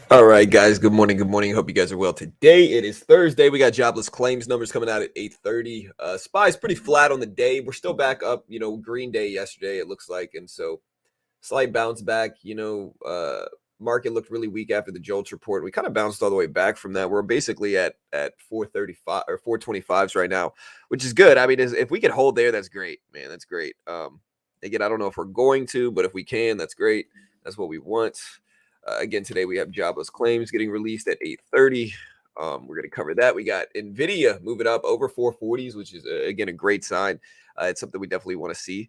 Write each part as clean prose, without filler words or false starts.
All right, guys. Good morning. Good morning. Hope you guys are well. Today it is Thursday. We got jobless claims numbers coming out at 8:30. SPY's pretty flat on the day. We're still back up. Green day yesterday. It looks like, and so slight bounce back. Market looked really weak after the JOLTS report. We kind of bounced all the way back from that. We're basically at 435 or 425s right now, which is good. I mean, if we could hold there, that's great, man. That's great. Again, I don't know if we're going to, but if we can, that's great. That's what we want. Again, today we have jobless claims getting released at 8:30. We're going to cover that. We got Nvidia moving up over 440s, which is again a great sign. It's something we definitely want to see.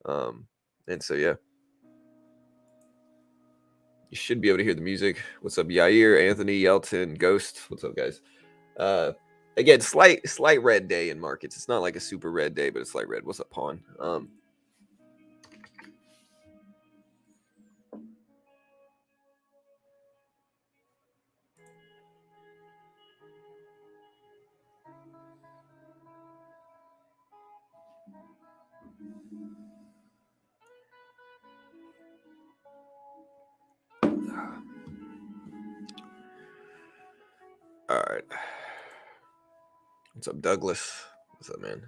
And so yeah, you should be able to hear the music. What's up, Yair, Anthony, Yelton, Ghost? What's up, guys? Uh, Again, slight red day in markets. It's not like a super red day, but it's slight red. What's up, Pawn? All right. What's up, Douglas? What's up, man?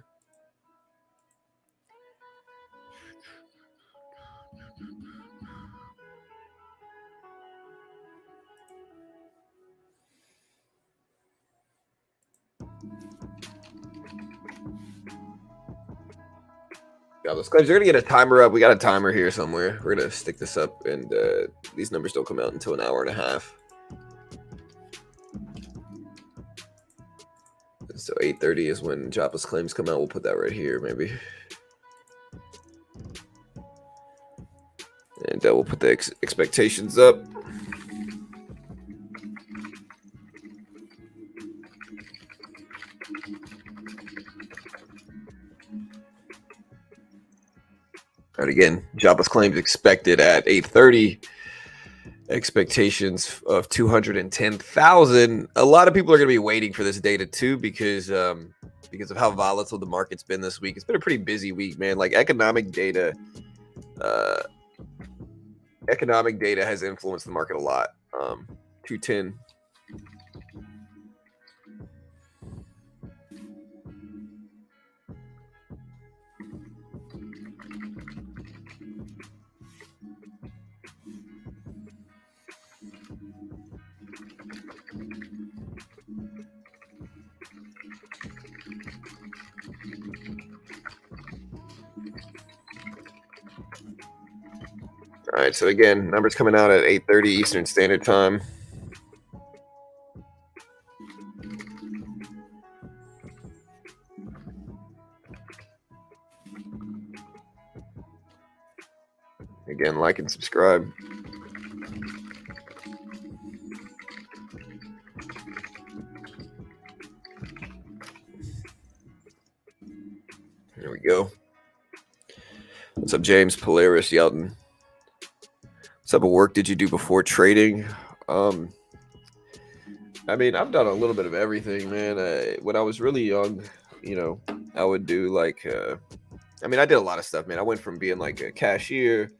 Jobless claims. We're gonna get a timer up. We got a timer here somewhere. We're gonna stick this up, and these numbers don't come out until an hour and a half. So 8:30 is when jobless claims come out. We'll put that right here, maybe. And we'll put the expectations up. And again, jobless claims expected at 8:30. Expectations of 210,000. A lot of people are going to be waiting for this data too because of how volatile the market's been this week. It's been a pretty busy week, man. Like uh, economic data has influenced the market a lot. 210. All right, so again, numbers coming out at 8:30 Eastern Standard Time. Again, like and subscribe. There we go. What's up, James, Polaris, Yelton? What type of work did you do before trading? I mean, I've done a little bit of everything, man. When I was really young, I would do like, I mean, I did a lot of stuff, man. I went from being like a cashier,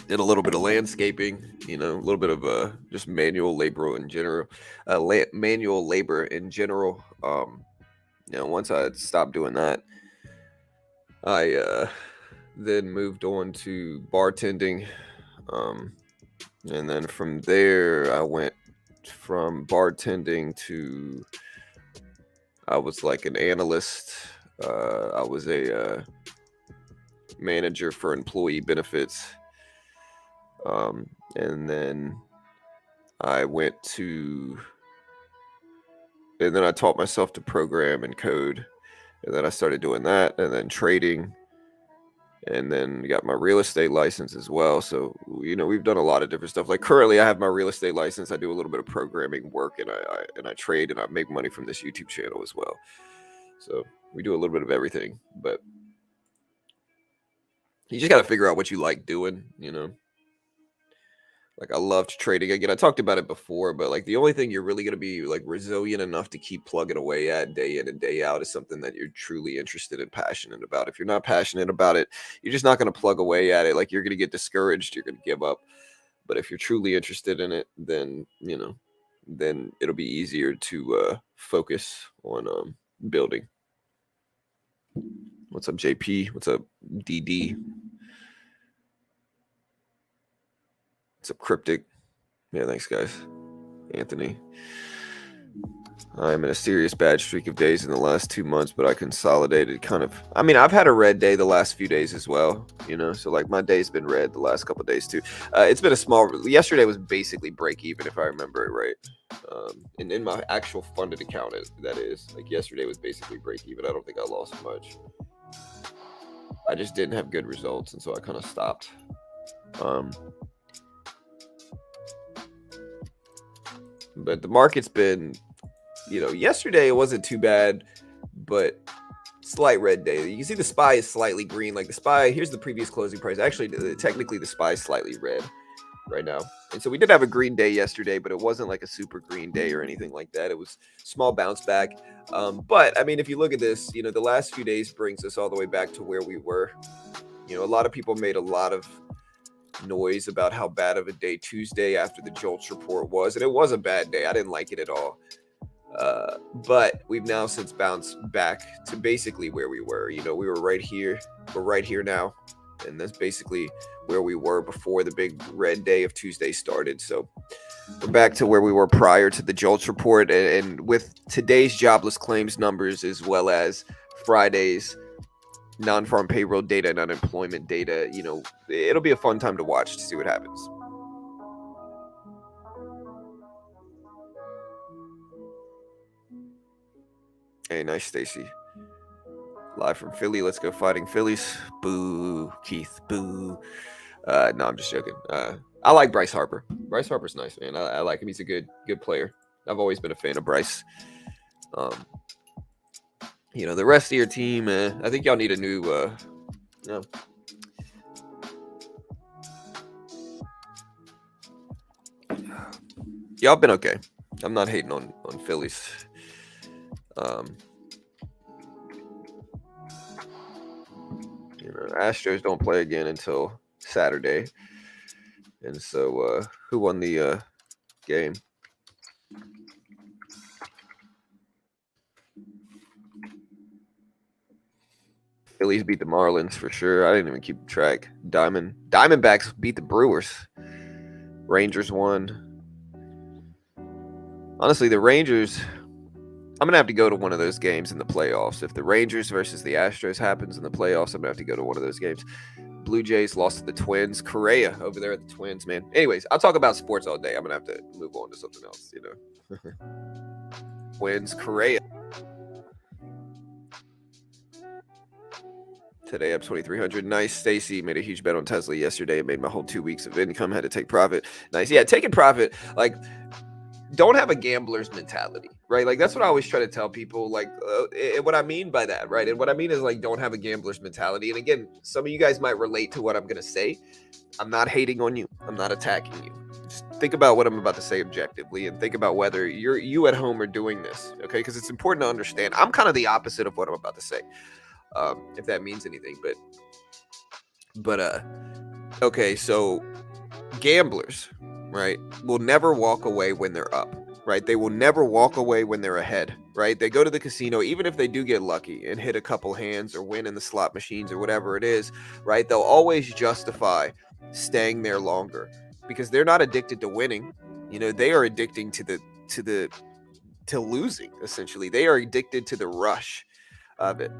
did a little bit of landscaping, a little bit of just manual labor in general. Manual labor in general. Once I stopped doing that, I then moved on to bartending. And then from there, I went from bartending to I was like an analyst. I was a manager for employee benefits. And then I went to, and then I taught myself to program and code. And then I started doing that and then trading. And then got my real estate license as well. So, we've done a lot of different stuff. Like currently I have my real estate license. I do a little bit of programming work and I trade and I make money from this YouTube channel as well. So we do a little bit of everything, but you just got to figure out what you like doing, Like I loved trading. Again, I talked about it before, but like the only thing you're really going to be like resilient enough to keep plugging away at day in and day out is something that you're truly interested and passionate about. If you're not passionate about it, you're just not going to plug away at it. Like you're going to get discouraged, you're going to give up. But if you're truly interested in it, then then it'll be easier to focus on building. What's up, JP? What's up, DD? What's up, Cryptic? Yeah, thanks, guys. Anthony. I'm in a serious bad streak of days in the last 2 months, but I consolidated kind of. I mean, I've had a red day the last few days as well, so like my day's been red the last couple of days too. It's been a small. Yesterday was basically break even, if I remember it right. And in my actual funded account, that is, like yesterday was basically break even. I don't think I lost much. I just didn't have good results, and so I kind of stopped. But the market's been. Yesterday it wasn't too bad, but slight red day. You can see the SPY is slightly green. Like the SPY, here's the previous closing price. Actually, technically the SPY is slightly red right now. And so we did have a green day yesterday, but it wasn't like a super green day or anything like that. It was small bounce back. But I mean, if you look at this, the last few days brings us all the way back to where we were. A lot of people made a lot of noise about how bad of a day Tuesday after the JOLTS report was. And it was a bad day. I didn't like it at all. But we've now since bounced back to basically where we were. We were right here. We're right here now. And that's basically where we were before the big red day of Tuesday started. So we're back to where we were prior to the JOLTS report. And with today's jobless claims numbers, as well as Friday's non-farm payroll data and unemployment data, it'll be a fun time to watch to see what happens. Hey, nice, Stacy. Live from Philly. Let's go Fighting Phillies. Boo, Keith. Boo. No, I'm just joking. I like Bryce Harper. Bryce Harper's nice, man. I like him. He's a good player. I've always been a fan of Bryce. The rest of your team, I think y'all need a new. Y'all been okay. I'm not hating on Phillies. Astros don't play again until Saturday, and so who won the game? Phillies beat the Marlins for sure. I didn't even keep track. Diamondbacks beat the Brewers. Rangers won. Honestly, the Rangers. I'm gonna have to go to one of those games in the playoffs. If the Rangers versus the Astros happens in the playoffs, I'm gonna have to go to one of those games. Blue Jays lost to the Twins. Correa over there at the Twins, man. Anyways, I'll talk about sports all day. I'm gonna have to move on to something else, Twins, Correa. Today up 2,300. Nice. Stacy made a huge bet on Tesla yesterday. It made my whole 2 weeks of income. Had to take profit. Nice. Yeah, taking profit. Like, don't have a gambler's mentality, right? Like, that's what I always try to tell people. Like, what I mean by that, right? And what I mean is, like, don't have a gambler's mentality. And again, some of you guys might relate to what I'm going to say. I'm not hating on you. I'm not attacking you. Just think about what I'm about to say objectively and think about whether you at home are doing this, okay? Because it's important to understand. I'm kind of the opposite of what I'm about to say, if that means anything. But okay, so gamblers, right, will never walk away when they're up, right? They will never walk away when they're ahead, right? They go to the casino, even if they do get lucky and hit a couple hands or win in the slot machines or whatever it is, right? They'll always justify staying there longer because they're not addicted to winning. They are addicted to losing, essentially. They are addicted to the rush of it,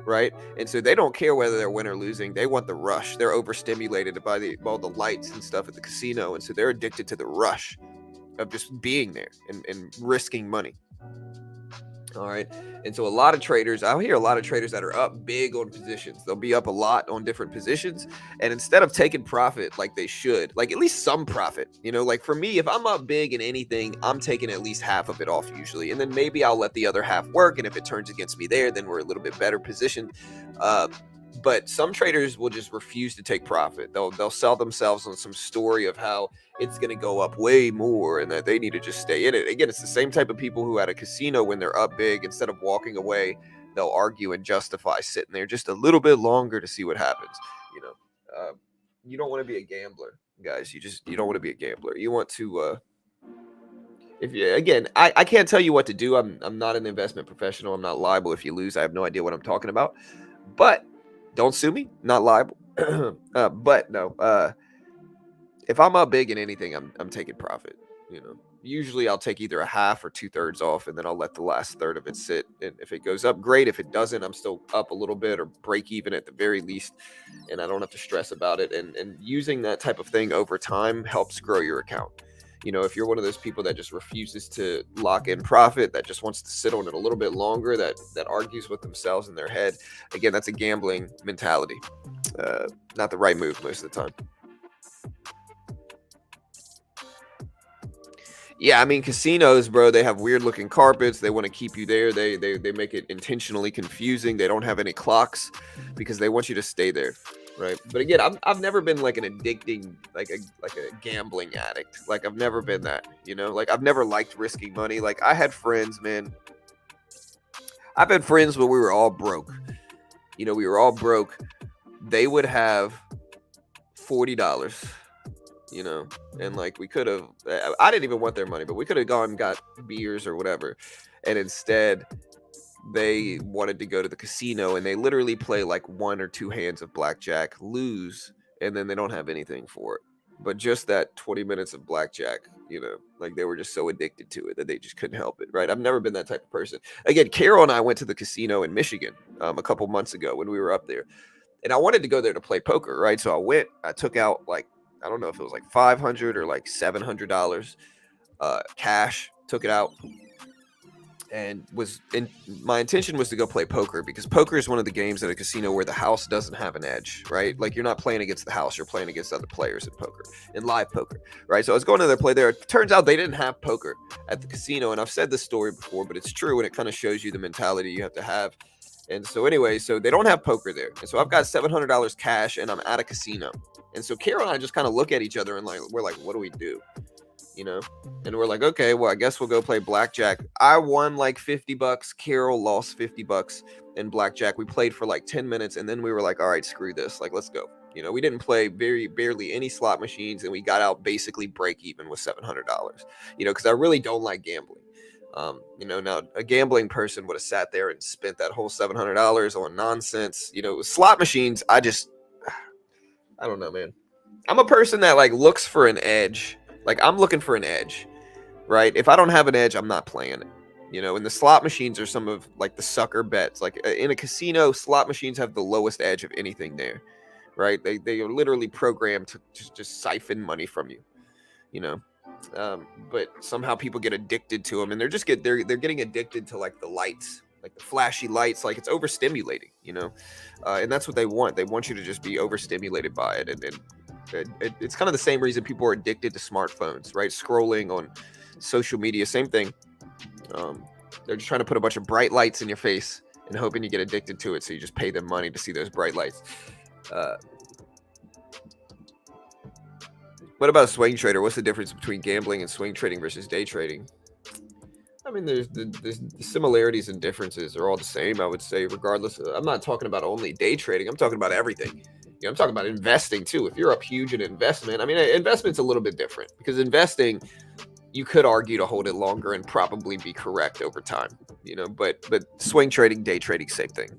right? And so they don't care whether they're winning or losing. They want the rush. They're overstimulated by all the lights and stuff at the casino, and so they're addicted to the rush of just being there and risking money. All right. And so I'll hear a lot of traders that are up big on positions. They'll be up a lot on different positions. And instead of taking profit like they should, like at least some profit, like for me, if I'm up big in anything, I'm taking at least half of it off usually. And then maybe I'll let the other half work. And if it turns against me there, then we're a little bit better positioned. But some traders will just refuse to take profit. They'll sell themselves on some story of how it's going to go up way more and that they need to just stay in it. Again, it's the same type of people who at a casino, when they're up big, instead of walking away, they'll argue and justify sitting there just a little bit longer to see what happens. you don't want to be a gambler, guys. You don't want to be a gambler. You want to if you again, I can't tell you what to do. I'm not an investment professional. I'm not liable if you lose. I have no idea what I'm talking about. But don't sue me. Not liable. But no, if I'm up big in anything, I'm taking profit. You know, usually I'll take either a half or 2/3 off, and then I'll let the last third of it sit. And if it goes up, great. If it doesn't, I'm still up a little bit or break even at the very least, and I don't have to stress about it. And using that type of thing over time helps grow your account. You know, if you're one of those people that just refuses to lock in profit, that just wants to sit on it a little bit longer, that argues with themselves in their head, again, that's a gambling mentality. Not the right move most of the time. Yeah, I mean casinos, bro, they have weird looking carpets. They want to keep you there. They make it intentionally confusing. They don't have any clocks because they want you to stay there, right? But again, I've never been like an addicting like a gambling addict. Like I've never been that, you know? Like I've never liked risking money. Like I had friends, man. I've had friends when we were all broke. You know, we were all broke. They would have $40, you know, and like we could have, I didn't even want their money, but we could have gone and got beers or whatever. And instead, they wanted to go to the casino and they literally play like 1 or 2 hands of blackjack, lose, and then they don't have anything for it. But just that 20 minutes of blackjack, you know, like they were just so addicted to it that they just couldn't help it, right? I've never been that type of person. Again, Carol and I went to the casino in Michigan a couple months ago when we were up there. And I wanted to go there to play poker, right? So I went, I took out like, I don't know if it was like $500 or like $700 cash, took it out. And my intention was to go play poker because poker is one of the games at a casino where the house doesn't have an edge, right? Like you're not playing against the house, you're playing against other players in poker, in live poker, right? So I was going to their play there. It turns out they didn't have poker at the casino. And I've said this story before, but it's true. And it kind of shows you the mentality you have to have. And so anyway, so they don't have poker there. And so I've got $700 cash and I'm at a casino. And so Carol and I just kind of look at each other and like, we're like, what do we do? You know? And we're like, okay, well, I guess we'll go play blackjack. I won like $50. Carol lost $50 in blackjack. We played for like 10 minutes and then we were like, all right, screw this. Like, let's go. You know, we didn't play barely any slot machines and we got out basically break even with $700, you know, because I really don't like gambling. You know, now a gambling person would have sat there and spent that whole $700 on nonsense. You know, slot machines, I don't know, man. I'm a person that like looks for an edge. Like I'm looking for an edge, right? If I don't have an edge, I'm not playing it. You know, and the slot machines are some of like the sucker bets. Like in a casino, slot machines have the lowest edge of anything there, right? They are literally programmed to just siphon money from you, you know. But somehow people get addicted to them and they're getting addicted to like the lights, like the flashy lights, like it's overstimulating, you know. And that's what they want. They want you to just be overstimulated by it. And it's kind of the same reason people are addicted to smartphones, right? Scrolling on social media, same thing. They're just trying to put a bunch of bright lights in your face and hoping you get addicted to it. So you just pay them money to see those bright lights. What about a swing trader? What's the difference between gambling and swing trading versus day trading? I mean, there's the similarities and differences are all the same, I would say, regardless. I'm not talking about only day trading. I'm talking about everything. You know, I'm talking about investing too. If you're up huge in investment, I mean, investment's a little bit different because investing, you could argue to hold it longer and probably be correct over time, you know, but swing trading, day trading, same thing.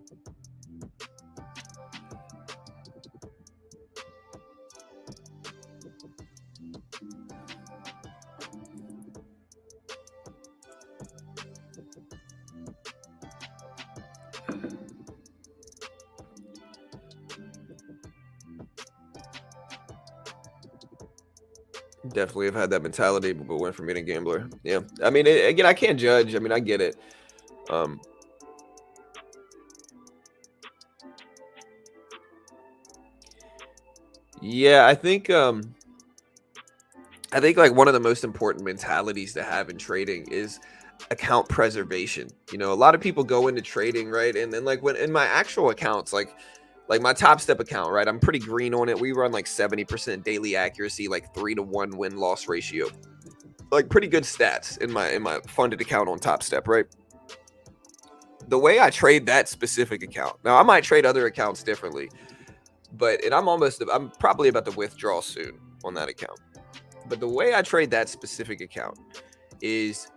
Definitely have had that mentality, but went from being a gambler. Yeah. I mean, again, I can't judge. I mean, I get it. Um, yeah, I think like one of the most important mentalities to have in trading is account preservation. You know, a lot of people go into trading, right? And then like when in my actual accounts, like my Top Step account, right? I'm pretty green on it. We run like 70% daily accuracy, like 3-to-1 win-loss ratio. Like pretty good stats in my funded account on Top Step, right? The way I trade that specific account. Now, I might trade other accounts differently, and I'm probably about to withdraw soon on that account. But the way I trade that specific account is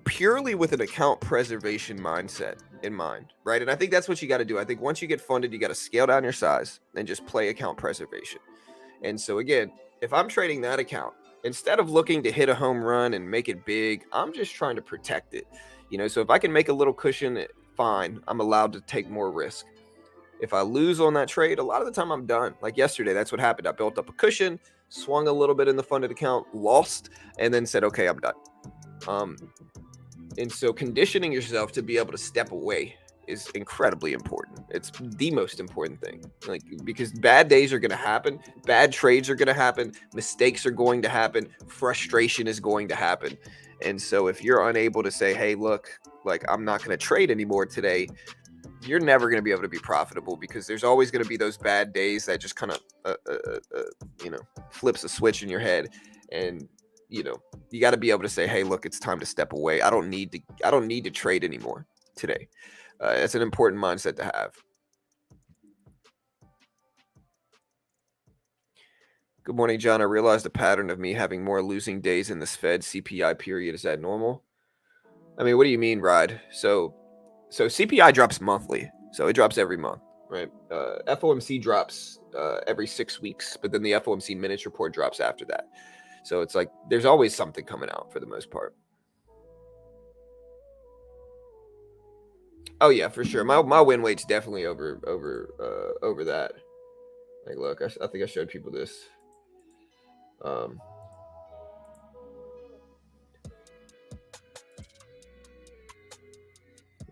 purely with an account preservation mindset in mind, right? And I think that's what you got to do. I think once you get funded, you got to scale down your size and just play account preservation. And so again, if I'm trading that account, instead of looking to hit a home run and make it big, I'm just trying to protect it. So if I can make a little cushion, fine, I'm allowed to take more risk. If I lose on that trade, a lot of the time I'm done. Like yesterday, that's what happened. I built up a cushion, swung a little bit in the funded account, lost, and then said, okay, I'm done. And so conditioning yourself to be able to step away is incredibly important. It's the most important thing. Like, because bad days are going to happen, bad trades are going to happen, mistakes are going to happen, frustration is going to happen. And so if you're unable to say, hey, look, like, I'm not going to trade anymore today, you're never going to be able to be profitable, because there's always going to be those bad days that just kind of flips a switch in your head. And you got to be able to say, hey, look, it's time to step away. I don't need to trade anymore today. That's an important mindset to have. Good morning, John. I realized a pattern of me having more losing days in this Fed CPI period. Is that normal? I mean, what do you mean, Rod? So CPI drops monthly. So it drops every month, right? FOMC drops every 6 weeks, but then the FOMC minutes report drops after that. So it's like there's always something coming out for the most part. Oh yeah, for sure. My win weight's definitely over that. Like, look, I think I showed people this. Let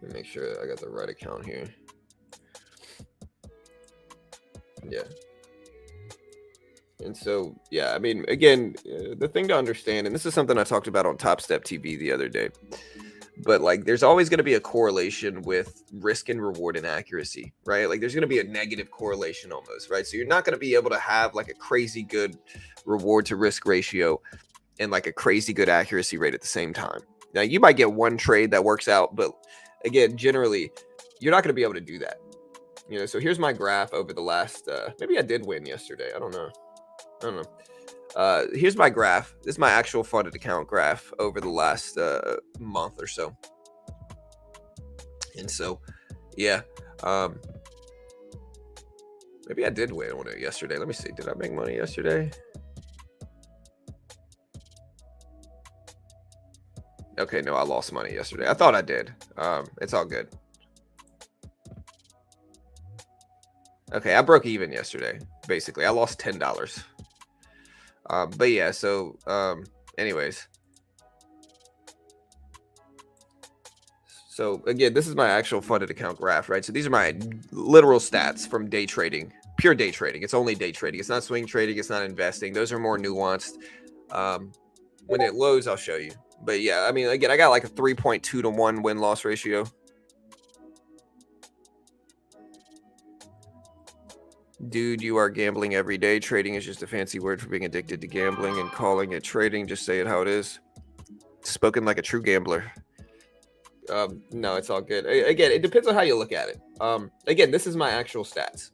me make sure I got the right account here. Yeah. And so, yeah, I mean, again, the thing to understand, and this is something I talked about on Top Step TV the other day, but like, there's always going to be a correlation with risk and reward and accuracy, right? Like, there's going to be a negative correlation almost, right? So you're not going to be able to have like a crazy good reward to risk ratio and like a crazy good accuracy rate at the same time. Now, you might get one trade that works out, but again, generally, you're not going to be able to do that. So here's my graph over the last, maybe I did win yesterday. I don't know. Here's my graph. This is my actual funded account graph over the last month or so. And so, yeah, maybe I did win on it yesterday. Let me see. Did I make money yesterday? Okay, no, I lost money yesterday. I thought I did. It's all good. Okay, I broke even yesterday. Basically, I lost $10. But yeah, so anyways. So again, this is my actual funded account graph, right? So these are my literal stats from day trading, pure day trading. It's only day trading. It's not swing trading. It's not investing. Those are more nuanced. When it loads, I'll show you. But yeah, I mean, again, I got like a 3.2 to 1 win-loss ratio. Dude, you are gambling every day. Trading is just a fancy word for being addicted to gambling and calling it trading. Just say it how it is. Spoken like a true gambler. No, it's all good. Again, it depends on how you look at it. Again, this is my actual stats,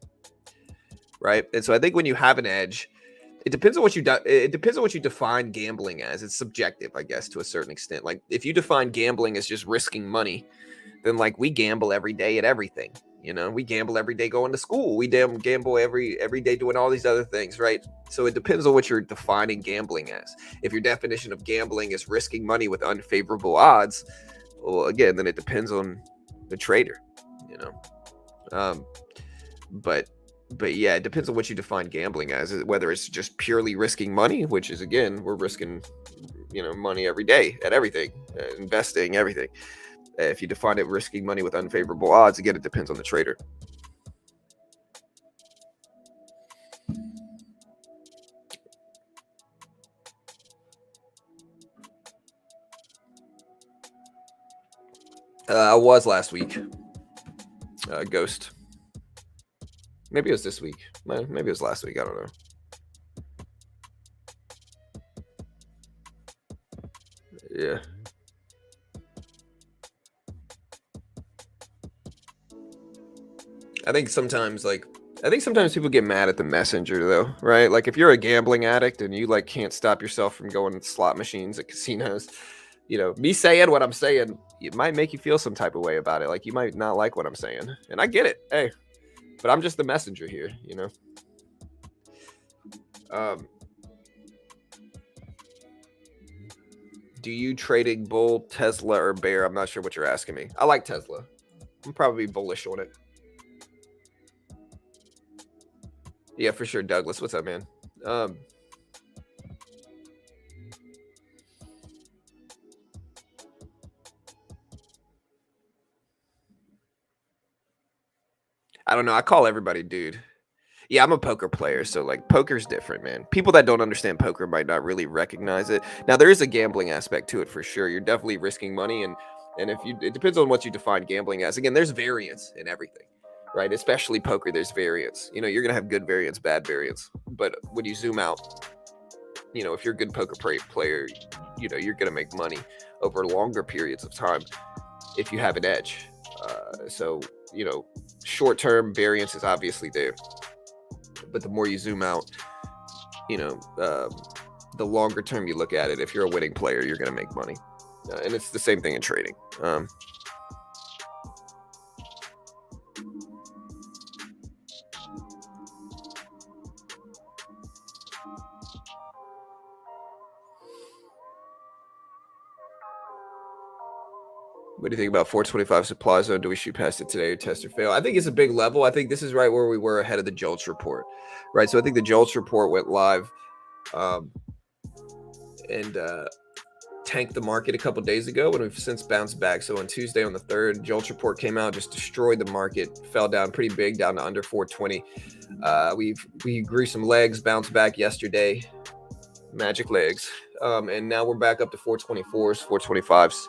right? And so I think when you have an edge, it depends on what you define gambling as. It's subjective, I guess, to a certain extent. Like, if you define gambling as just risking money, then like we gamble every day at everything. We gamble every day going to school. We gamble every day doing all these other things, right? So it depends on what you're defining gambling as. If your definition of gambling is risking money with unfavorable odds, well, again, then it depends on the trader, But yeah, it depends on what you define gambling as. Whether it's just purely risking money, which is, again, we're risking, money every day at everything, investing, everything. If you define it risking money with unfavorable odds, again, it depends on the trader. I was last week. Ghost. Maybe it was this week. Maybe it was last week. I don't know. Yeah. I think sometimes, like, I think sometimes people get mad at the messenger though, right? Like if you're a gambling addict and you like can't stop yourself from going to slot machines at casinos, me saying what I'm saying, it might make you feel some type of way about it. Like you might not like what I'm saying. And I get it. Hey, but I'm just the messenger here. Um, do you trading bull, Tesla, or bear? I'm not sure what you're asking me. I like Tesla. I'm probably bullish on it. Yeah, for sure. Douglas, what's up, man? I don't know. I call everybody dude. Yeah, I'm a poker player, so like poker's different, man. People that don't understand poker might not really recognize it. Now there is a gambling aspect to it for sure. You're definitely risking money, and if you, it depends on what you define gambling as. Again, there's variance in everything, right? Especially poker, there's variance. You're gonna have good variance, bad variance, but when you zoom out, if you're a good poker player, you're gonna make money over longer periods of time if you have an edge. So short-term variance is obviously there, but the more you zoom out, the longer term you look at it, if you're a winning player, you're going to make money. And it's the same thing in trading. What do you think about 425 supply zone? Do we shoot past it today or test or fail? I think it's a big level. I think this is right where we were ahead of the JOLTS report, right? So I think the JOLTS report went live and tanked the market a couple days ago, and we've since bounced back. So on Tuesday, on the 3rd, JOLTS report came out, just destroyed the market, fell down pretty big, down to under 420. We grew some legs, bounced back yesterday, magic legs, and now we're back up to 424s, 425s.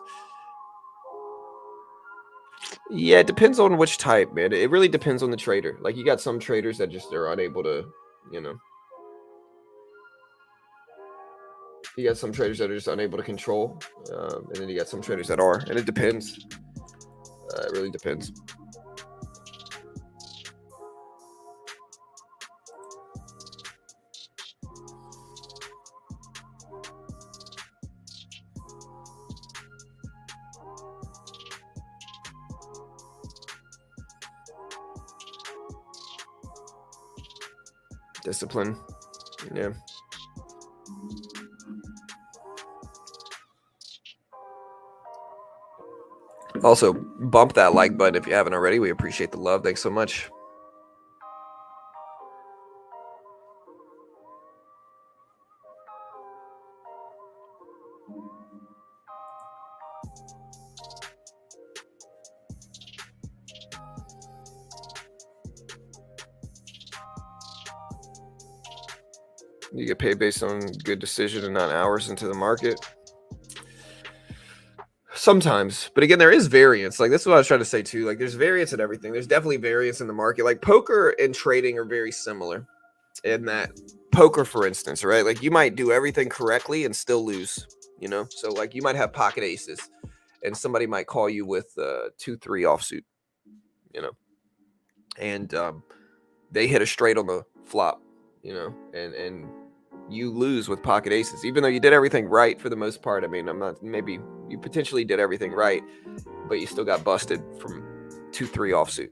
Yeah, it depends on which type, man. It really depends on the trader. Like you got some traders that just are unable to, you got some traders that are just unable to control, and then you got some traders that are, and it depends. It really depends. Discipline. Yeah. Also, bump that like button if you haven't already. We appreciate the love. Thanks so much. You get paid based on good decision and not hours into the market. Sometimes, but again, there is variance. Like this is what I was trying to say too. Like there's variance in everything. There's definitely variance in the market. Like poker and trading are very similar in that poker, for instance, right? Like you might do everything correctly and still lose, So like you might have pocket aces and somebody might call you with 2-3 offsuit, and they hit a straight on the flop, and you lose with pocket aces, even though you did everything right for the most part. I mean, maybe you potentially did everything right, but you still got busted from 2-3 offsuit,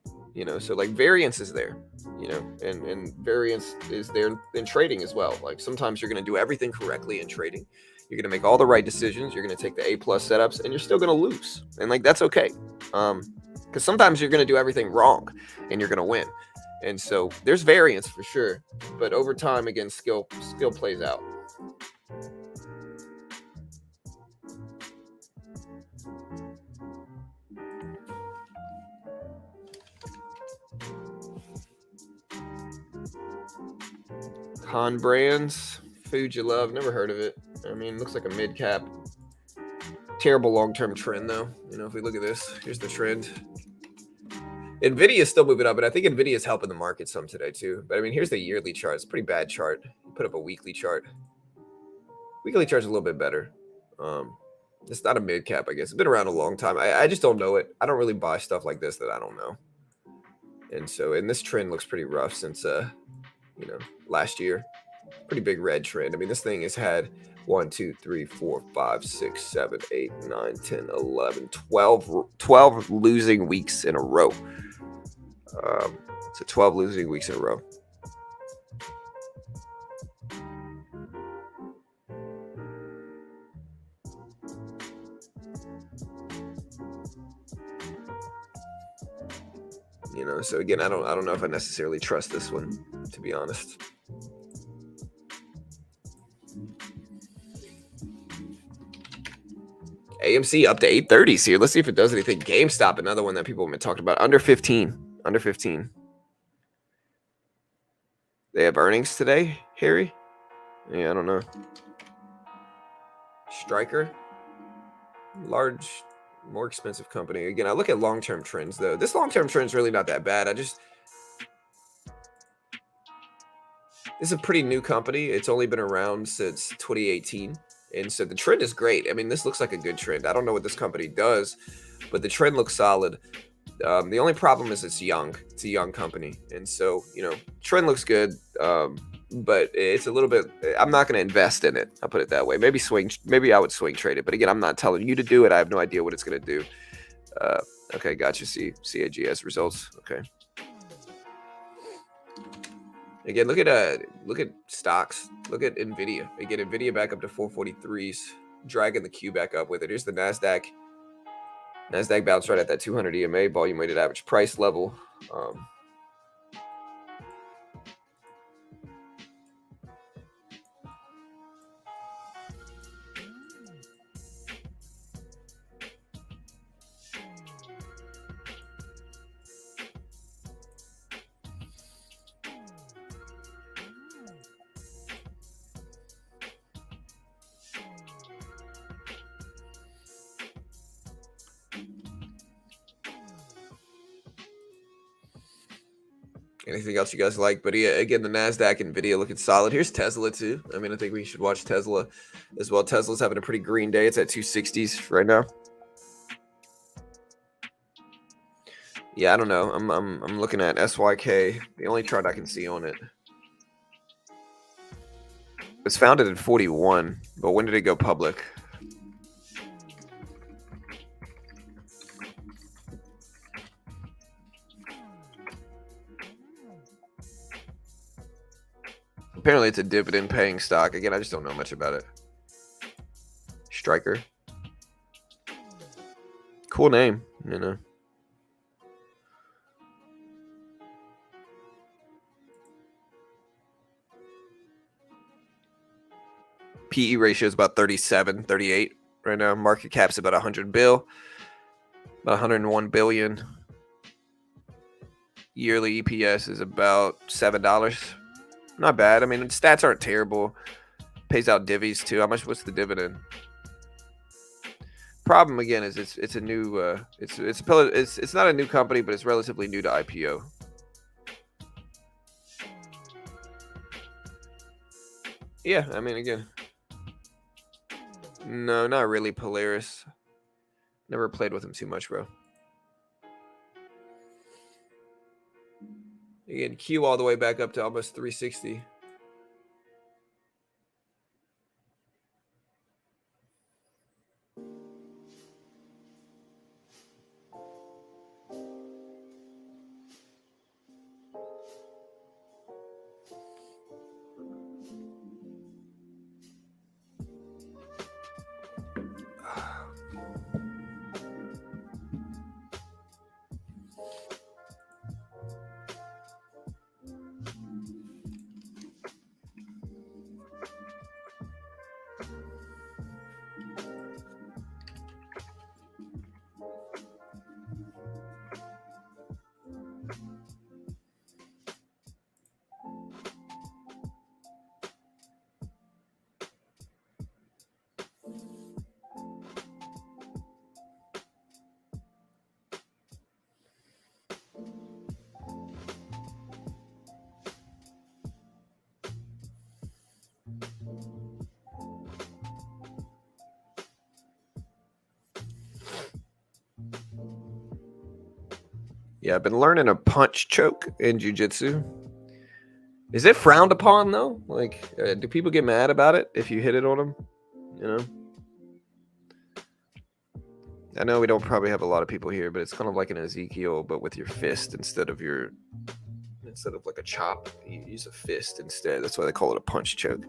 so like variance is there, and variance is there in trading as well. Like sometimes you're going to do everything correctly in trading. You're going to make all the right decisions. You're going to take the A+ setups and you're still going to lose. And like, that's okay. Because sometimes you're going to do everything wrong and you're going to win. And so there's variance for sure, but over time, again, skill plays out. Han Brands, food you love, never heard of it. I mean, looks like a mid cap. Terrible long-term trend though. If we look at this, here's the trend. Nvidia is still moving up, but I think Nvidia is helping the market some today too. But I mean, here's the yearly chart. It's a pretty bad chart. Put up a weekly chart. Weekly chart's a little bit better. It's not a mid cap, I guess. It's been around a long time. I just don't know it. I don't really buy stuff like this that I don't know. And this trend looks pretty rough since last year. Pretty big red trend. I mean, this thing has had 1, 2, 3, 4, 5, 6, 7, 8, 9, 10, 11, 12 losing weeks in a row. So 12 losing weeks in a row. So again, I don't know if I necessarily trust this one, to be honest. AMC up to 830s here. Let's see if it does anything. GameStop, another one that people have been talking about. Under 15. Under 15. They have earnings today, Harry? Yeah, I don't know. Stryker. Large, more expensive company. Again, I look at long-term trends, though. This long-term trend is really not that bad. This is a pretty new company. It's only been around since 2018. And so the trend is great. I mean, this looks like a good trend. I don't know what this company does, but the trend looks solid. The only problem is it's young. It's a young company. And so, trend looks good, but it's a little bit, I'm not going to invest in it. I'll put it that way. Maybe I would swing trade it. But again, I'm not telling you to do it. I have no idea what it's going to do. Okay, gotcha. CAGS results. Okay. Again, look at stocks. Look at Nvidia. Again, Nvidia back up to 443s, dragging the Q back up with it. Here's the Nasdaq. Nasdaq bounced right at that 200 EMA volume weighted average price level. Anything else you guys like? But yeah, again, the Nasdaq and Nvidia looking solid. Here's Tesla too. I mean, I think we should watch Tesla as well. Tesla's having a pretty green day. It's at 260s right now. Yeah, I don't know. I'm looking at SYK. The only chart I can see on it. It's founded in 41, but when did it go public? Apparently, it's a dividend-paying stock. Again, I just don't know much about it. Stryker. Cool name, PE ratio is about 37, 38 right now. Market cap's about 100 bill, about 101 billion. Yearly EPS is about $7. Not bad. I mean, stats aren't terrible. Pays out divvies too. How much? What's the dividend? Problem again is it's a new it's not a new company, but it's relatively new to IPO. Yeah, I mean, again, no, not really. Polaris. Never played with him too much, bro. Again, Q all the way back up to almost 360. Yeah, I've been learning a punch choke in jiu-jitsu. Is it frowned upon though? Like, do people get mad about it if you hit it on them? You know, I know we don't probably have a lot of people here, but it's kind of like an Ezekiel, but with your fist instead of like a chop. You use a fist instead. That's why they call it a punch choke.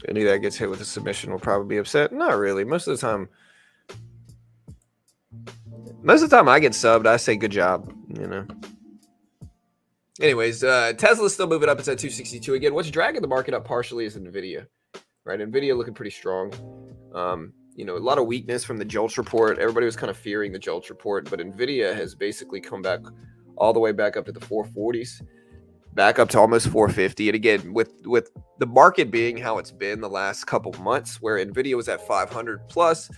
Any that gets hit with a submission will probably be upset. Not really. Most of the time I get subbed, I say good job, you know. Anyways, Tesla's still moving up. It's at 262 again. What's dragging the market up partially is Nvidia, right? Nvidia looking pretty strong. You know, a lot of weakness from the JOLTS report. Everybody was kind of fearing the JOLTS report, but Nvidia has basically come back all the way back up to the 440s, back up to almost 450. And again, with the market being how it's been the last couple months, where Nvidia was at 500 plus,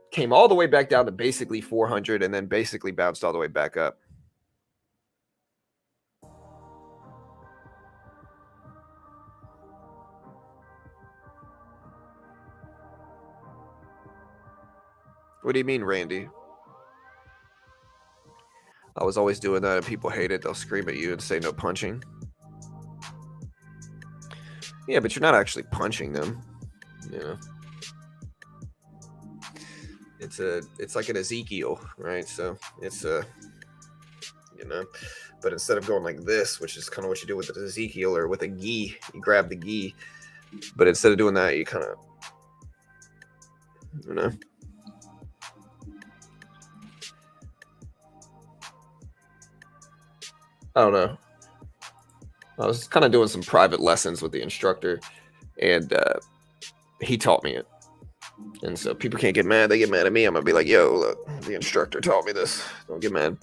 came all the way back down to basically 400, and then basically bounced all the way back up. What do you mean, Randy? I was always doing that, and people hate it. They'll scream at you and say no punching. Yeah, but you're not actually punching them, you know. It's like an Ezekiel, right? So it's you know, but instead of going like this, which is kind of what you do with an Ezekiel or with a gi, you grab the gi, but instead of doing that, you kind of, you know. I don't know. I was kind of doing some private lessons with the instructor, and he taught me it. And so people can't get mad. They get mad at me. I'm going to be like, yo, look, the instructor taught me this. Don't get mad.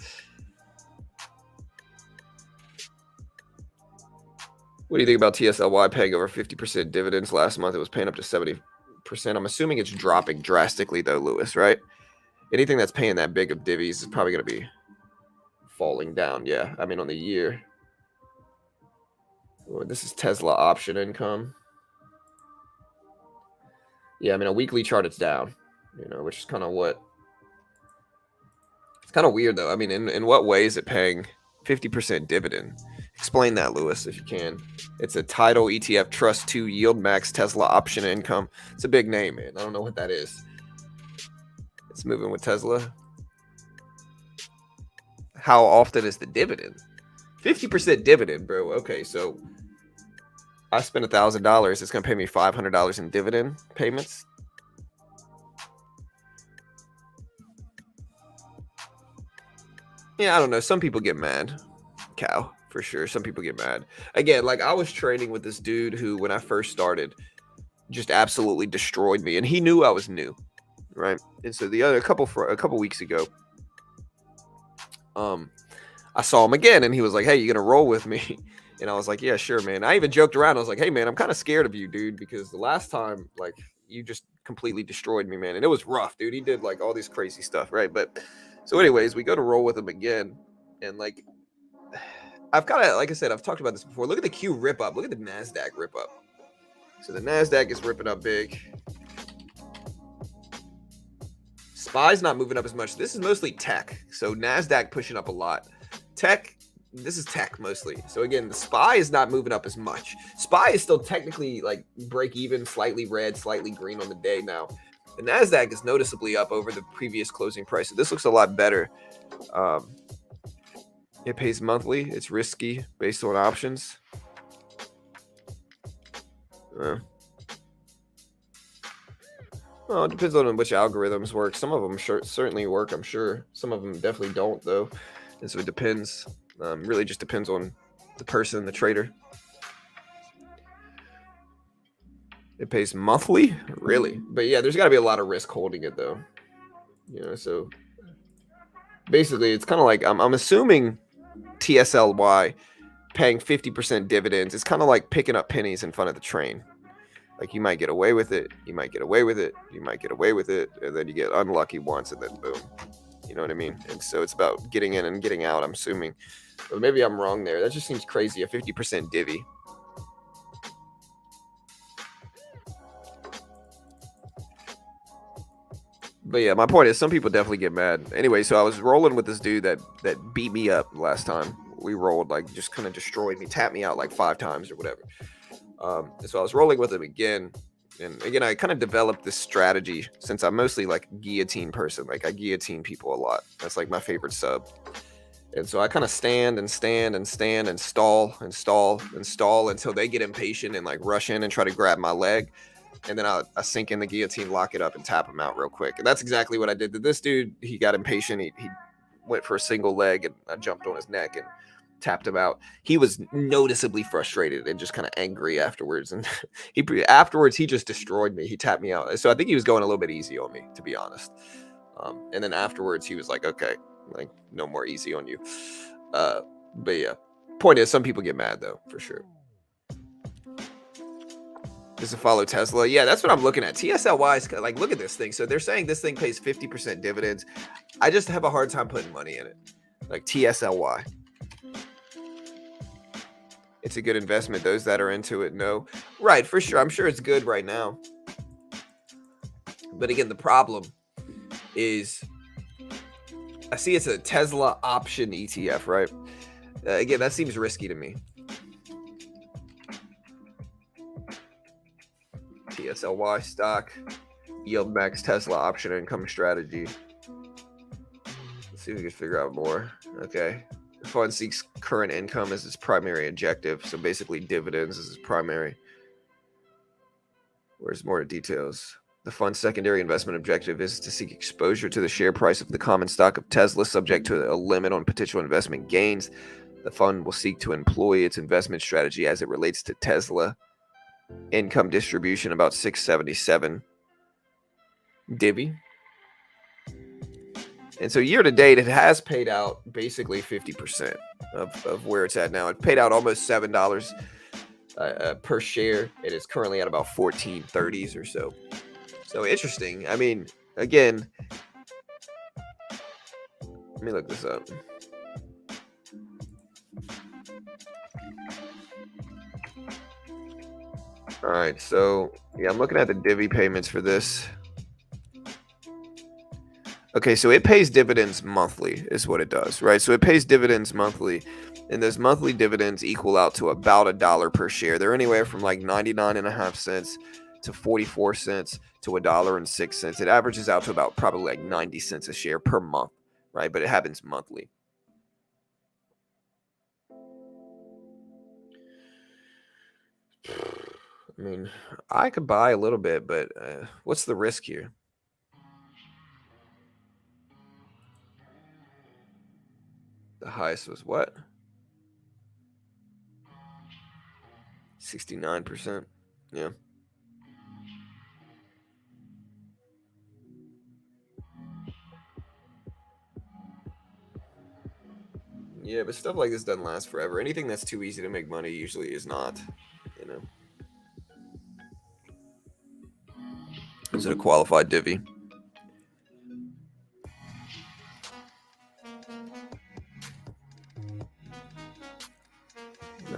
What do you think about TSLY paying over 50% dividends last month? It was paying up to 70%. I'm assuming it's dropping drastically, though, Lewis, right? Anything that's paying that big of divvies is probably going to be falling down. Yeah, I mean, on the year. Oh, this is Tesla option income. Yeah, I mean, a weekly chart, it's down, you know, which is kind of what. It's kind of weird, though. I mean, in what way is it paying 50% dividend? Explain that, Lewis, if you can. It's a Tidal ETF Trust 2 Yield Max Tesla option income. It's a big name, man. I don't know what that is. It's moving with Tesla. How often is the dividend? 50% dividend, bro. Okay, so I spent $1,000. It's going to pay me $500 in dividend payments. Yeah, I don't know. Some people get mad. Cow, for sure. Some people get mad. Again, like I was training with this dude who, when I first started, just absolutely destroyed me. And he knew I was new, right? And so a couple weeks ago, I saw him again, and he was like, hey, you going to roll with me? And I was like, yeah, sure, man. I even joked around. I was like, hey, man, I'm kind of scared of you, dude, because the last time, like, you just completely destroyed me, man. And it was rough, dude. He did, like, all these crazy stuff, right? But so anyways, we go to roll with him again. And, like, I've kind of, like I said, I've talked about this before. Look at the Q rip up. Look at the NASDAQ rip up. So the NASDAQ is ripping up big. SPY's not moving up as much. This is mostly tech. So NASDAQ pushing up a lot. Tech. This is tech mostly. So again, the SPY is not moving up as much. SPY is still technically like break even, slightly red, slightly green on the day now. The NASDAQ is noticeably up over the previous closing price. So this looks a lot better. It pays monthly. It's risky based on options. Well, it depends on which algorithms work. Some of them certainly work, I'm sure. Some of them definitely don't, though. And so it depends. Really just depends on the person, the trader. It pays monthly, really? But yeah, there's got to be a lot of risk holding it though. So basically, it's kind of like I'm assuming TSLY paying 50% dividends. It's kind of like picking up pennies in front of the train. Like you might get away with it, you might get away with it, you might get away with it, and then you get unlucky once, and then boom. You know what I mean? And so it's about getting in and getting out, I'm assuming. But maybe I'm wrong there. That just seems crazy, a 50% divvy. But yeah, my point is some people definitely get mad. Anyway, so I was rolling with this dude that beat me up last time. We rolled, like just kind of destroyed me, tapped me out like 5 times or whatever. So I was rolling with him again. And again, I kind of developed this strategy since I'm mostly like a guillotine person. Like I guillotine people a lot. That's like my favorite sub. And so I kind of stand and stall until they get impatient and like rush in and try to grab my leg. And then I sink in the guillotine, lock it up, and tap him out real quick. And that's exactly what I did to this dude. He got impatient. He went for a single leg, and I jumped on his neck and tapped him out. He was noticeably frustrated and just kind of angry afterwards. And afterwards, he just destroyed me. He tapped me out. So I think he was going a little bit easy on me, to be honest. And then afterwards, he was like, okay, like no more easy on you. But yeah, point is, some people get mad though, for sure. Does it follow Tesla? Yeah, that's what I'm looking at. TSLY is like, look at this thing. So they're saying this thing pays 50% dividends. I just have a hard time putting money in it. Like TSLY. It's a good investment. Those that are into it know. Right, for sure. I'm sure it's good right now. But again, the problem is I see it's a Tesla option ETF, right? Again, that seems risky to me. TSLY stock, yield max Tesla option income strategy. Let's see if we can figure out more. Okay. The fund seeks current income as its primary objective. So basically dividends is its primary. Where's more details? The fund's secondary investment objective is to seek exposure to the share price of the common stock of Tesla, subject to a limit on potential investment gains. The fund will seek to employ its investment strategy as it relates to Tesla. Income distribution about 677 divvy. And so year to date, it has paid out basically 50% of where it's at now. It paid out almost $7 per share. It is currently at about 14.30s or so. So interesting. I mean, again, let me look this up. All right, so yeah, I'm looking at the divvy payments for this. Okay, so it pays dividends monthly is what it does, right? So it pays dividends monthly, and those monthly dividends equal out to about $1 per share. They're anywhere from like 99.5 cents to 44 cents to $1.06. It averages out to about probably like 90 cents a share per month, right? But it happens monthly. I mean, I could buy a little bit, but what's the risk here? The highest was what? 69%. Yeah. Yeah, but stuff like this doesn't last forever. Anything that's too easy to make money usually is not, you know. Is it a qualified divvy?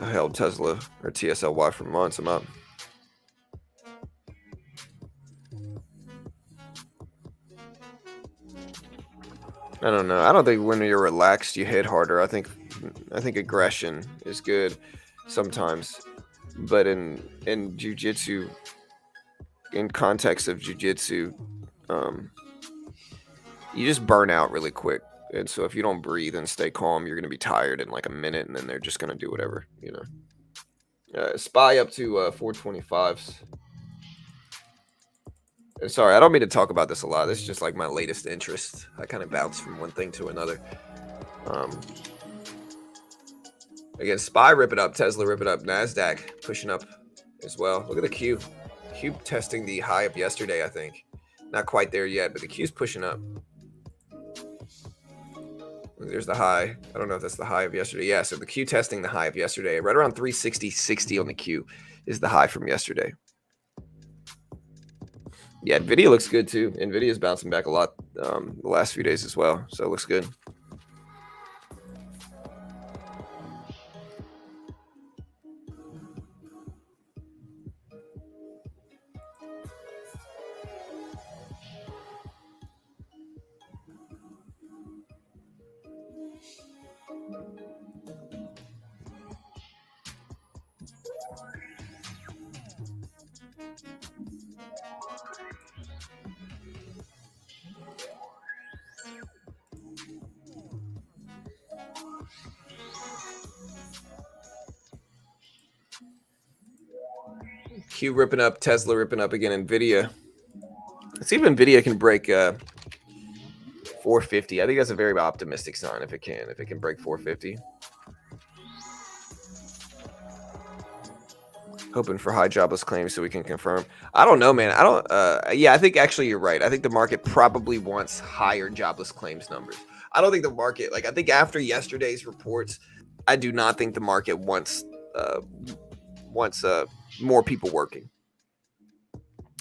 I held Tesla or TSLY for months. I'm up. I don't know. I don't think when you're relaxed you hit harder. I think aggression is good sometimes, but in jiu-jitsu, in context of jiu-jitsu, you just burn out really quick. And so if you don't breathe and stay calm, you're going to be tired in like a minute, and then they're just going to do whatever, you know. SPY up to 425s. Sorry, I don't mean to talk about this a lot. This is just like my latest interest. I kind of bounce from one thing to another. Again, SPY rip it up, Tesla rip it up, NASDAQ pushing up as well. Look at the Q. Q testing the high of yesterday, I think. Not quite there yet, but the Q's pushing up. There's the high. I don't know if that's the high of yesterday. Yeah, so the Q testing the high of yesterday. Right around 360.60 on the Q is the high from yesterday. Yeah, NVIDIA looks good too. NVIDIA is bouncing back a lot the last few days as well, so it looks good. Q ripping up, Tesla ripping up again, NVIDIA. Let's see if NVIDIA can break 450. I think that's a very optimistic sign if it can break 450. Hoping for high jobless claims so we can confirm. I don't know, man. Yeah, I think actually you're right. I think the market probably wants higher jobless claims numbers. I don't think the market, I think after yesterday's reports, I do not think the market wants more people working.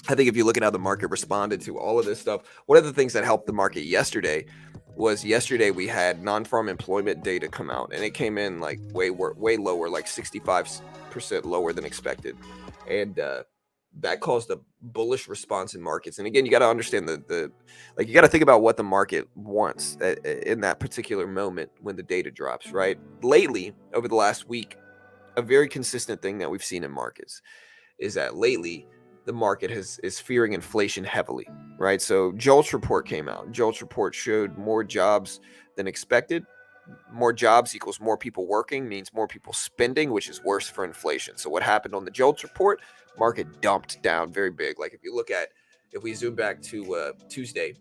I think if you look at how the market responded to all of this stuff, one of the things that helped the market yesterday was we had non-farm employment data come out, and it came in way lower, like 65% lower than expected, and that caused a bullish response in markets. And again, you got to understand you got to think about what the market wants in that particular moment when the data drops. Right, lately over the last week, a very consistent thing that we've seen in markets is that lately the market is fearing inflation heavily, right? So JOLTS report came out. JOLTS report showed more jobs than expected. More jobs equals more people working, means more people spending, which is worse for inflation. So what happened on the JOLTS report? Market dumped down very big. If we zoom back to Tuesday,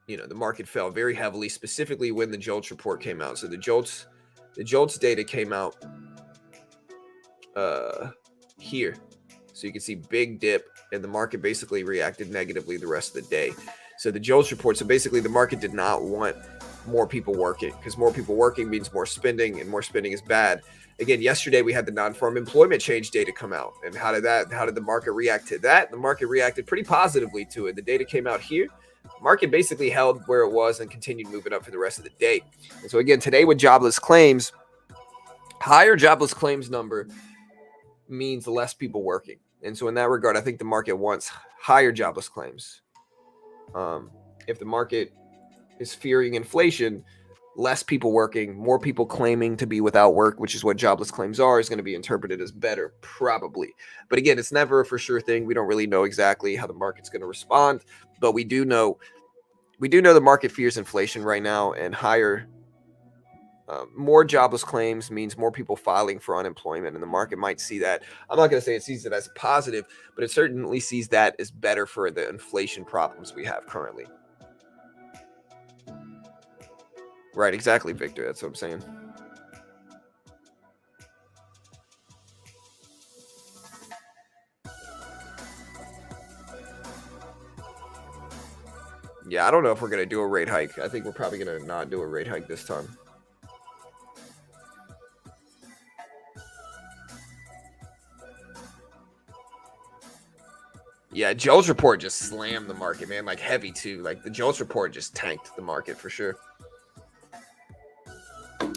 the market fell very heavily, specifically when the JOLTS report came out. So the JOLTS data came out here. So you can see big dip, and the market basically reacted negatively the rest of the day. So the JOLTS report, so basically the market did not want more people working, because more people working means more spending, and more spending is bad. Again, yesterday we had the non-farm employment change data come out. And how did the market react to that? The market reacted pretty positively to it. The data came out here. Market basically held where it was and continued moving up for the rest of the day. And so again, today with jobless claims, higher jobless claims number means less people working. And so in that regard, I think the market wants higher jobless claims. If the market is fearing inflation, less people working, more people claiming to be without work, which is what jobless claims are, is going to be interpreted as better, probably. But again, it's never a for sure thing. We don't really know exactly how the market's going to respond, but we do know the market fears inflation right now, and more jobless claims means more people filing for unemployment, and the market might see that. I'm not going to say it sees it as a positive, but it certainly sees that as better for the inflation problems we have currently. Right, exactly, Victor. That's what I'm saying. Yeah, I don't know if we're going to do a rate hike. I think we're probably going to not do a rate hike this time. Yeah, JOLTS report just slammed the market, man, heavy too. The JOLTS report just tanked the market for sure.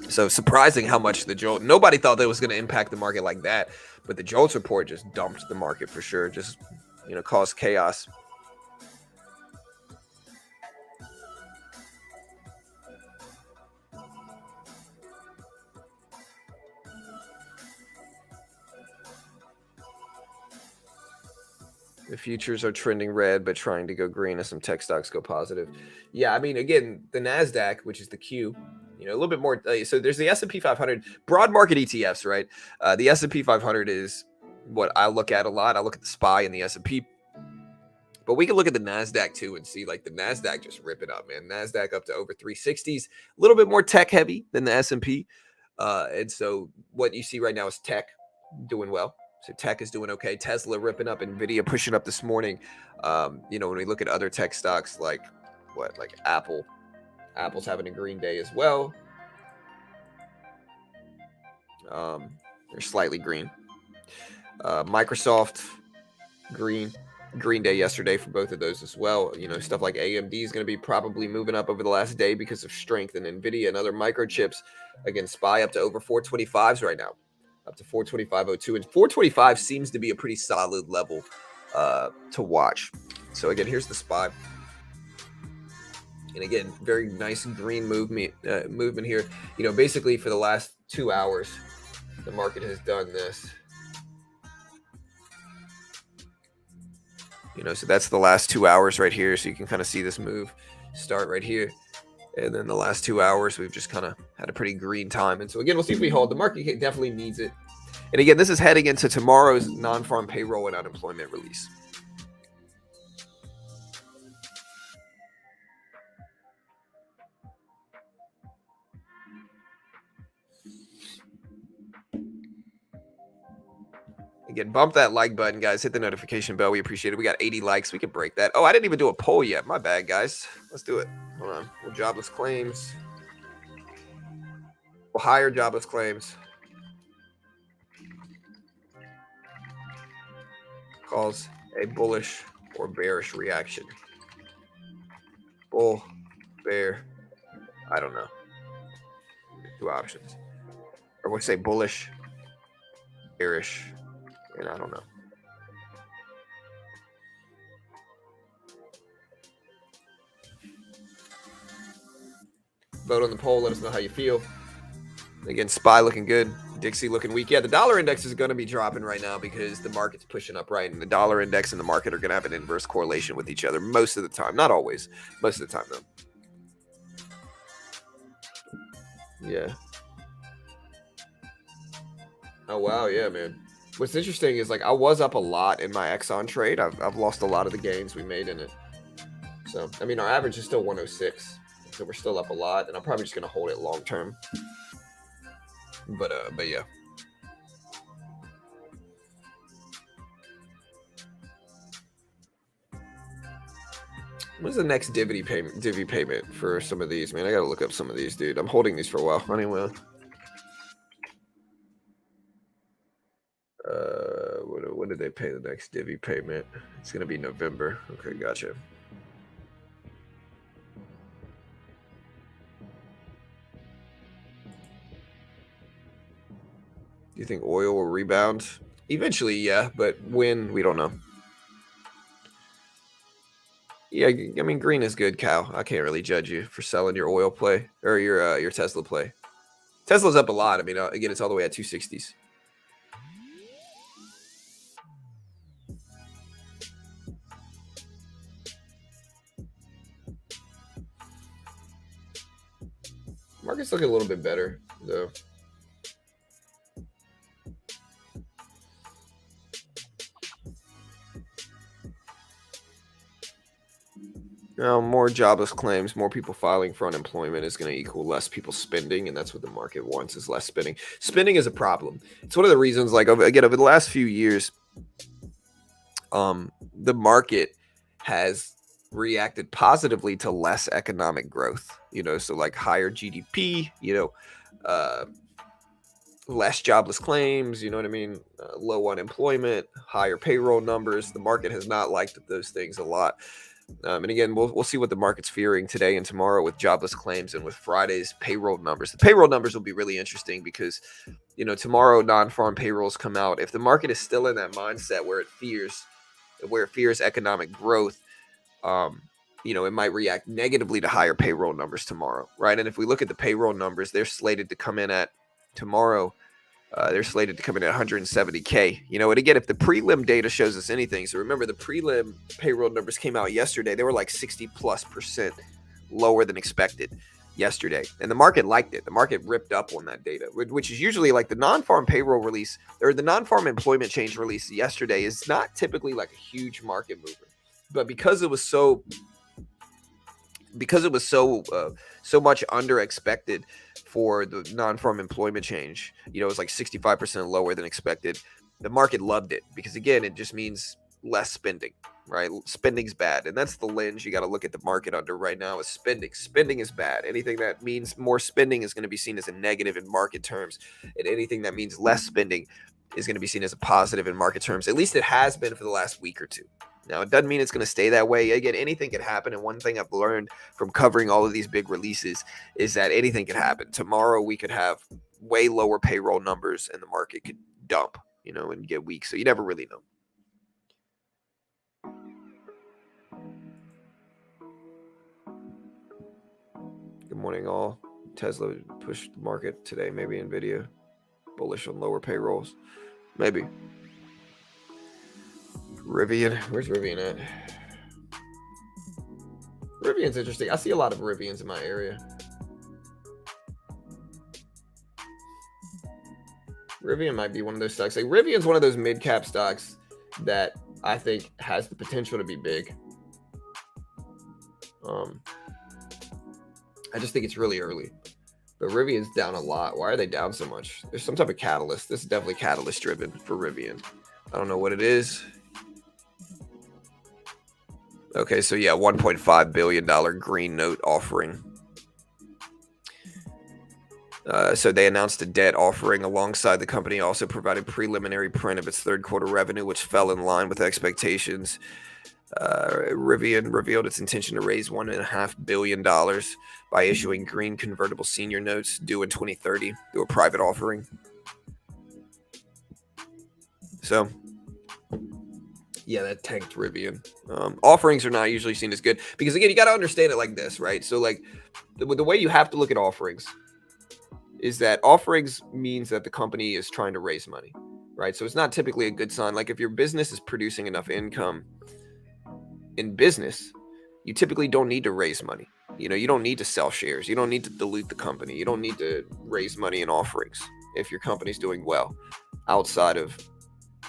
So surprising how much nobody thought that was going to impact the market like that, but the JOLTS report just dumped the market for sure. Just, caused chaos. The futures are trending red, but trying to go green as some tech stocks go positive. Yeah, I mean, again, the NASDAQ, which is the Q, a little bit more. So there's the S&P 500, broad market ETFs, right? The S&P 500 is what I look at a lot. I look at the SPY and the S&P. But we can look at the NASDAQ too and see the NASDAQ just ripping up, man. NASDAQ up to over 360s, a little bit more tech heavy than the S&P. And so what you see right now is tech doing well. So tech is doing okay. Tesla ripping up, Nvidia pushing up this morning. When we look at other tech stocks like Apple, Apple's having a green day as well. They're slightly green. Microsoft, green day yesterday for both of those as well. Stuff like AMD is going to be probably moving up over the last day because of strength in Nvidia and other microchips. Again, SPY up to over 425s right now, up to 425.02, and 425 seems to be a pretty solid level to watch. So again, here's the SPY. And again, very nice green movement here. Basically for the last 2 hours, the market has done this. So that's the last 2 hours right here. So you can kind of see this move start right here. And then the last 2 hours, we've just kind of had a pretty green time. And so again, we'll see if we hold. The market definitely needs it. And again, this is heading into tomorrow's non-farm payroll and unemployment release. Again, bump that like button, guys. Hit the notification bell. We appreciate it. We got 80 likes. We can break that. Oh, I didn't even do a poll yet. My bad, guys. Let's do it. Hold on. Well, jobless claims. Well, higher jobless claims. Cause a bullish or bearish reaction. Bull, bear. I don't know. 2 options. Or we'll say bullish, bearish. And I don't know. Vote on the poll. Let us know how you feel. Again, SPY looking good. Dixie looking weak. Yeah, the dollar index is going to be dropping right now because the market's pushing up, right? And the dollar index and the market are going to have an inverse correlation with each other most of the time. Not always. Most of the time, though. Yeah. Oh, wow. Yeah, man. What's interesting is I was up a lot in my Exxon trade. I've lost a lot of the gains we made in it. So, our average is still 106. So we're still up a lot. And I'm probably just going to hold it long term. But yeah. When's the next divvy payment for some of these, man? I got to look up some of these, dude. I'm holding these for a while. Anyway. When did they pay the next divvy payment? It's going to be November. Okay, gotcha. Do you think oil will rebound? Eventually, yeah, but when, we don't know. Yeah, green is good, Cal. I can't really judge you for selling your oil play or your Tesla play. Tesla's up a lot. Again, it's all the way at 260s. Market's looking a little bit better, though. Now, more jobless claims, more people filing for unemployment is going to equal less people spending, and that's what the market wants, is less spending. Spending is a problem. It's one of the reasons, over the last few years, the market has reacted positively to less economic growth, so higher GDP, less jobless claims, low unemployment, higher payroll numbers. The market has not liked those things a lot. And again, we'll see what the market's fearing today and tomorrow with jobless claims and with Friday's payroll numbers. The payroll numbers will be really interesting because, tomorrow non-farm payrolls come out. If the market is still in that mindset where it fears economic growth, it might react negatively to higher payroll numbers tomorrow, right? And if we look at the payroll numbers, they're slated to come in at tomorrow. They're slated to come in at 170K. And again, if the prelim data shows us anything, so remember the prelim payroll numbers came out yesterday. They were 60+% lower than expected yesterday. And the market liked it. The market ripped up on that data, which is usually the non-farm payroll release or the non-farm employment change release yesterday is not typically a huge market mover. But because it was so much under expected for the non-farm employment change, it was 65% lower than expected. The market loved it because, again, it just means less spending, right? Spending's bad. And that's the lens you got to look at the market under right now is spending. Spending is bad. Anything that means more spending is going to be seen as a negative in market terms. And anything that means less spending is going to be seen as a positive in market terms. At least it has been for the last week or two. Now, it doesn't mean it's going to stay that way. Again, anything could happen. And one thing I've learned from covering all of these big releases is that anything could happen. Tomorrow, we could have way lower payroll numbers and the market could dump, and get weak. So you never really know. Good morning, all. Tesla pushed the market today. Maybe NVIDIA bullish on lower payrolls. Maybe. Rivian. Where's Rivian at? Rivian's interesting. I see a lot of Rivians in my area. Rivian might be one of those stocks. Like Rivian's one of those mid-cap stocks that I think has the potential to be big. I just think it's really early. But Rivian's down a lot. Why are they down so much? There's some type of catalyst. This is definitely catalyst driven for Rivian. I don't know what it is. Okay, so yeah, $1.5 billion green note offering. So they announced a debt offering alongside the company also provided preliminary print of its third quarter revenue, which fell in line with expectations. Rivian revealed its intention to raise $1.5 billion by issuing green convertible senior notes due in 2030 through a private offering. So, yeah, that tanked Rivian. Offerings are not usually seen as good because, again, you got to understand it like this, right? So, like, the way you have to look at offerings is that offerings means that the company is trying to raise money, right? So it's not typically a good sign. Like if your business is producing enough income in business, you typically don't need to raise money. You don't need to sell shares. You don't need to dilute the company. You don't need to raise money in offerings if your company's doing well outside of,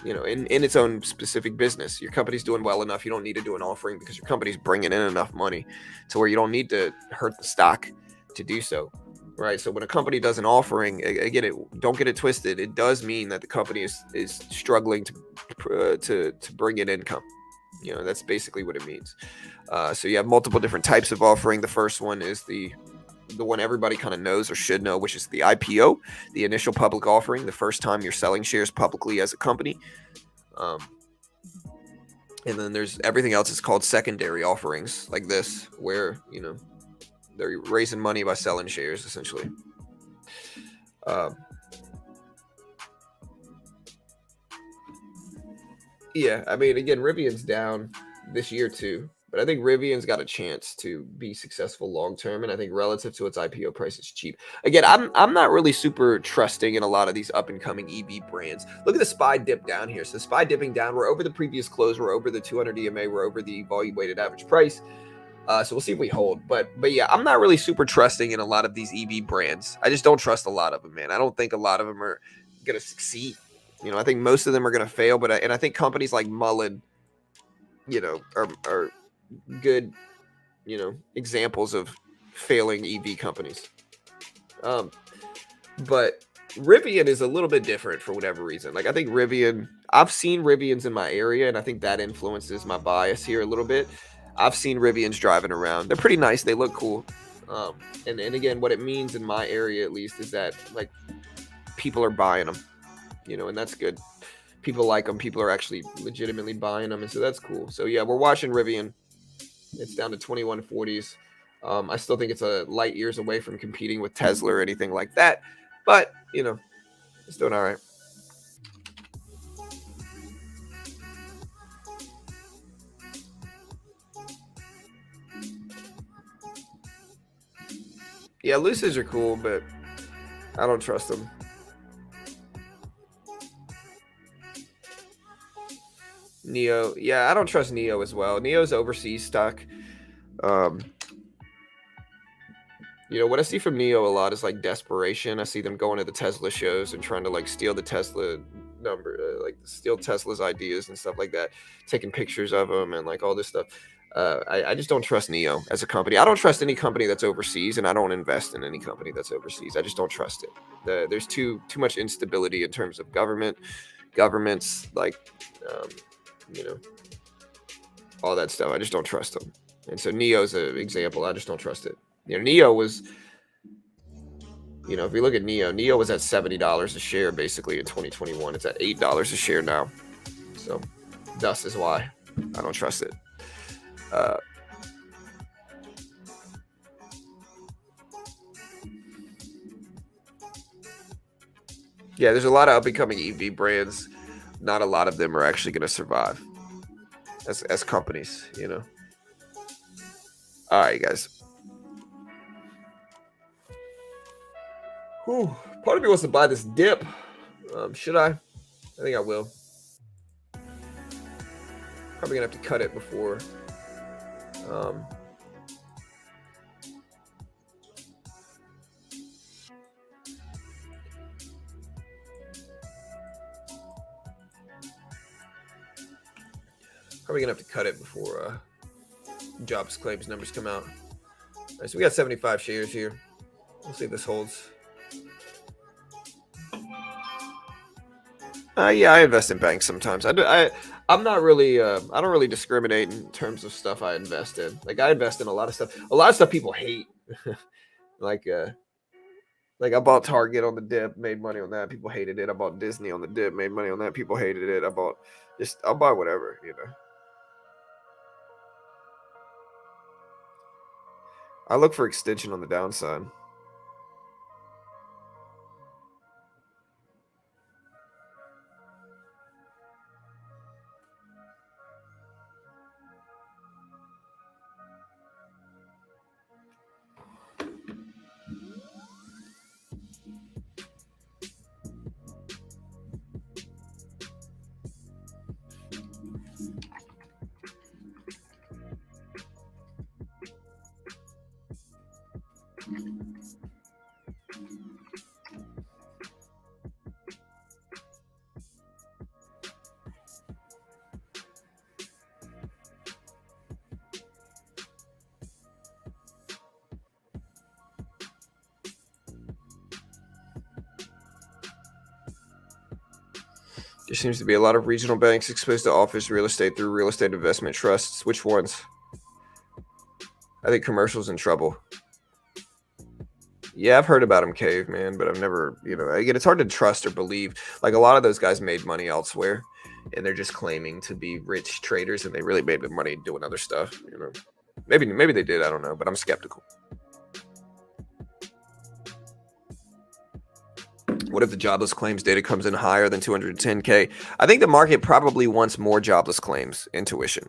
in its own specific business. Your company's doing well enough. You don't need to do an offering because your company's bringing in enough money to where you don't need to hurt the stock to do so. Right. So when a company does an offering, again, don't get it twisted. It does mean that the company is struggling to bring in income. That's basically what it means. So you have multiple different types of offering. The first one is the one everybody kind of knows or should know, which is the IPO, the initial public offering, the first time you're selling shares publicly as a company. And then there's everything else is called secondary offerings like this, where, they're raising money by selling shares, essentially. Yeah, I mean, again, Rivian's down this year too, but I think Rivian's got a chance to be successful long term, and I think relative to its IPO price, it's cheap. Again, I'm not really super trusting in a lot of these up and coming EV brands. Look at the SPY dip down here. So SPY dipping down, we're over the previous close, we're over the 200 EMA, we're over the volume weighted average price. So we'll see if we hold. But yeah, I'm not really super trusting in a lot of these EV brands. I just don't trust a lot of them, man. I don't think a lot of them are going to succeed. I think most of them are going to fail. But I think companies like Mullen, are good, examples of failing EV companies. But Rivian is a little bit different for whatever reason. Like I think I've seen Rivians in my area, and I think that influences my bias here a little bit. I've seen Rivians driving around. They're pretty nice. They look cool. And again, what it means in my area, at least, is that like people are buying them, and that's good. People like them. People are actually legitimately buying them. And so that's cool. So yeah, we're watching Rivian. It's down to 2140s. I still think it's a light years away from competing with Tesla or anything like that. But, it's doing all right. Yeah, Lucids are cool, but I don't trust them. Neo, yeah, I don't trust Neo as well. Neo's overseas stock. What I see from Neo a lot is like desperation. I see them going to the Tesla shows and trying to like steal the Tesla number, like steal Tesla's ideas and stuff like that, taking pictures of them and like all this stuff. I just don't trust Neo as a company. I don't trust any company that's overseas, and I don't invest in any company that's overseas. I just don't trust it. There's too much instability in terms of government, governments, like, um, you know, all that stuff. I just don't trust them. And so Neo's an example. I just don't trust it. Neo was, if you look at Neo was at $70 a share basically in 2021. It's at $8 a share now. So thus is why I don't trust it. Yeah, there's a lot of up-and-coming EV brands. Not a lot of them are actually going to survive as companies, All right, guys. Whew. Part of me wants to buy this dip. Should I? I think I will. Probably going to have to cut it before. Probably going to have to cut it before jobs claims numbers come out. All right, so we got 75 shares here. We'll see if this holds. Yeah, I invest in banks sometimes. I'm not really. I don't really discriminate in terms of stuff I invest in. Like I invest in a lot of stuff. A lot of stuff people hate. like I bought Target on the dip, made money on that. People hated it. I bought Disney on the dip, made money on that. People hated it. I'll buy whatever, I look for extension on the downside. There seems to be a lot of regional banks exposed to office real estate through real estate investment trusts. Which ones? I think commercial's in trouble. Yeah, I've heard about them cave, man, but I've never, again, it's hard to trust or believe. Like a lot of those guys made money elsewhere, and they're just claiming to be rich traders, and they really made the money doing other stuff. Maybe they did. I don't know, but I'm skeptical. What if the jobless claims data comes in higher than 210K? I think the market probably wants more jobless claims intuition.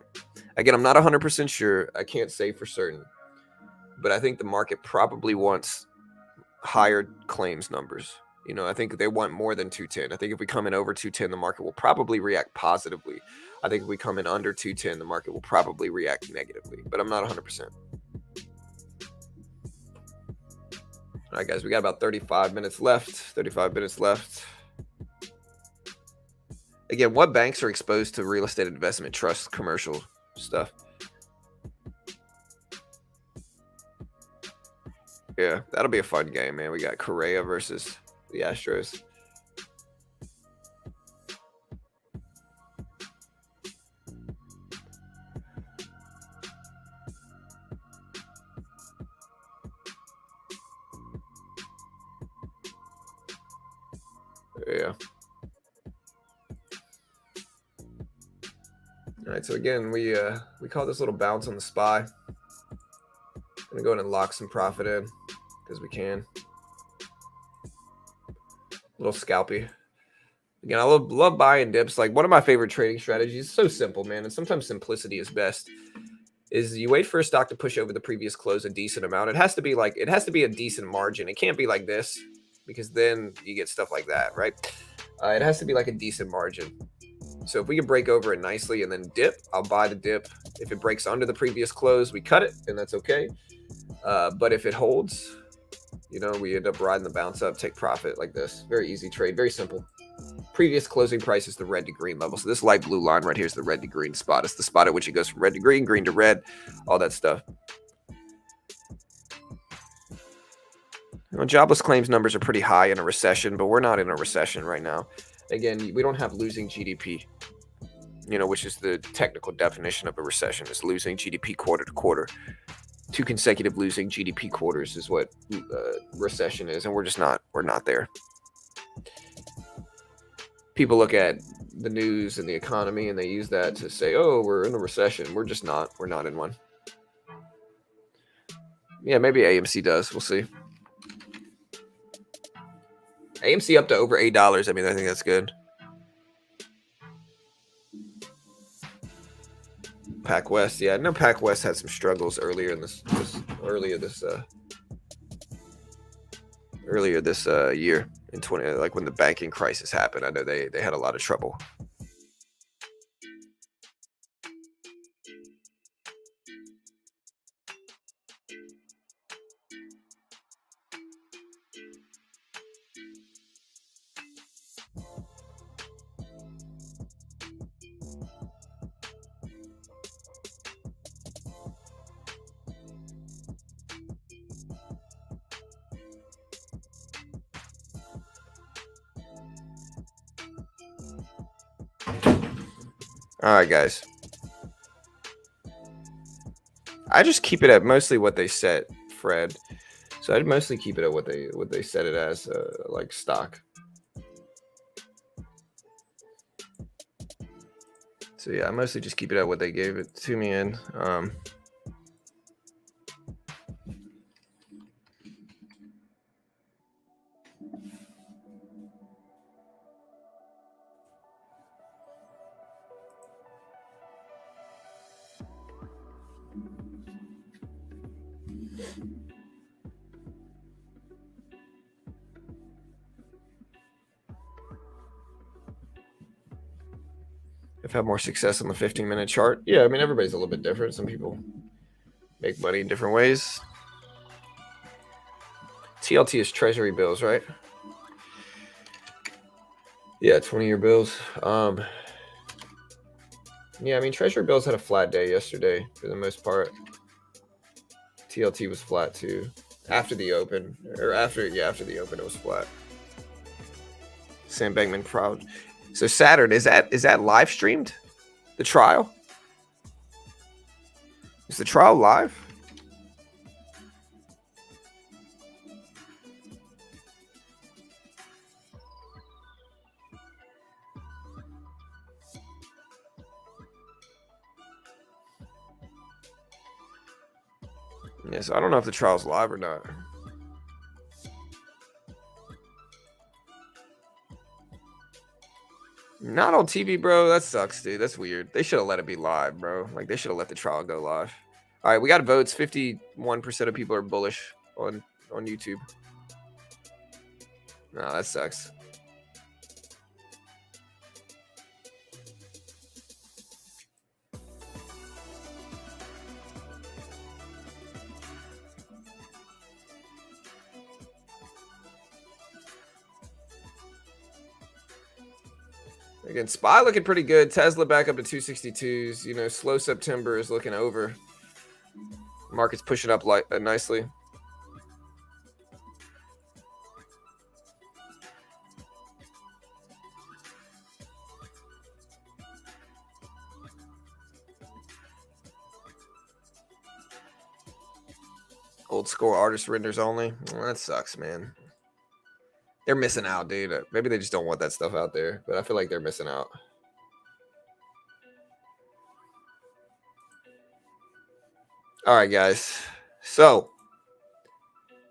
Again, I'm not 100% sure. I can't say for certain. But I think the market probably wants higher claims numbers. I think they want more than 210. I think if we come in over 210, the market will probably react positively. I think if we come in under 210, the market will probably react negatively. But I'm not 100%. All right, guys, we got about 35 minutes left. 35 minutes left. Again, what banks are exposed to real estate investment trust commercial stuff? Yeah, that'll be a fun game, man. We got Correa versus the Astros. Yeah. All right, so again, we call this little bounce on the SPY. I'm gonna go ahead and lock some profit in because we can. A little scalpy. Again, I love buying dips. Like one of my favorite trading strategies. It's so simple, man. And sometimes simplicity is best. Is you wait for a stock to push over the previous close a decent amount. It has to be a decent margin. It can't be like this because then you get stuff like that, right? It has to be like a decent margin. So if we can break over it nicely and then dip, I'll buy the dip. If it breaks under the previous close, we cut it, and that's okay. But if it holds, we end up riding the bounce up, take profit like this. Very easy trade, very simple. Previous closing price is the red to green level. So this light blue line right here is the red to green spot. It's the spot at which it goes from red to green to red, all that stuff. Jobless claims numbers are pretty high in a recession, but we're not in a recession right now. Again, we don't have losing GDP, which is the technical definition of a recession, is losing GDP quarter to quarter. 2 consecutive losing GDP quarters is what recession is, and we're not there. People look at the news and the economy and they use that to say, oh, we're in a recession. We're just not. We're not in one. Yeah, maybe AMC does. We'll see. AMC up to over $8. I mean, I think that's good. Pac West, yeah, no, Pac West had some struggles earlier this year in 20, like when the banking crisis happened. I know they had a lot of trouble. All right, guys. I just keep it at mostly what they set, Fred. So I'd mostly keep it at what they set it as, like stock. So yeah, I mostly just keep it at what they gave it to me in. I've had more success on the 15-minute chart. Yeah, I mean, everybody's a little bit different. Some people make money in different ways. TLT is treasury bills, right? Yeah, 20-year bills. Yeah, I mean, treasury bills had a flat day yesterday for the most part. TLT was flat too. After the open, after the open, it was flat. Sam Bankman proud. So Saturn, is that live streamed? The trial? Is the trial live? Yes, I don't know if the trial's live or not. Not on TV, bro. That sucks, dude. That's weird. They should have let it be live, bro. Like, they should have let the trial go live. All right, we got votes. 51% of people are bullish on YouTube. No, that sucks. Again, SPY looking pretty good. Tesla back up to 262s. Slow September is looking over. Market's pushing up nicely. Old school artist renders only. Well, that sucks, man. They're missing out, dude. Maybe they just don't want that stuff out there, but I feel like they're missing out. All right, guys. So,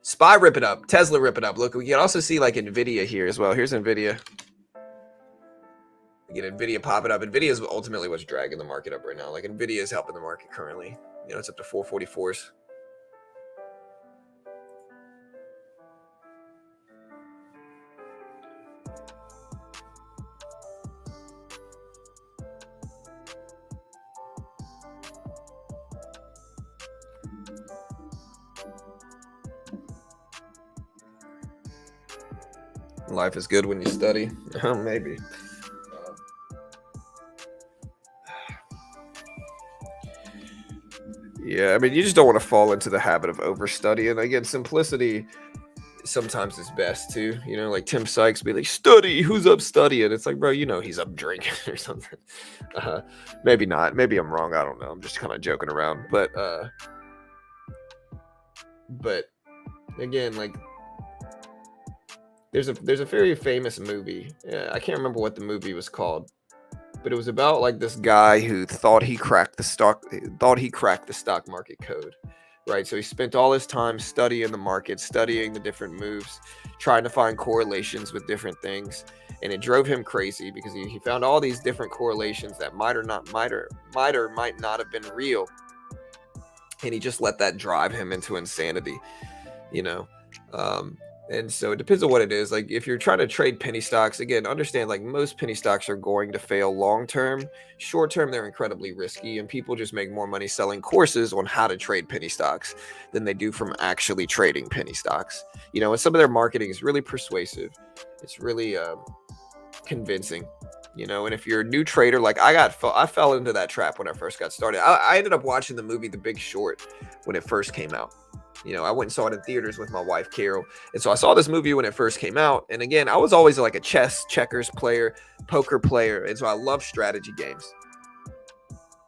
SPY rip it up. Tesla rip it up. Look, we can also see like NVIDIA here as well. Here's NVIDIA. We get NVIDIA popping up. NVIDIA is ultimately what's dragging the market up right now. Like NVIDIA is helping the market currently. It's up to 444s. Life is good when you study. Maybe. Yeah, I mean, you just don't want to fall into the habit of overstudying. Again, simplicity sometimes it's best to, like Tim Sykes be like, study, who's up studying? It's like, bro, he's up drinking or something. Uh, Maybe not. Maybe I'm wrong. I don't know. I'm just kind of joking around. But again, like there's a very famous movie. I can't remember what the movie was called, but it was about like this guy who thought he cracked the stock market code, right? So he spent all his time studying the market, studying the different moves, trying to find correlations with different things, and it drove him crazy because he found all these different correlations that might or might not have been real, and he just let that drive him into insanity, you know. And so it depends on what it is. Like if you're trying to trade penny stocks, again, understand like most penny stocks are going to fail long term. Short term, they're incredibly risky, and people just make more money selling courses on how to trade penny stocks than they do from actually trading penny stocks. And some of their marketing is really persuasive. It's really convincing. And if you're a new trader, like I fell into that trap when I first got started. I ended up watching the movie The Big Short when it first came out. I went and saw it in theaters with my wife, Carol. And so I saw this movie when it first came out. And again, I was always like a chess, checkers player, poker player. And so I love strategy games,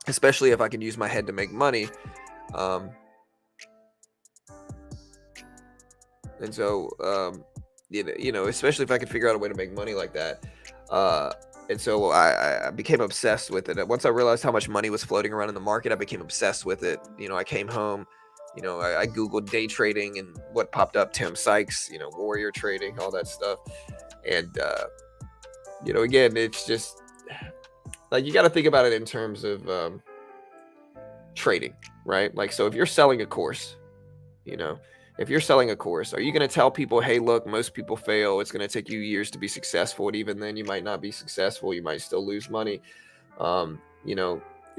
especially if I can use my head to make money. And so, especially if I could figure out a way to make money like that. And so I became obsessed with it. And once I realized how much money was floating around in the market, I became obsessed with it. I came home. I Googled day trading and what popped up, Tim Sykes, warrior trading, all that stuff. And, again, it's just like you got to think about it in terms of trading, right? Like, so if you're selling a course, are you going to tell people, hey, look, most people fail. It's going to take you years to be successful. And even then you might not be successful. You might still lose money.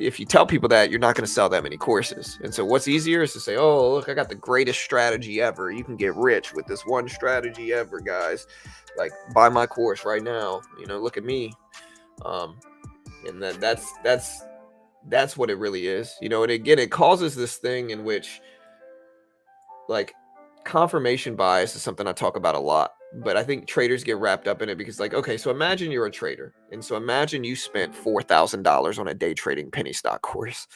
If you tell people that, you're not going to sell that many courses. And so what's easier is to say, oh, look, I got the greatest strategy ever. You can get rich with this one strategy ever, guys. Like, buy my course right now. Look at me. And then that's what it really is. And again, it causes this thing in which, like, confirmation bias is something I talk about a lot. But I think traders get wrapped up in it because, like, okay, so imagine you're a trader. And so imagine you spent $4,000 on a day trading penny stock course,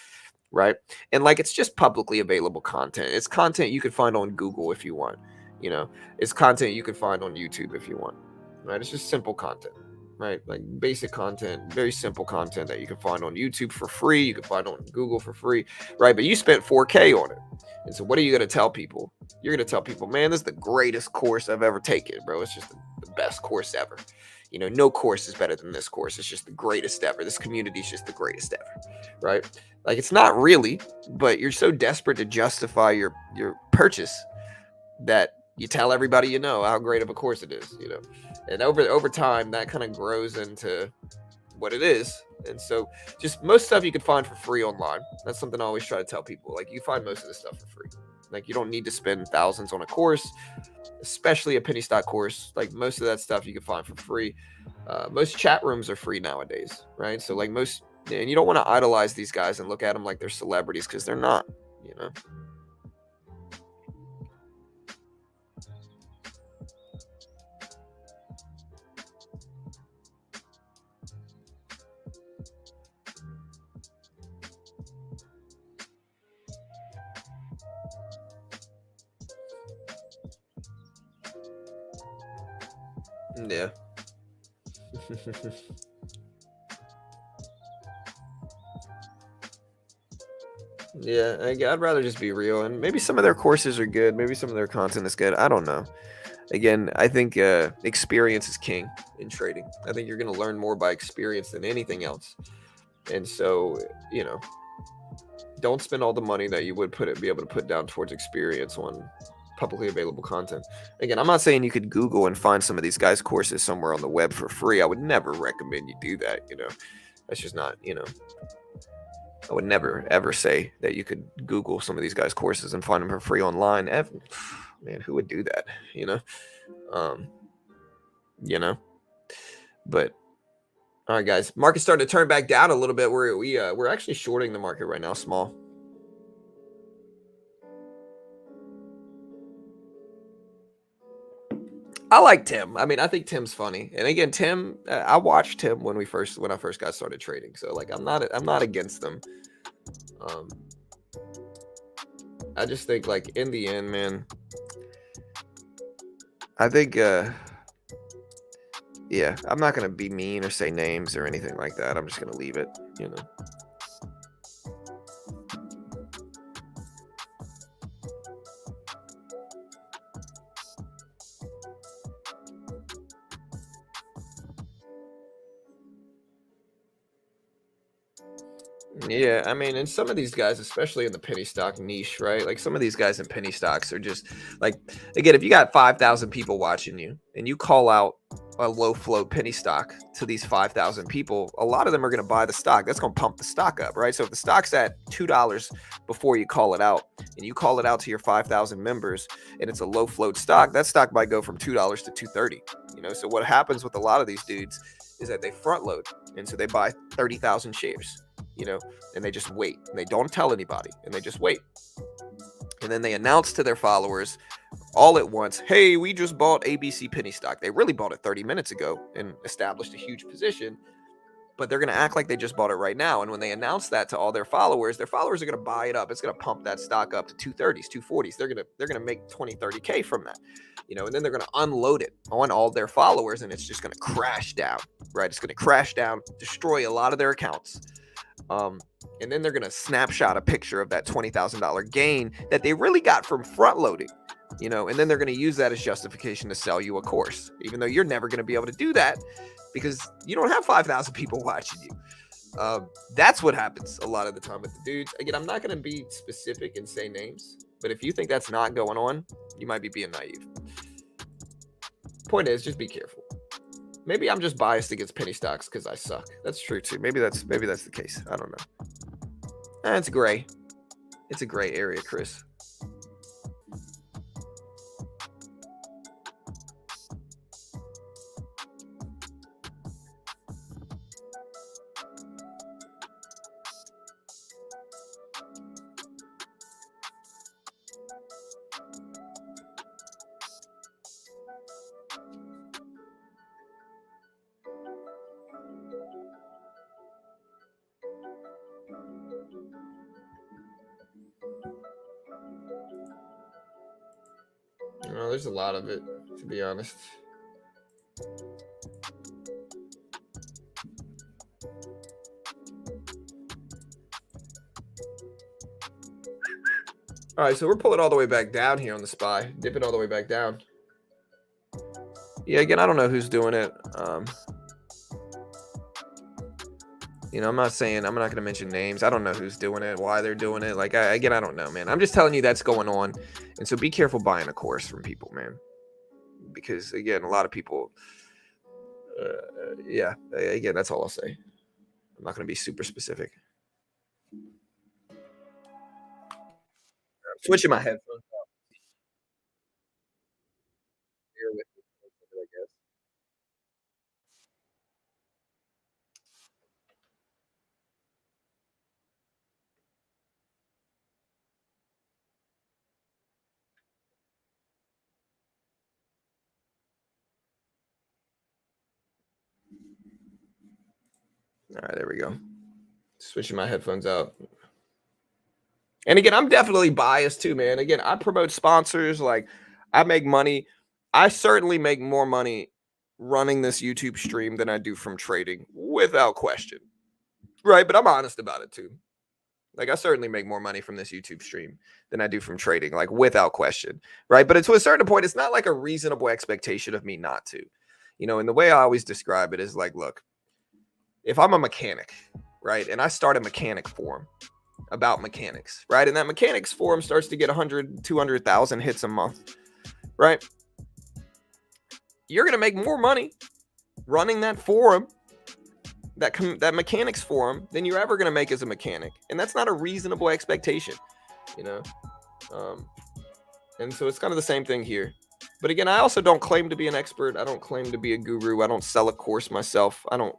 right? And like, it's just publicly available content. It's content you could find on Google if you want. It's content you could find on YouTube if you want, right? It's just simple content, right? Like basic content, very simple content that you can find on YouTube for free. You can find on Google for free, right? But you spent $4K on it. And so what are you going to tell people? You're going to tell people, man, this is the greatest course I've ever taken, bro. It's just the best course ever. No course is better than this course. It's just the greatest ever. This community is just the greatest ever, right? Like, it's not really, but you're so desperate to justify your purchase that you tell everybody how great of a course it is, And over time, that kind of grows into what it is. And so just most stuff you can find for free online. That's something I always try to tell people. Like, you find most of this stuff for free. Like, you don't need to spend thousands on a course, especially a penny stock course. Like, most of that stuff you can find for free. Most chat rooms are free nowadays, right? So like and you don't want to idolize these guys and look at them like they're celebrities, because they're not, Yeah. Yeah, I'd rather just be real. And maybe some of their courses are good. Maybe some of their content is good. I don't know. Again, I think experience is king in trading. I think you're going to learn more by experience than anything else. And so, don't spend all the money that you would be able to put down towards experience on publicly available content. Again, I'm not saying you could Google and find some of these guys' courses somewhere on the web for free. I would never recommend you do that. That's just not, I would never, ever say that you could Google some of these guys' courses and find them for free online. Man, who would do that? But all right, guys, market's starting to turn back down a little bit. We're actually shorting the market right now, small. I like Tim. I mean, I think Tim's funny. And again, Tim, I watched Tim when I first got started trading. So like, I'm not against them. Um, I just think like in the end, man, I think, yeah, I'm not gonna be mean or say names or anything like that. I'm just gonna leave it, you know. Yeah, I mean, and some of these guys, especially in the penny stock niche, right? Like some of these guys in penny stocks are just like, again, if you got 5,000 people watching you and you call out a low float penny stock to these 5,000 people, a lot of them are going to buy the stock. That's going to pump the stock up, right? So if the stock's at $2 before you call it out and you call it out to your 5,000 members and it's a low float stock, that stock might go from $2 to 230. You know, so what happens with a lot of these dudes is that they front load. And so they buy 30,000 shares, you know, and they just wait and they don't tell anybody and they just wait. And then they announce to their followers all at once, hey, we just bought ABC penny stock. They really bought it 30 minutes ago and established a huge position, but they're going to act like they just bought it right now. And when they announce that to all their followers are going to buy it up. It's going to pump that stock up to 230s, 240s. They're going to make 20, 30K from that, you know, and then they're going to unload it on all their followers and it's just going to crash down, right? It's going to crash down, destroy a lot of their accounts. And then they're going to snapshot a picture of that $20,000 gain that they really got from front loading, you know, and then they're going to use that as justification to sell you a course, even though you're never going to be able to do that because you don't have 5,000 people watching you. That's what happens a lot of the time with the dudes. Again, I'm not going to be specific and say names, but if you think that's not going on, you might be being naive. Point is, just be careful. Maybe I'm just biased against penny stocks because I suck. That's true too. Maybe that's the case. I don't know. It's gray. It's a gray area, Chris. Well, there's a lot of it, to be honest. All right, so we're pulling all the way back down here on the SPY, dipping all the way back down. Yeah, again, I don't know who's doing it. You know, I'm not going to mention names. I don't know who's doing it, why they're doing it. Like, I don't know, man. I'm just telling you that's going on. And so be careful buying a course from people, man. Because, again, a lot of people, yeah, again, that's all I'll say. I'm not going to be super specific. I'm switching my headphones out. Bear with me for a second, I guess. All right, there we go. Switching my headphones out. And again, I'm definitely biased too, man. Again, I promote sponsors. Like, I make money. I certainly make more money running this YouTube stream than I do from trading, without question. Right? But I'm honest about it too. Like, I certainly make more money from this YouTube stream than I do from trading, like, without question. Right? But to a certain point, it's not like a reasonable expectation of me not to. You know, and the way I always describe it is like, look, if I'm a mechanic, right, and I start a mechanic forum about mechanics, right, and that mechanics forum starts to get 100, 200,000 hits a month, right, you're going to make more money running that forum, that mechanics forum, than you're ever going to make as a mechanic. And that's not a reasonable expectation, you know. And so it's kind of the same thing here. But again, I also don't claim to be an expert. I don't claim to be a guru. I don't sell a course myself. I don't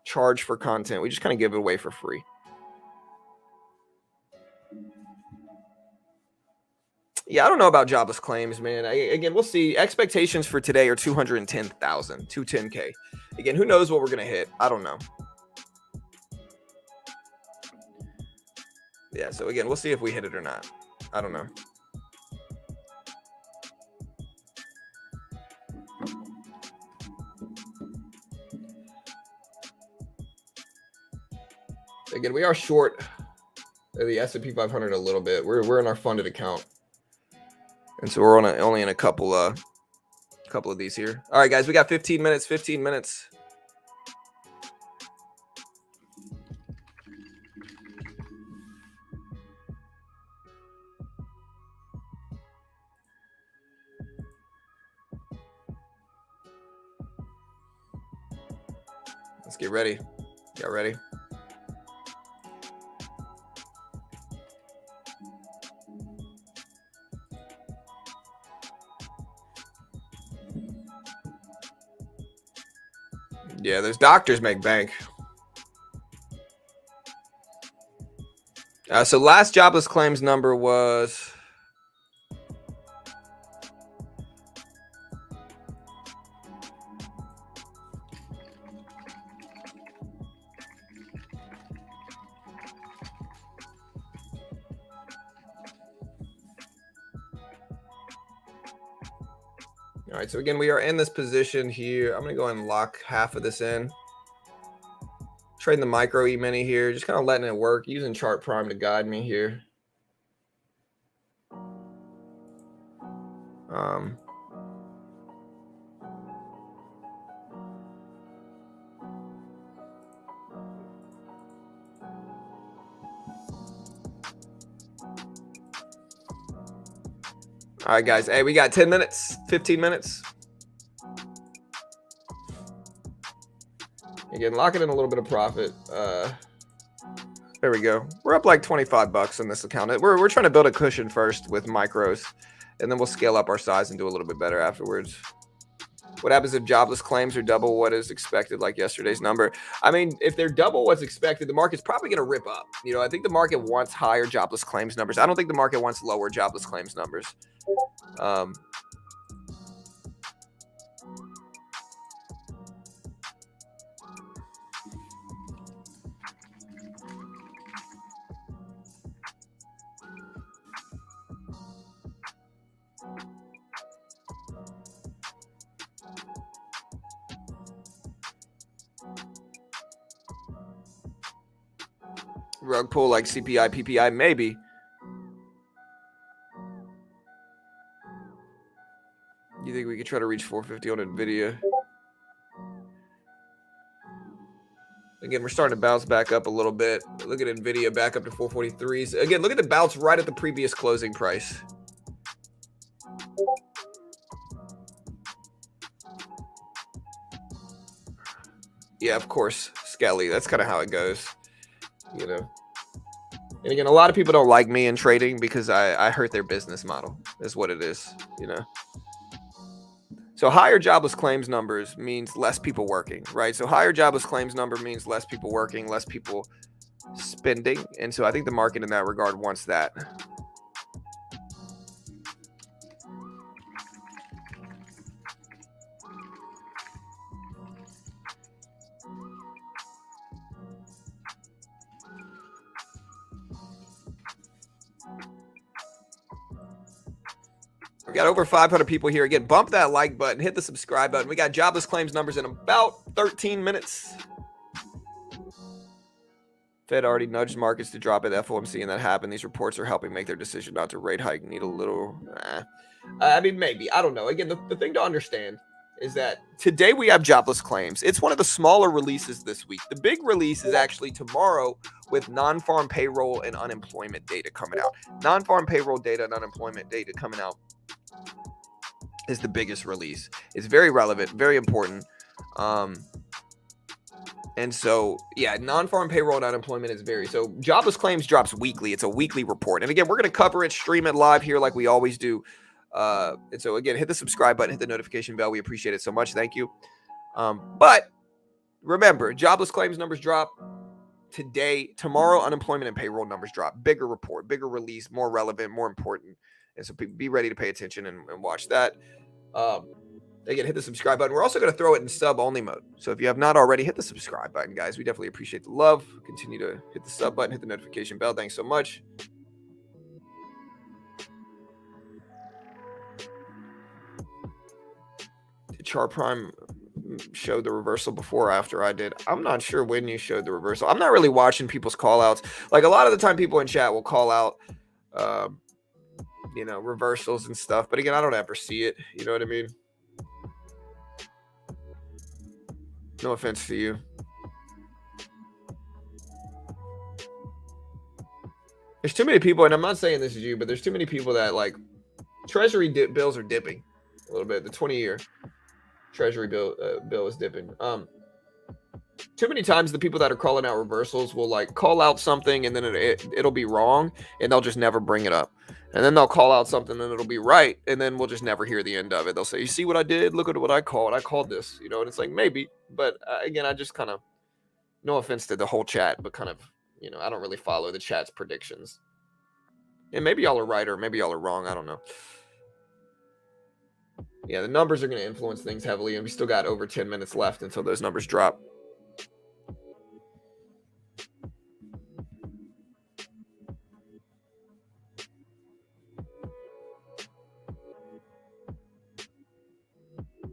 charge for content. We just kind of give it away for free. Yeah, I don't know about jobless claims, man. Again, we'll see. Expectations for today are 210,000, 210K. Again, who knows what we're going to hit? I don't know. Yeah, so again, we'll see if we hit it or not. I don't know. Again, we are short the S&P 500 a little bit. We're in our funded account, and so we're only in a couple of these here. All right, guys, we got 15 minutes. 15 minutes. Let's get ready. Get ready. Yeah, those doctors make bank. So last jobless claims number was all right. So again, we are in this position here. I'm going to go and lock half of this in. Trading the micro E-mini here, just kind of letting it work, using chart prime to guide me here. All right, guys. Hey, we got 10 minutes, 15 minutes. Again, locking in a little bit of profit. There we go. We're up like 25 bucks on this account. We're trying to build a cushion first with micros, and then we'll scale up our size and do a little bit better afterwards. What happens if jobless claims are double what is expected, like yesterday's number? I mean, if they're double what's expected, the market's probably going to rip up. You know, I think the market wants higher jobless claims numbers. I don't think the market wants lower jobless claims numbers. Rug pull like CPI, PPI, maybe. You think we could try to reach 450 on NVIDIA? Again, we're starting to bounce back up a little bit. Look at NVIDIA back up to 443s. Again, look at the bounce right at the previous closing price. Yeah, of course, Skelly. That's kind of how it goes, you know. And again, a lot of people don't like me in trading because I hurt their business model, is what it is, you know. So higher jobless claims numbers means less people working, right? So higher jobless claims number means less people working, less people spending. And so I think the market in that regard wants that. We got over 500 people here. Again, bump that like button, hit the subscribe button. We got jobless claims numbers in about 13 minutes. Fed already nudged markets to drop at FOMC, and that happened. These reports are helping make their decision not to rate hike. Need a little. I mean, maybe. I don't know. Again, the thing to understand is that today we have jobless claims. It's one of the smaller releases this week. The big release is actually tomorrow with non-farm payroll and unemployment data coming out. Non-farm payroll data and unemployment data coming out is the biggest release. It's very relevant, very important. And so, yeah, non-farm payroll and unemployment is so jobless claims drops weekly. It's a weekly report. And again, we're going to cover it, stream it live here like we always do. And so again, hit the subscribe button, hit the notification bell. We appreciate it so much. Thank you. But remember, jobless claims numbers drop today. Tomorrow, unemployment and payroll numbers drop. Bigger report, bigger release, more relevant, more important. And so be ready to pay attention and watch that. Again, hit the subscribe button. We're also going to throw it in sub only mode. So if you have not already, hit the subscribe button, guys. We definitely appreciate the love. Continue to hit the sub button, hit the notification bell. Thanks so much. Did Chart Prime show the reversal before or after I did? I'm not sure when you showed the reversal. I'm not really watching people's call outs. Like a lot of the time people in chat will call out, you know, reversals and stuff. But again, I don't ever see it. You know what I mean? No offense to you. There's too many people, and I'm not saying this is you, but there's too many people that like Treasury bills are dipping a little bit. The 20-year Treasury bill is dipping. Too many times the people that are calling out reversals will like call out something and then it'll be wrong and they'll just never bring it up. And then they'll call out something and it'll be right, and then we'll just never hear the end of it. They'll say, "You see what I did? Look at what I called. I called this," you know. And it's like maybe, but again, I just kind of, no offense to the whole chat, but kind of, you know, I don't really follow the chat's predictions. And maybe y'all are right or maybe y'all are wrong. I don't know. Yeah, the numbers are going to influence things heavily, and we still got over 10 minutes left until those numbers drop.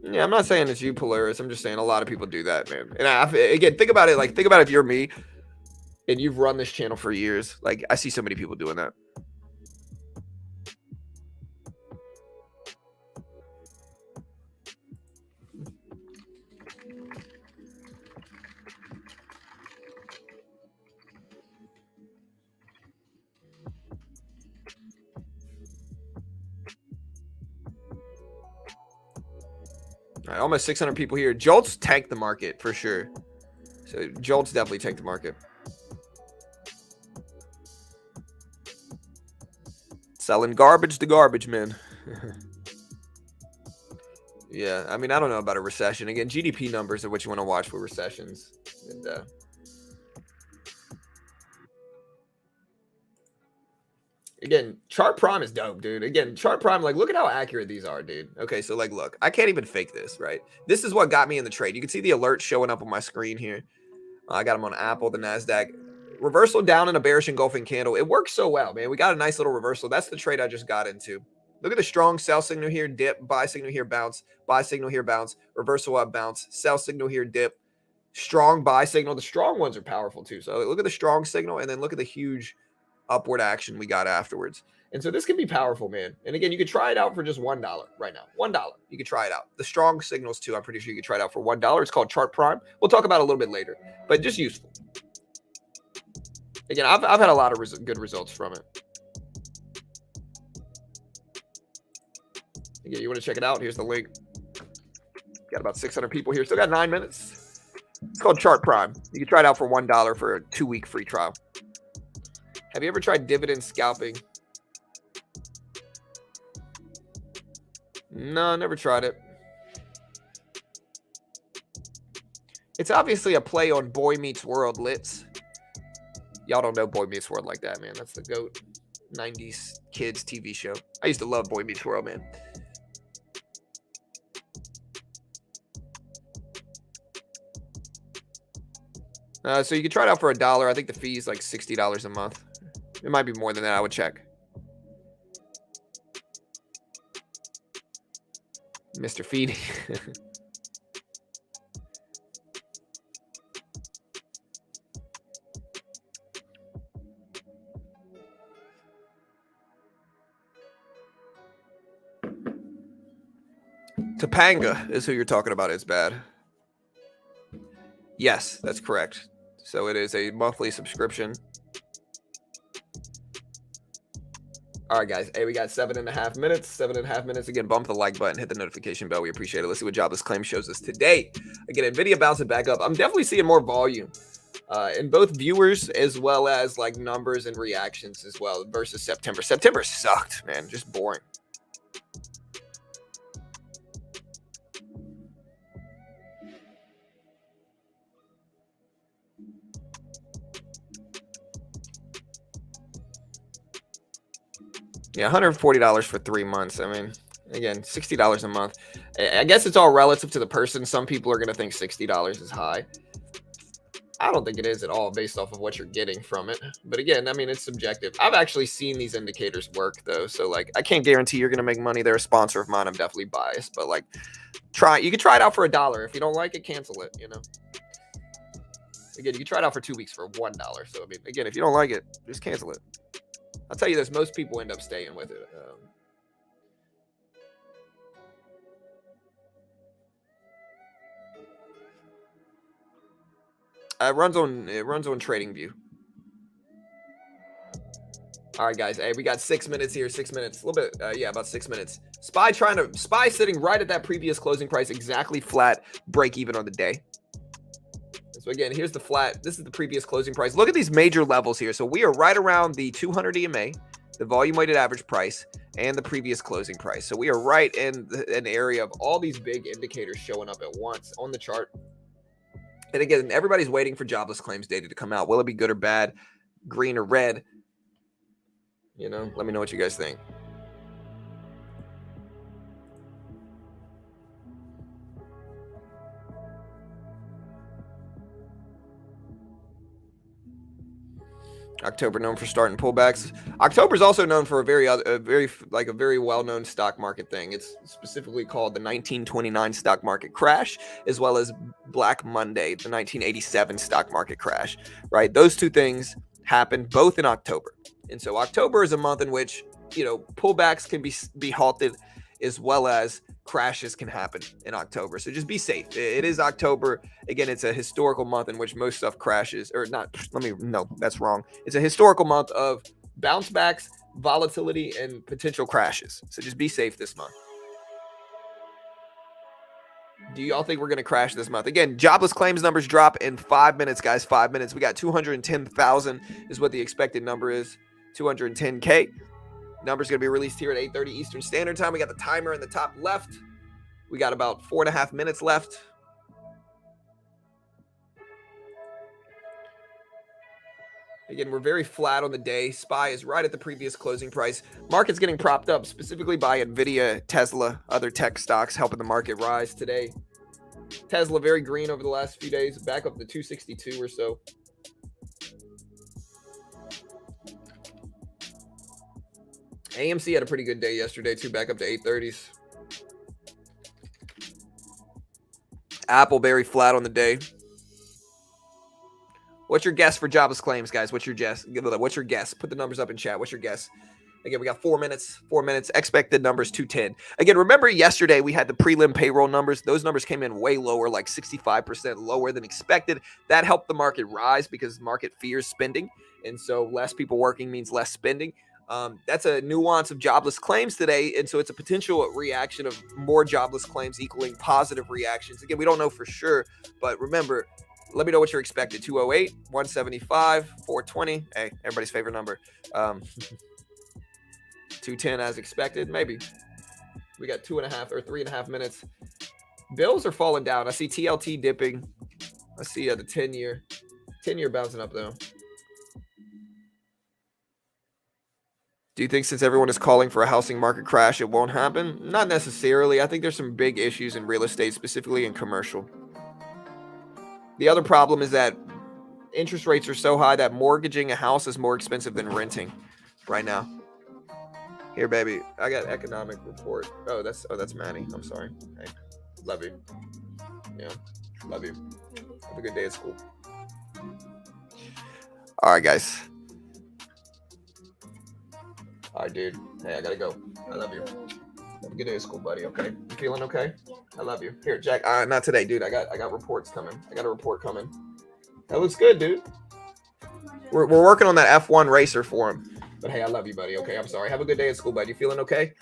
Yeah, I'm not saying it's you, Polaris. I'm just saying a lot of people do that, man. And again, think about it. Like, think about if you're me and you've run this channel for years. Like, I see so many people doing that. All right, almost 600 people here. Jolt's tanked the market for sure. So Jolt's definitely tanked the market. Selling garbage to garbage, man. Yeah, I mean, I don't know about a recession. Again, GDP numbers are what you want to watch for recessions. And again, Chart Prime is dope, dude. Again, Chart Prime, like, look at how accurate these are, dude. Okay, so, like, look, I can't even fake this, right? This is what got me in the trade. You can see the alerts showing up on my screen here. I got them on Apple, the NASDAQ. Reversal down in a bearish engulfing candle. It works so well, man. We got a nice little reversal. That's the trade I just got into. Look at the strong sell signal here, dip, buy signal here, bounce, buy signal here, bounce, reversal up, bounce, sell signal here, dip, strong buy signal. The strong ones are powerful too. So look at the strong signal and then look at the huge upward action we got afterwards. And so this can be powerful, man. And again, you could try it out for just $1 right now. $1. You could try it out. The strong signals too, I'm pretty sure you could try it out for $1. It's called Chart Prime. We'll talk about it a little bit later, but just useful. Again, I've had a lot of good results from it. Again, you want to check it out? Here's the link. Got about 600 people here. Still got 9 minutes. It's called Chart Prime. You can try it out for $1 for a 2-week free trial. Have you ever tried dividend scalping? No, never tried it. It's obviously a play on Boy Meets World, Litz. Y'all don't know Boy Meets World like that, man. That's the GOAT 90s kids TV show. I used to love Boy Meets World, man. So you can try it out for $1. I think the fee is like $60 a month. It might be more than that. I would check. Mr. Feedy. Topanga is who you're talking about. It's bad. Yes, that's correct. So it is a monthly subscription. All right, guys. Hey, we got 7.5 minutes. 7.5 minutes. Again, bump the like button, hit the notification bell. We appreciate it. Let's see what Jobless Claim shows us today. Again, NVIDIA bouncing back up. I'm definitely seeing more volume in both viewers as well as like numbers and reactions as well versus September. September sucked, man. Just boring. Yeah, $140 for 3 months. I mean, again, $60 a month. I guess it's all relative to the person. Some people are going to think $60 is high. I don't think it is at all based off of what you're getting from it. But again, I mean, it's subjective. I've actually seen these indicators work though. So like, I can't guarantee you're going to make money. They're a sponsor of mine. I'm definitely biased, but like you can try it out for $1. If you don't like it, cancel it, you know? Again, you can try it out for 2 weeks for $1. So, I mean, again, if you don't like it, just cancel it. I'll tell you this, most people end up staying with it. It runs on TradingView. All right, guys. Hey, we got 6 minutes here. 6 minutes. A little bit. Yeah, about 6 minutes. SPY sitting right at that previous closing price, exactly flat, break even on the day. So again, here's the flat. This is the previous closing price. Look at these major levels here. So we are right around the 200 EMA, the volume weighted average price, and the previous closing price. So we are right in an area of all these big indicators showing up at once on the chart. And again, everybody's waiting for jobless claims data to come out. Will it be good or bad, green or red? You know, let me know what you guys think. October known for starting pullbacks. October is also known for a very well-known stock market thing. It's specifically called the 1929 stock market crash, as well as Black Monday, the 1987 stock market crash. Right, those two things happened both in October, and so October is a month in which pullbacks can be halted, as well as crashes can happen in October. So just be safe. It is October. Again, it's a historical month in which most stuff crashes, or not. No, that's wrong. It's a historical month of bounce backs, volatility, and potential crashes. So just be safe this month. Do y'all think we're going to crash this month? Again, jobless claims numbers drop in 5 minutes, guys. 5 minutes. We got 210,000 is what the expected number is. 210K. Number's going to be released here at 8:30 Eastern Standard Time. We got the timer in the top left. We got about 4.5 minutes left. Again, we're very flat on the day. SPY is right at the previous closing price. Market's getting propped up specifically by Nvidia, Tesla, other tech stocks helping the market rise today. Tesla very green over the last few days, back up to 262 or so. AMC had a pretty good day yesterday too, back up to 830s. Apple very flat on the day. What's your guess for jobless claims, guys? What's your guess? What's your guess? Put the numbers up in chat. What's your guess? Again, we got 4 minutes. 4 minutes. Expected numbers 210. Again, remember yesterday we had the prelim payroll numbers. Those numbers came in way lower, like 65% lower than expected. That helped the market rise because market fears spending. And so less people working means less spending. That's a nuance of jobless claims today. And so it's a potential reaction of more jobless claims equaling positive reactions. Again, we don't know for sure, but remember, let me know what you're expected. 208, 175, 420. Hey, everybody's favorite number. 210 as expected, maybe. We got 2.5 or 3.5 minutes. Bills are falling down. I see TLT dipping. I see the 10-year. 10-year bouncing up, though. Do you think since everyone is calling for a housing market crash, it won't happen? Not necessarily. I think there's some big issues in real estate, specifically in commercial. The other problem is that interest rates are so high that mortgaging a house is more expensive than renting right now. Here, baby, I got economic report. Oh, that's Manny. I'm sorry. Hey, love you. Yeah, love you. Have a good day at school. All right, guys. All right, dude. Hey, I gotta go. I love you. Have a good day at school, buddy. Okay, you feeling okay? I love you. Here, Jack. Not today, dude. I got reports coming. I got a report coming. That looks good, dude. We're working on that F1 racer for him. But hey, I love you, buddy. Okay, I'm sorry. Have a good day at school, buddy. You feeling okay?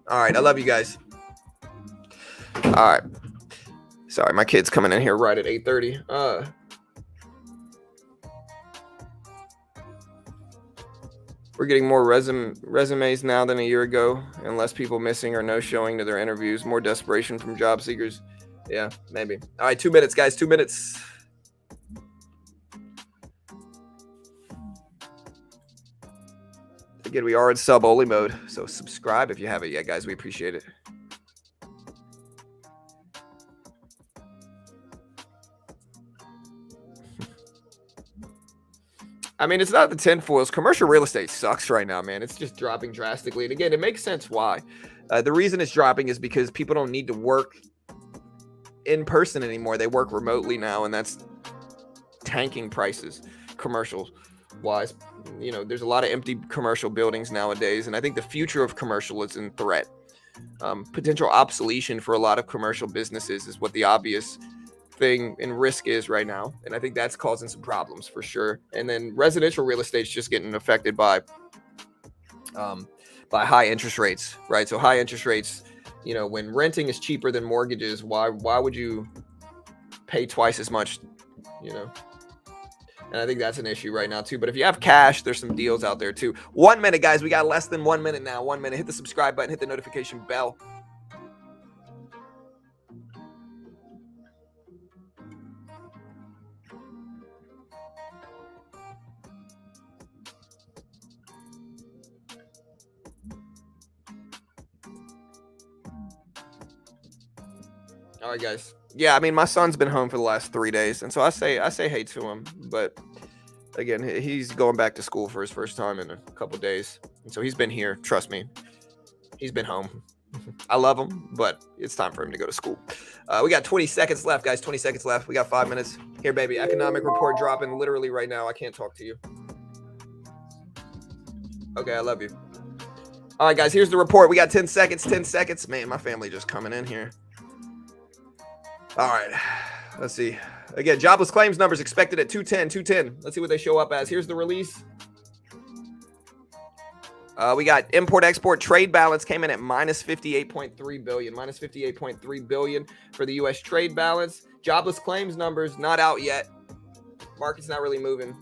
All right, I love you guys. All right. Sorry, my kid's coming in here right at 8:30. We're getting more resumes now than a year ago, and less people missing or no showing to their interviews. More desperation from job seekers. Yeah, maybe. All right, 2 minutes, guys. 2 minutes. Again, we are in sub-only mode, so subscribe if you haven't yet, guys. We appreciate it. I mean, it's not the tinfoils. Commercial real estate sucks right now, man. It's just dropping drastically. And again, it makes sense why. The reason it's dropping is because people don't need to work in person anymore. They work remotely now, and that's tanking prices, commercial wise. You know, there's a lot of empty commercial buildings nowadays, and I think the future of commercial is in threat. Potential obsolescence for a lot of commercial businesses is what the obvious thing and risk is right now, and I think that's causing some problems for sure. And then residential real estate is just getting affected by high interest rates, right? So high interest rates, you know, when renting is cheaper than mortgages, why would you pay twice as much, you know? And I think that's an issue right now too. But if you have cash, there's some deals out there too. 1 minute, guys. We got less than 1 minute now. 1 minute. Hit the subscribe button. Hit the notification bell. All right, guys. Yeah, I mean, my son's been home for the last 3 days, and so I say hey to him. But again, he's going back to school for his first time in a couple days, and so he's been here. Trust me, he's been home. I love him, but it's time for him to go to school. We got 20 seconds left, guys. 20 seconds left. We got 5 minutes. Here, baby. Economic report dropping literally right now. I can't talk to you. Okay, I love you. All right, guys. Here's the report. We got 10 seconds. 10 seconds. Man, my family just coming in here. All right, let's see. Again, jobless claims numbers expected at 210. Let's see what they show up as. Here's the release. We got import-export trade balance came in at minus 58.3 billion. Minus 58.3 billion for the U.S. trade balance. Jobless claims numbers not out yet. Market's not really moving.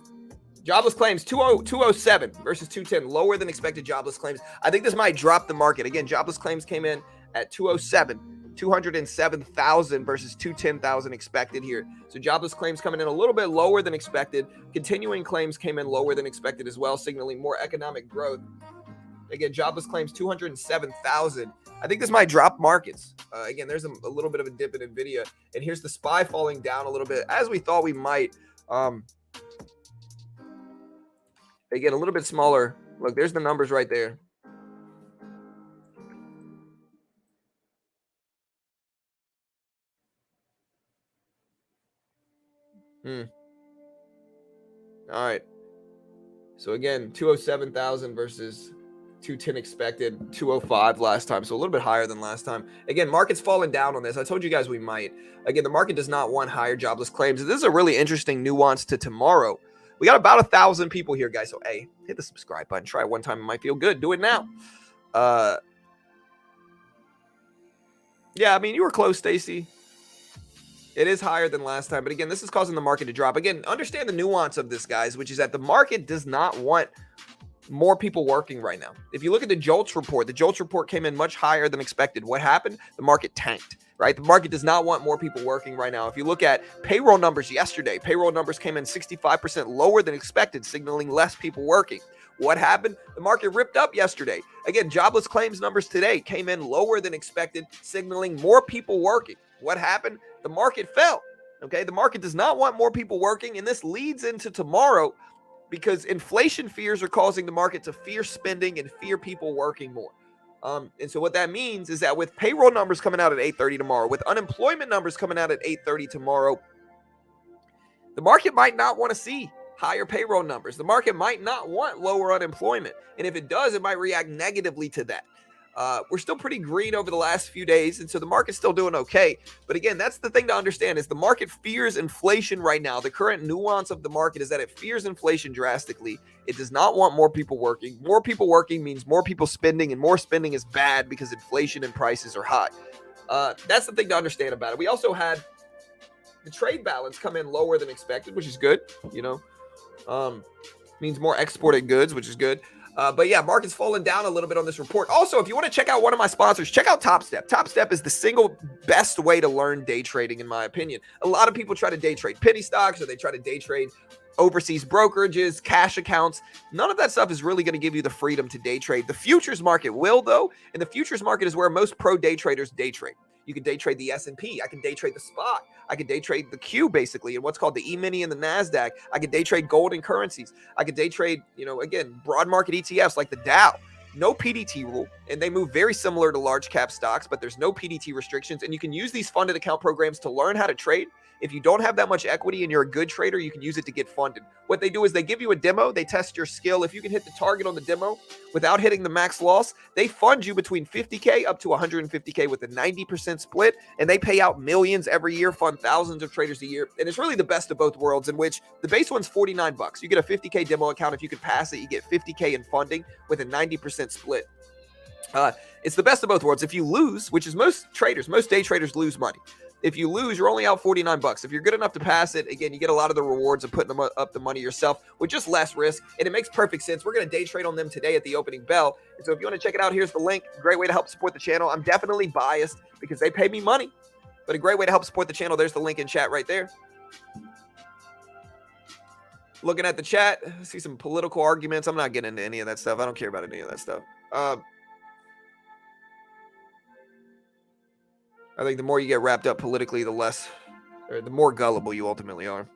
Jobless claims 207 versus 210. Lower than expected jobless claims. I think this might drop the market. Again, jobless claims came in at 207,000 versus 210,000 expected here. So jobless claims coming in a little bit lower than expected. Continuing claims came in lower than expected as well, signaling more economic growth. Again, jobless claims 207,000. I think this might drop markets. Again, there's a little bit of a dip in NVIDIA. And here's the SPY falling down a little bit, as we thought we might. Again, a little bit smaller. Look, there's the numbers right there. All right. So again, 207,000 versus 210 expected, 205 last time. So a little bit higher than last time. Again, market's falling down on this. I told you guys we might. Again, the market does not want higher jobless claims. This is a really interesting nuance to tomorrow. We got about 1,000 people here, guys. So, hey, hit the subscribe button. Try it one time. It might feel good. Do it now. Yeah, I mean, you were close, Stacy. It is higher than last time. But again, this is causing the market to drop. Again, understand the nuance of this, guys, which is that the market does not want more people working right now. If you look at the JOLTS report came in much higher than expected. What happened? The market tanked, right? The market does not want more people working right now. If you look at payroll numbers yesterday, payroll numbers came in 65% lower than expected, signaling less people working. What happened? The market ripped up yesterday. Again, jobless claims numbers today came in lower than expected, signaling more people working. What happened? The market fell. Okay, the market does not want more people working, and this leads into tomorrow because inflation fears are causing the market to fear spending and fear people working more. And so what that means is that with payroll numbers coming out at 8:30 tomorrow, with unemployment numbers coming out at 8:30 tomorrow, the market might not want to see higher payroll numbers. The market might not want lower unemployment. And if it does, it might react negatively to that. We're still pretty green over the last few days, and so the market's still doing okay. But again, that's the thing to understand is the market fears inflation right now. The current nuance of the market is that it fears inflation drastically. It does not want more people working. More people working means more people spending, and more spending is bad because inflation and prices are high. That's the thing to understand about it. We also had the trade balance come in lower than expected, which is good, you know. Means more exported goods, which is good. But yeah, market's fallen down a little bit on this report. Also, if you want to check out one of my sponsors, check out TopStep. TopStep is the single best way to learn day trading, in my opinion. A lot of people try to day trade penny stocks, or they try to day trade overseas brokerages, cash accounts. None of that stuff is really going to give you the freedom to day trade. The futures market will, though, and the futures market is where most pro day traders day trade. You can day trade the S&P. I can day trade the spot. I can day trade the Q, basically, and what's called the E-mini and the NASDAQ. I can day trade gold and currencies. I can day trade, again, broad market ETFs like the Dow. No PDT rule, and they move very similar to large cap stocks, but there's no PDT restrictions, and you can use these funded account programs to learn how to trade. If you don't have that much equity and you're a good trader, you can use it to get funded. What they do is they give you a demo, they test your skill. If you can hit the target on the demo without hitting the max loss, they fund you between $50K up to $150K with a 90% split, and they pay out millions every year, fund thousands of traders a year. And it's really the best of both worlds, in which the base one's $49. You get a $50K demo account. If you can pass it, you get $50K in funding with a 90% split. It's the best of both worlds. If you lose, which is most day traders lose money. If you lose, you're only out $49. If you're good enough to pass it, again, you get a lot of the rewards of putting up the money yourself with just less risk, and it makes perfect sense. We're going to day trade on them today at the opening bell, and so if you want to check it out, here's the link. Great way to help support the channel. I'm definitely biased because they pay me money, but a great way to help support the channel. There's the link in chat right there. Looking at the chat, I see some political arguments. I'm not getting into any of that stuff. I don't care about any of that stuff. I think the more you get wrapped up politically, the more gullible you ultimately are.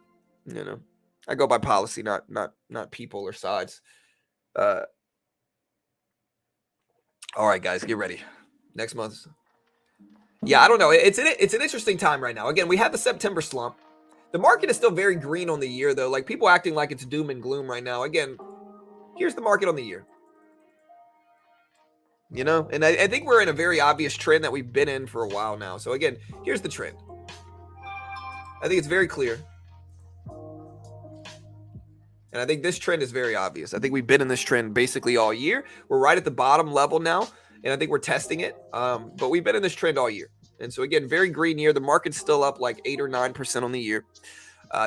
I go by policy, not people or sides. All right, guys, get ready. Next month. Yeah, I don't know. It's an interesting time right now. Again, we had the September slump. The market is still very green on the year, though. Like, people acting like it's doom and gloom right now. Again, here's the market on the year. And I think we're in a very obvious trend that we've been in for a while now. So again, here's the trend. I think it's very clear. And I think this trend is very obvious. I think we've been in this trend basically all year. We're right at the bottom level now, and I think we're testing it. But we've been in this trend all year. And so again, very green year. The market's still up like 8 or 9% on the year.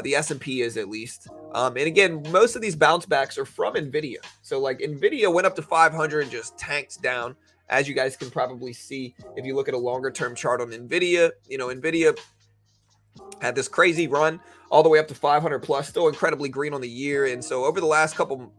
The S&P is, at least. And again, most of these bounce backs are from NVIDIA. So like NVIDIA went up to 500 and just tanked down, as you guys can probably see if you look at a longer term chart on NVIDIA. NVIDIA had this crazy run all the way up to 500 plus, still incredibly green on the year. And so over the last couple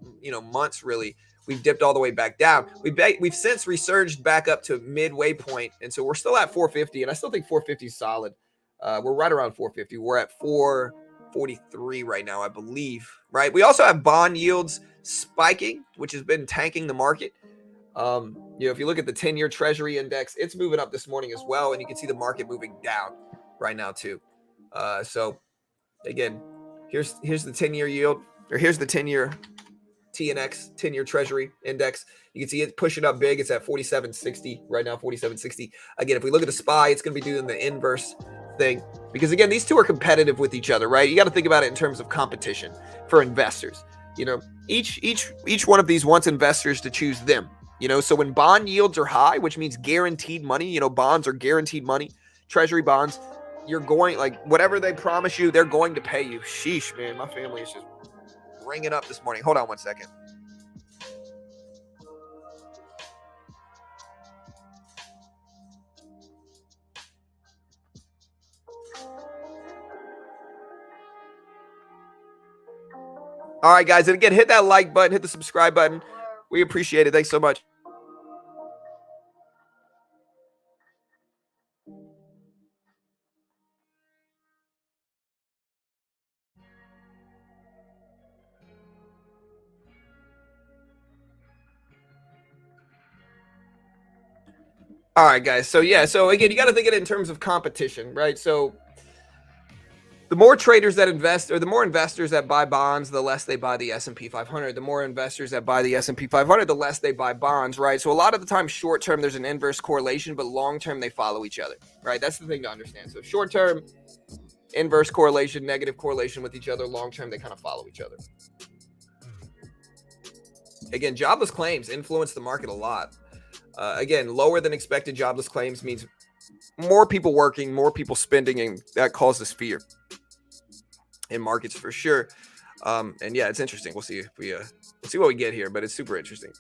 months, really, we've dipped all the way back down. We've since resurged back up to midway point, and so we're still at 450, and I still think 450 is solid. We're right around 450. We're at 443 right now, I believe. Right. We also have bond yields spiking, which has been tanking the market. If you look at the 10-year Treasury index, it's moving up this morning as well, and you can see the market moving down right now too. So again, here's the 10-year yield, or here's the 10-year TNX, 10-year Treasury index. You can see it pushing up big. It's at 47.60 right now, 47.60. Again, if we look at the SPY, it's going to be doing the inverse thing, because again, these two are competitive with each other, right? You got to think about it in terms of competition for investors. Each one of these wants investors to choose them. So when bond yields are high, which means guaranteed money, bonds are guaranteed money, Treasury bonds, you're going, like, whatever they promise you, they're going to pay you. Sheesh, man, my family is just ringing up this morning. Hold on one second. All right, guys, and again, hit that like button, hit the subscribe button. We appreciate it. Thanks so much. All right, guys. So again, you got to think of it in terms of competition, right? So the more traders that invest, or the more investors that buy bonds, the less they buy the S&P 500. The more investors that buy the S&P 500, the less they buy bonds, right? So a lot of the time, short term, there's an inverse correlation, but long term, they follow each other, right? That's the thing to understand. So short term, inverse correlation, negative correlation with each other. Long term, they kind of follow each other. Again, jobless claims influence the market a lot. Again, lower than expected jobless claims means more people working, more people spending, and that causes fear in markets for sure. And yeah, it's interesting. We'll see if we'll see what we get here, but it's super interesting.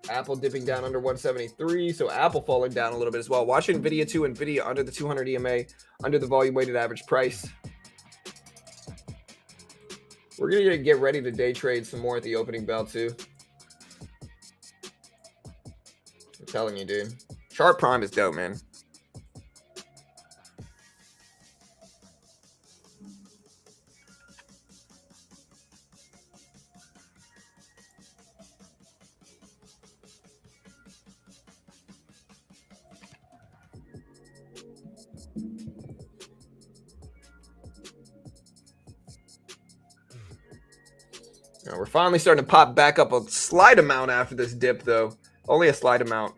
Apple dipping down under 173, so Apple falling down a little bit as well. Watch Nvidia too. Nvidia under the 200 EMA, under the volume weighted average price. We're gonna get ready to day trade some more at the opening bell too. I'm telling you, dude. Chart Prime is dope, man. Now we're finally starting to pop back up a slight amount after this dip, though. Only a slight amount.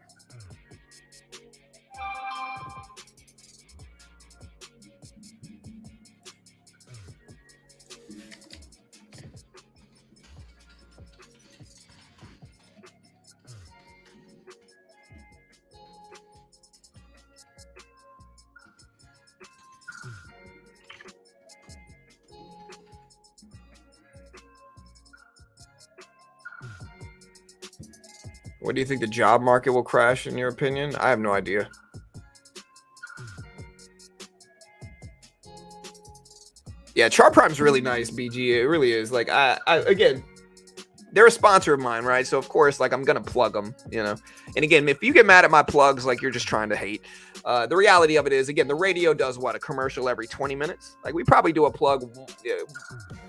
What do you think the job market will crash, in your opinion? I have no idea. Yeah, Chart Prime's really nice, BG. It really is. Like, I again, they're a sponsor of mine, right? So, of course, like, I'm going to plug them, you know? And again, if you get mad at my plugs, like, you're just trying to hate. The reality of it is, again, the radio does what? A commercial every 20 minutes? Like, we probably do a plug.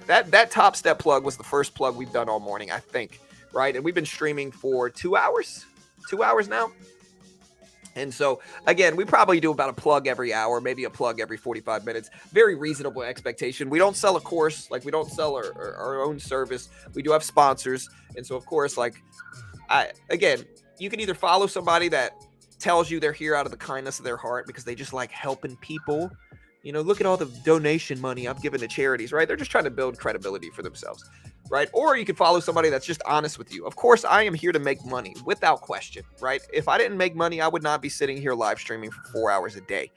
That Top Step plug was the first plug we've done all morning, I think. Right? And we've been streaming for 2 hours now. And so, again, we probably do about a plug every hour, maybe a plug every 45 minutes. Very reasonable expectation. We don't sell a course. Like, we don't sell our own service. We do have sponsors. And so, of course, like, again, you can either follow somebody that tells you they're here out of the kindness of their heart because they just like helping people. You know, look at all the donation money I've given to charities, right? They're just trying to build credibility for themselves, right? Or you can follow somebody that's just honest with you. Of course, I am here to make money without question, right? If I didn't make money, I would not be sitting here live streaming for 4 hours a day,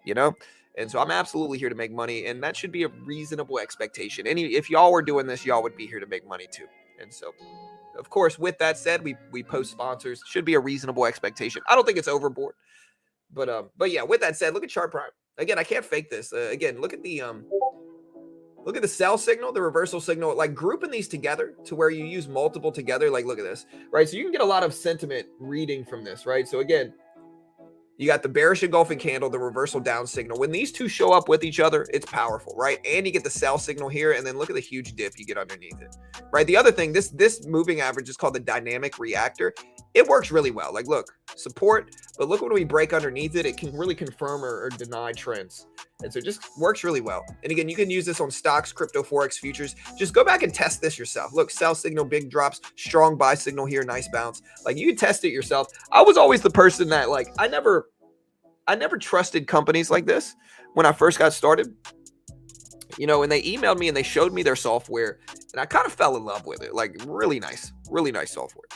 you know? And so I'm absolutely here to make money, and that should be a reasonable expectation. If y'all were doing this, y'all would be here to make money too. And so, of course, with that said, we post sponsors. Should be a reasonable expectation. I don't think it's overboard. But yeah, with that said, look at Chart Prime. Again, I can't fake this. Again, look at the sell signal, the reversal signal, like grouping these together to where you use multiple together. Like, look at this, right? So you can get a lot of sentiment reading from this, right? So again, you got the bearish engulfing candle, the reversal down signal. When these two show up with each other, it's powerful, right? And you get the sell signal here, and then look at the huge dip you get underneath it, right? The other thing, this moving average is called the dynamic reactor. It works really well. Like, look, support, but look when we break underneath it, it can really confirm or deny trends. And so it just works really well. And again, you can use this on stocks, crypto, forex, futures. Just go back and test this yourself. Look, sell signal, big drops, strong buy signal here, nice bounce. Like, you can test it yourself. I was always the person that, like, I never trusted companies like this when I first got started. You know, and they emailed me and they showed me their software, and I kind of fell in love with it. Like, really nice software.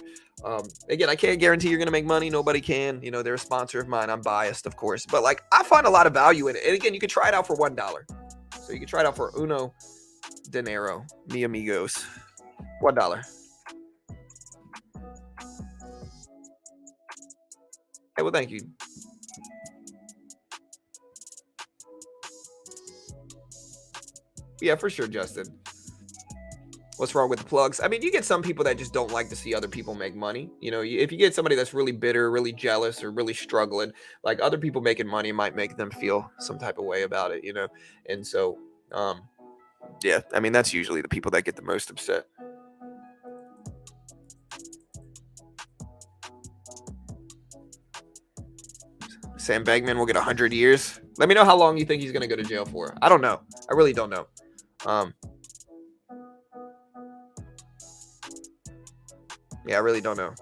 Again, I can't guarantee you're going to make money. Nobody can. You know, they're a sponsor of mine. I'm biased, of course. But, like, I find a lot of value in it. And, again, you can try it out for $1. So you can try it out for uno dinero, mi amigos. $1. Hey, well, thank you. Yeah, for sure, Justin. What's wrong with the plugs? I mean, you get some people that just don't like to see other people make money. You know, if you get somebody that's really bitter, really jealous, or really struggling, like, other people making money might make them feel some type of way about it, you know? And so, yeah, I mean, that's usually the people that get the most upset. Sam Bankman will get 100 years. Let me know how long you think he's going to go to jail for. I don't know. I really don't know. Yeah, I really don't know.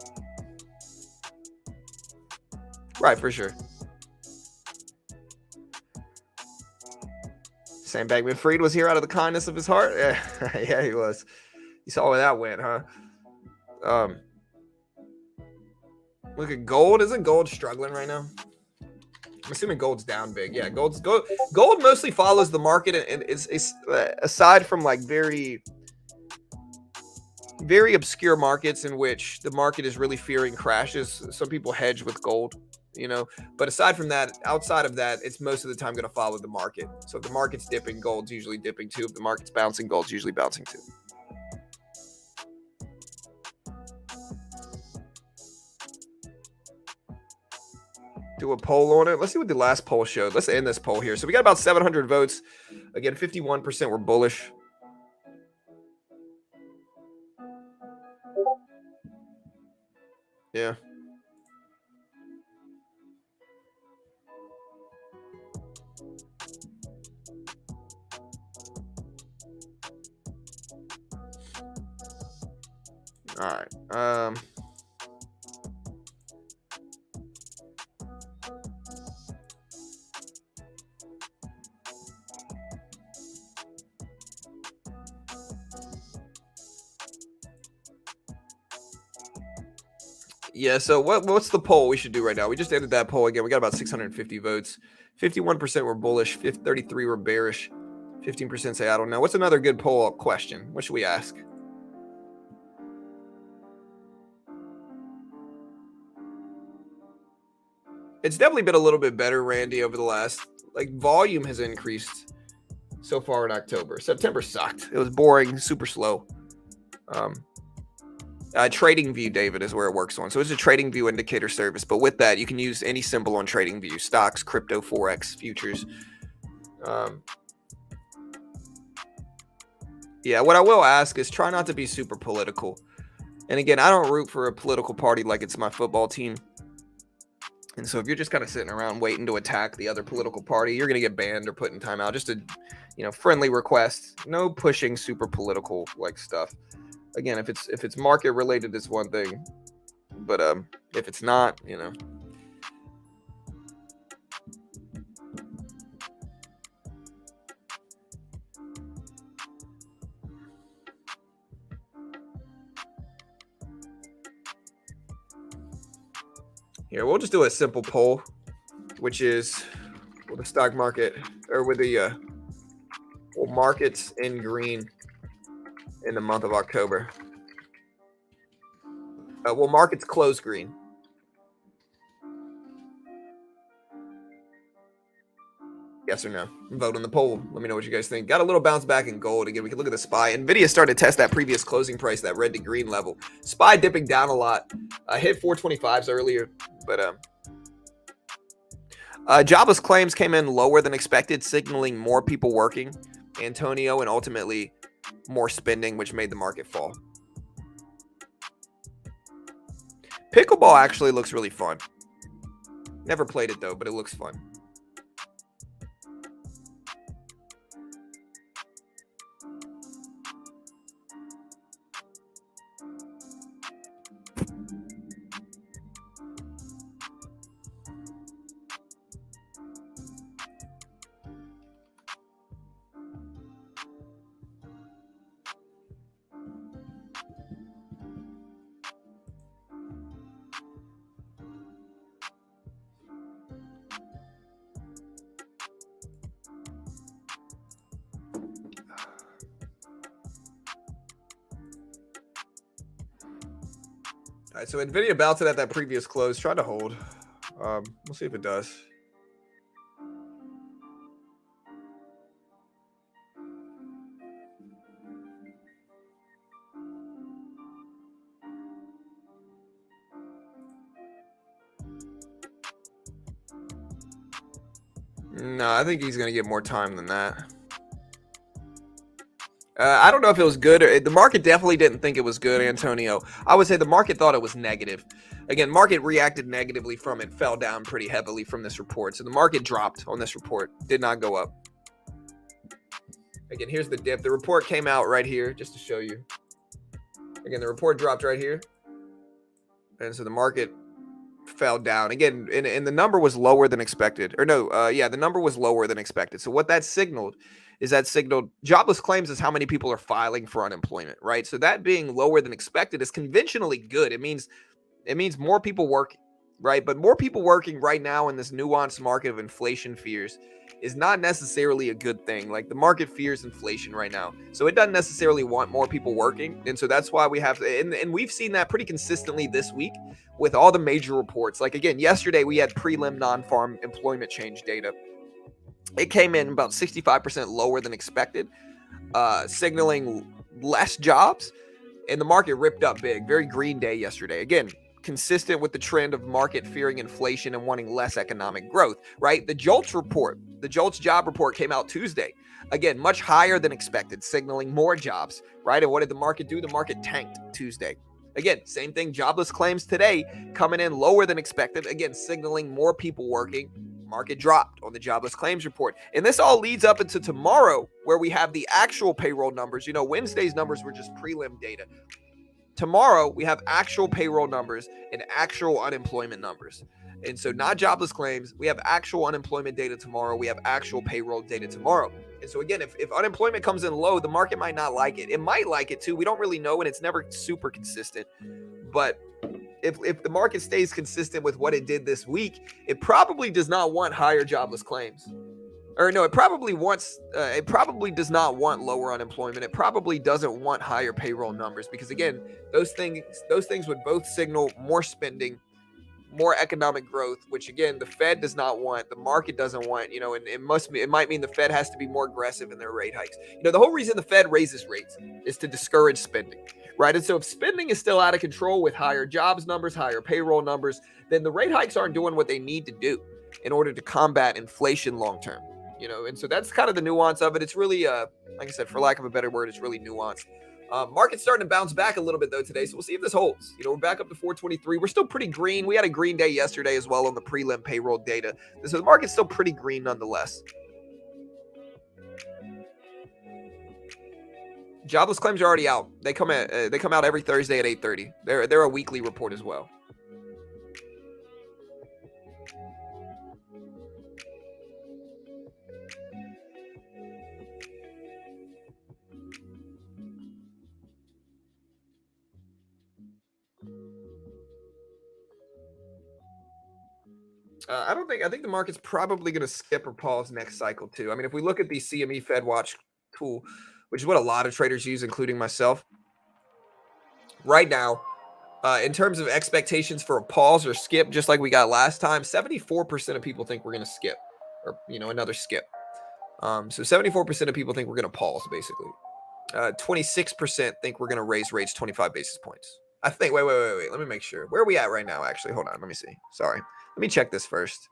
Right, for sure. Sam Bankman-Fried was here out of the kindness of his heart. Yeah, yeah, he was. You saw where that went, huh? Look at gold. Isn't gold struggling right now? I'm assuming gold's down big. Yeah, gold mostly follows the market, and it's aside from like very very obscure markets in which the market is really fearing crashes. Some people hedge with gold, but aside from that, outside of that, it's most of the time going to follow the market. So if the market's dipping, gold's usually dipping too. If the market's bouncing, gold's usually bouncing too. Do a poll on it. Let's see what the last poll showed. Let's end this poll here. So we got about 700 votes. Again, 51% were bullish. Yeah. All right. Yeah, so what's the poll we should do right now? We just ended that poll again. We got about 650 votes. 51% were bullish, 33 were bearish, 15% say I don't know. What's another good poll question? What should we ask? It's definitely been a little bit better, Randy, over the last, volume has increased so far in October. September sucked. It was boring, super slow. Trading View, David, is where it works on. So it's a Trading View indicator service. But with that, you can use any symbol on Trading View: stocks, crypto, forex, futures. Yeah, what I will ask is try not to be super political. And again, I don't root for a political party like it's my football team. And so if you're just kind of sitting around waiting to attack the other political party, you're going to get banned or put in timeout. Just a, friendly request. No pushing super political stuff. Again, if it's market related, it's one thing, but if it's not, Here, we'll just do a simple poll, which is, will the stock market, or with the will markets in green in the month of October? Will markets close green? Yes or no? Vote on the poll. Let me know what you guys think. Got a little bounce back in gold. Again, we can look at the SPY. NVIDIA started to test that previous closing price, that red to green level. SPY dipping down a lot. Hit 425s earlier, but jobless claims came in lower than expected, signaling more people working, Antonio, and ultimately more spending, which made the market fall. Pickleball actually looks really fun. Never played it though, but it looks fun. All right, so NVIDIA bounced it at that previous close. Try to hold. We'll see if it does. No, I think he's going to get more time than that. I don't know if it was good. The market definitely didn't think it was good, Antonio. I would say the market thought it was negative. Again, market reacted negatively from it, fell down pretty heavily from this report. So the market dropped on this report, did not go up. Again, here's the dip. The report came out right here, just to show you. Again, the report dropped right here. And so the market fell down. Again, and the number was lower than expected. Or no, the number was lower than expected. So what that signaled is jobless claims is how many people are filing for unemployment, right? So that being lower than expected is conventionally good. It means more people work. right? But more people working right now in this nuanced market of inflation fears is not necessarily a good thing. Like the market fears inflation right now. So it doesn't necessarily want more people working. And so that's why we have to, and we've seen that pretty consistently this week with all the major reports. Like again, yesterday we had prelim non-farm employment change data. It came in about 65% lower than expected, signaling less jobs, and the market ripped up big. Very green day yesterday. Again, consistent with the trend of market fearing inflation and wanting less economic growth, right? The JOLTS job report came out Tuesday. Again, much higher than expected, signaling more jobs, right? And what did the market do? The market tanked Tuesday. Again, same thing, jobless claims today coming in lower than expected, again, signaling more people working. Market dropped on the jobless claims report. And this all leads up into tomorrow where we have the actual payroll numbers. Wednesday's numbers were just prelim data. Tomorrow, we have actual payroll numbers and actual unemployment numbers. And so not jobless claims, we have actual unemployment data tomorrow. We have actual payroll data tomorrow. And so again, if unemployment comes in low, the market might not like it. It might like it too. We don't really know, and it's never super consistent. But if the market stays consistent with what it did this week, it probably does not want higher jobless claims. Or no, it probably does not want lower unemployment. It probably doesn't want higher payroll numbers because again, those things would both signal more spending, more economic growth, which again the Fed does not want, the market doesn't want, and it might mean the Fed has to be more aggressive in their rate hikes. The whole reason the Fed raises rates is to discourage spending, right? And so if spending is still out of control with higher jobs numbers, higher payroll numbers, then the rate hikes aren't doing what they need to do in order to combat inflation long term. And so that's kind of the nuance of it. It's really, like I said, for lack of a better word, it's really nuanced. Market's starting to bounce back a little bit though today, so we'll see if this holds. We're back up to 423. We're still pretty green. We had a green day yesterday as well on the prelim payroll data, so the market's still pretty green nonetheless. Jobless claims are already out. They come out every Thursday at 8:30. They're a weekly report as well. I think the market's probably going to skip or pause next cycle too. I mean, if we look at the CME Fed Watch tool, which is what a lot of traders use, including myself, right now, in terms of expectations for a pause or skip, just like we got last time, 74% of people think we're going to skip or, another skip. So 74% of people think we're going to pause, basically. 26% think we're going to raise rates 25 basis points. I think, wait. Let me make sure. Where are we at right now, actually? Hold on. Let me see. Sorry. Let me check this first.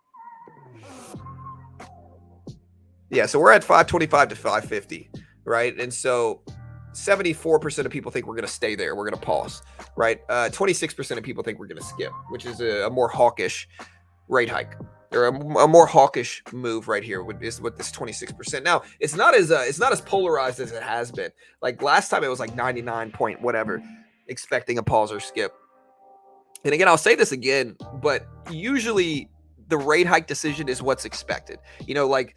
Yeah, so we're at 525 to 550, right? And so 74% of people think we're going to stay there. We're going to pause, right? 26% of people think we're going to skip, which is a more hawkish rate hike or a more hawkish move right here with this 26%. Now, it's not as polarized as it has been. Like last time it was like 99 point whatever, expecting a pause or skip. And again, I'll say this again, but usually the rate hike decision is what's expected. Like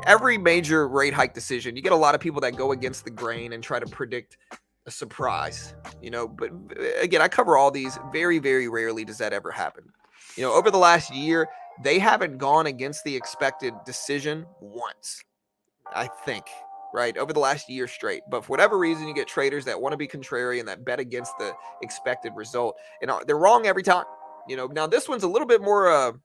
every major rate hike decision, you get a lot of people that go against the grain and try to predict a surprise, but again, I cover all these. Very, very rarely does that ever happen. Over the last year, they haven't gone against the expected decision once, I think, right? Over the last year straight. But for whatever reason, you get traders that want to be contrarian, that bet against the expected result. And they're wrong every time. Now this one's a little bit more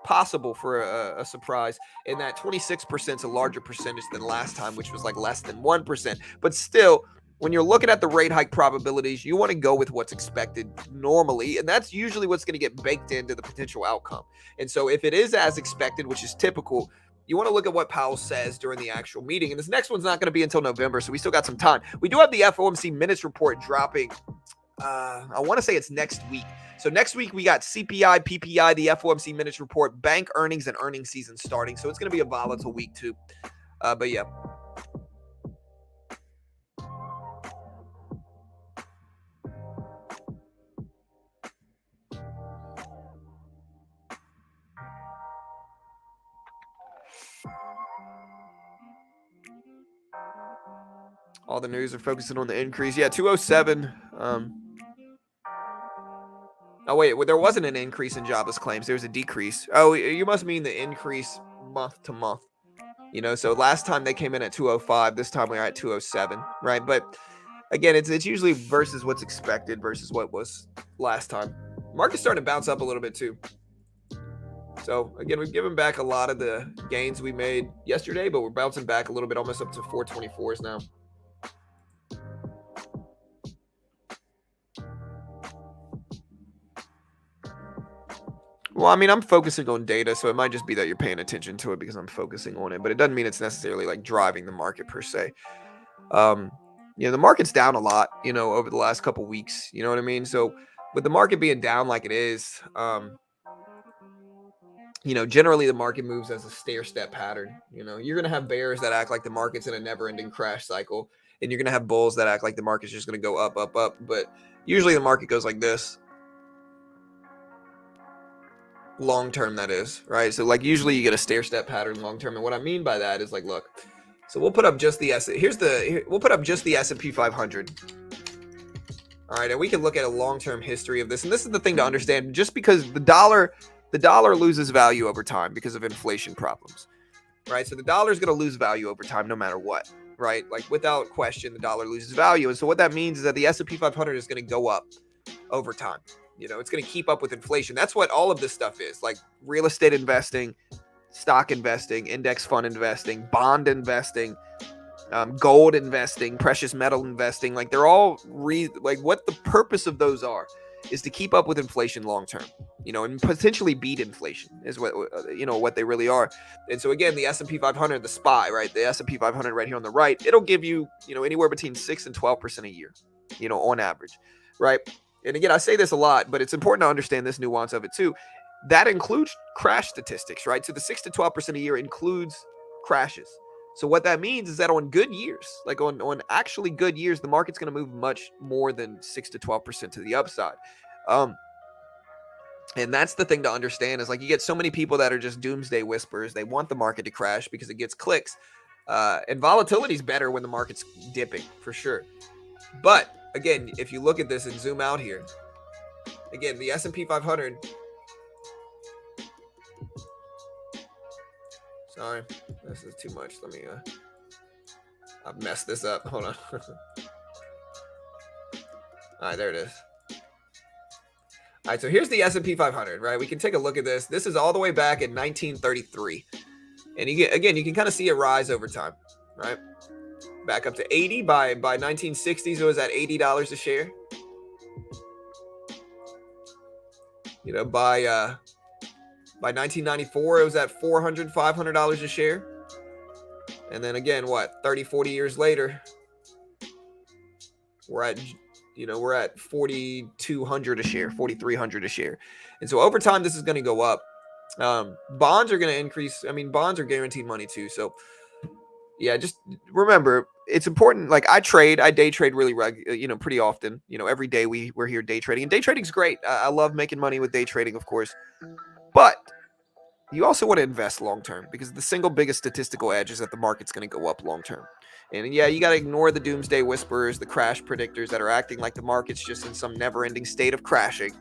possible for a surprise, and that 26% is a larger percentage than last time, which was like less than 1%. But still, when you're looking at the rate hike probabilities, you want to go with what's expected normally, and that's usually what's going to get baked into the potential outcome. And so if it is as expected, which is typical, you want to look at what Powell says during the actual meeting. And this next one's not going to be until November, so we still got some time. We do have the FOMC minutes report dropping. I want to say it's next week. So next week we got CPI, PPI, the FOMC minutes report, bank earnings, and earnings season starting. So it's going to be a volatile week too. But yeah. All the news are focusing on the increase. Yeah, 207. Oh, wait, well, there wasn't an increase in jobless claims. There was a decrease. Oh, you must mean the increase month to month. So last time they came in at 205. This time we're at 207, right? But again, it's usually versus what's expected versus what was last time. Market's starting to bounce up a little bit too. So again, we've given back a lot of the gains we made yesterday, but we're bouncing back a little bit, almost up to 424s now. Well, I mean, I'm focusing on data, so it might just be that you're paying attention to it because I'm focusing on it, but it doesn't mean it's necessarily like driving the market per se. The market's down a lot, over the last couple weeks. You know what I mean? So with the market being down like it is, generally the market moves as a stair step pattern. You're going to have bears that act like the market's in a never ending crash cycle, and you're going to have bulls that act like the market's just going to go up, up, up. But usually the market goes like this. Long term, that is, right? So like usually you get a stair step pattern long term, and what I mean by that is like, look, so we'll put up just the we'll put up just the S&P 500. All right, and we can look at a long-term history of this, and this is the thing to understand. Just because the dollar loses value over time because of inflation problems, right? So the dollar is going to lose value over time no matter what, right? Like without question, the dollar loses value, and so what that means is that the S&P 500 is going to go up over time. It's going to keep up with inflation. That's what all of this stuff is, like real estate investing, stock investing, index fund investing, bond investing, gold investing, precious metal investing. Like they're all like what the purpose of those are is to keep up with inflation long term, and potentially beat inflation is what they really are. And so again, the S&P 500, the SPY, right? The S&P 500 right here on the right, it'll give you, anywhere between 6 and 12% a year, on average, right? And again, I say this a lot, but it's important to understand this nuance of it too. That includes crash statistics, right? So the 6 to 12% a year includes crashes. So what that means is that on good years, like on actually good years, the market's going to move much more than 6 to 12% to the upside. And that's the thing to understand is like you get so many people that are just doomsday whisperers. They want the market to crash because it gets clicks. And volatility is better when the market's dipping, for sure. But again, if you look at this and zoom out here, again, the S&P 500. Sorry, this is too much. Let me, I've messed this up. Hold on. All right, there it is. All right, so here's the S&P 500, right? We can take a look at this. This is all the way back in 1933. And you can kind of see it rise over time, right? Back up to 80 by 1960s, it was at $80 a share. By 1994, it was at $400, $500 a share. And then again, 30, 40 years later, we're at 4,200 a share, 4,300 a share. And so over time, this is going to go up. Bonds are going to increase. I mean, bonds are guaranteed money too. So yeah, just remember, it's important. Like I day trade really pretty often. Every day we're here day trading, and day trading is great. I love making money with day trading, of course, but you also want to invest long term because the single biggest statistical edge is that the market's going to go up long term. And yeah, you got to ignore the doomsday whisperers, the crash predictors that are acting like the market's just in some never-ending state of crashing.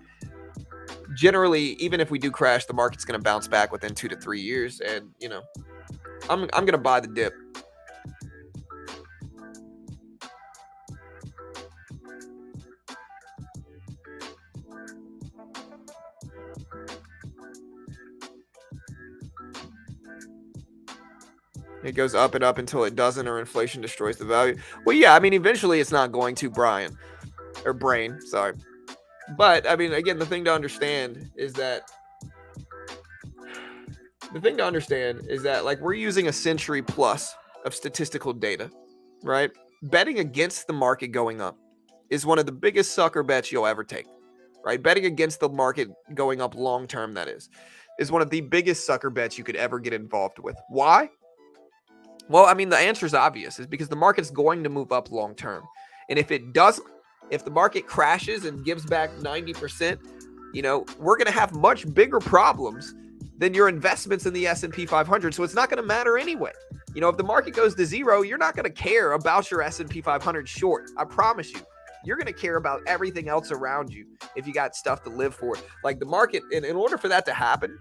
Generally, even if we do crash, the market's going to bounce back within 2 to 3 years, and I'm going to buy the dip. It goes up and up until it doesn't, or inflation destroys the value. Well, yeah, I mean, eventually it's not going to, Brain, sorry. But, I mean, again, the thing to understand is that, like, we're using a century plus of statistical data, right? Betting against the market going up is one of the biggest sucker bets you'll ever take, right? Betting against the market going up long term, that is one of the biggest sucker bets you could ever get involved with. Why? Well, I mean, the answer is obvious. Is because the market's going to move up long term. And if it doesn't, if the market crashes and gives back 90%, we're going to have much bigger problems than your investments in the S&P 500. So it's not going to matter anyway. If the market goes to zero, you're not going to care about your S&P 500 short. I promise you. you're going to care about everything else around you if you got stuff to live for. Like the market, in order for that to happen,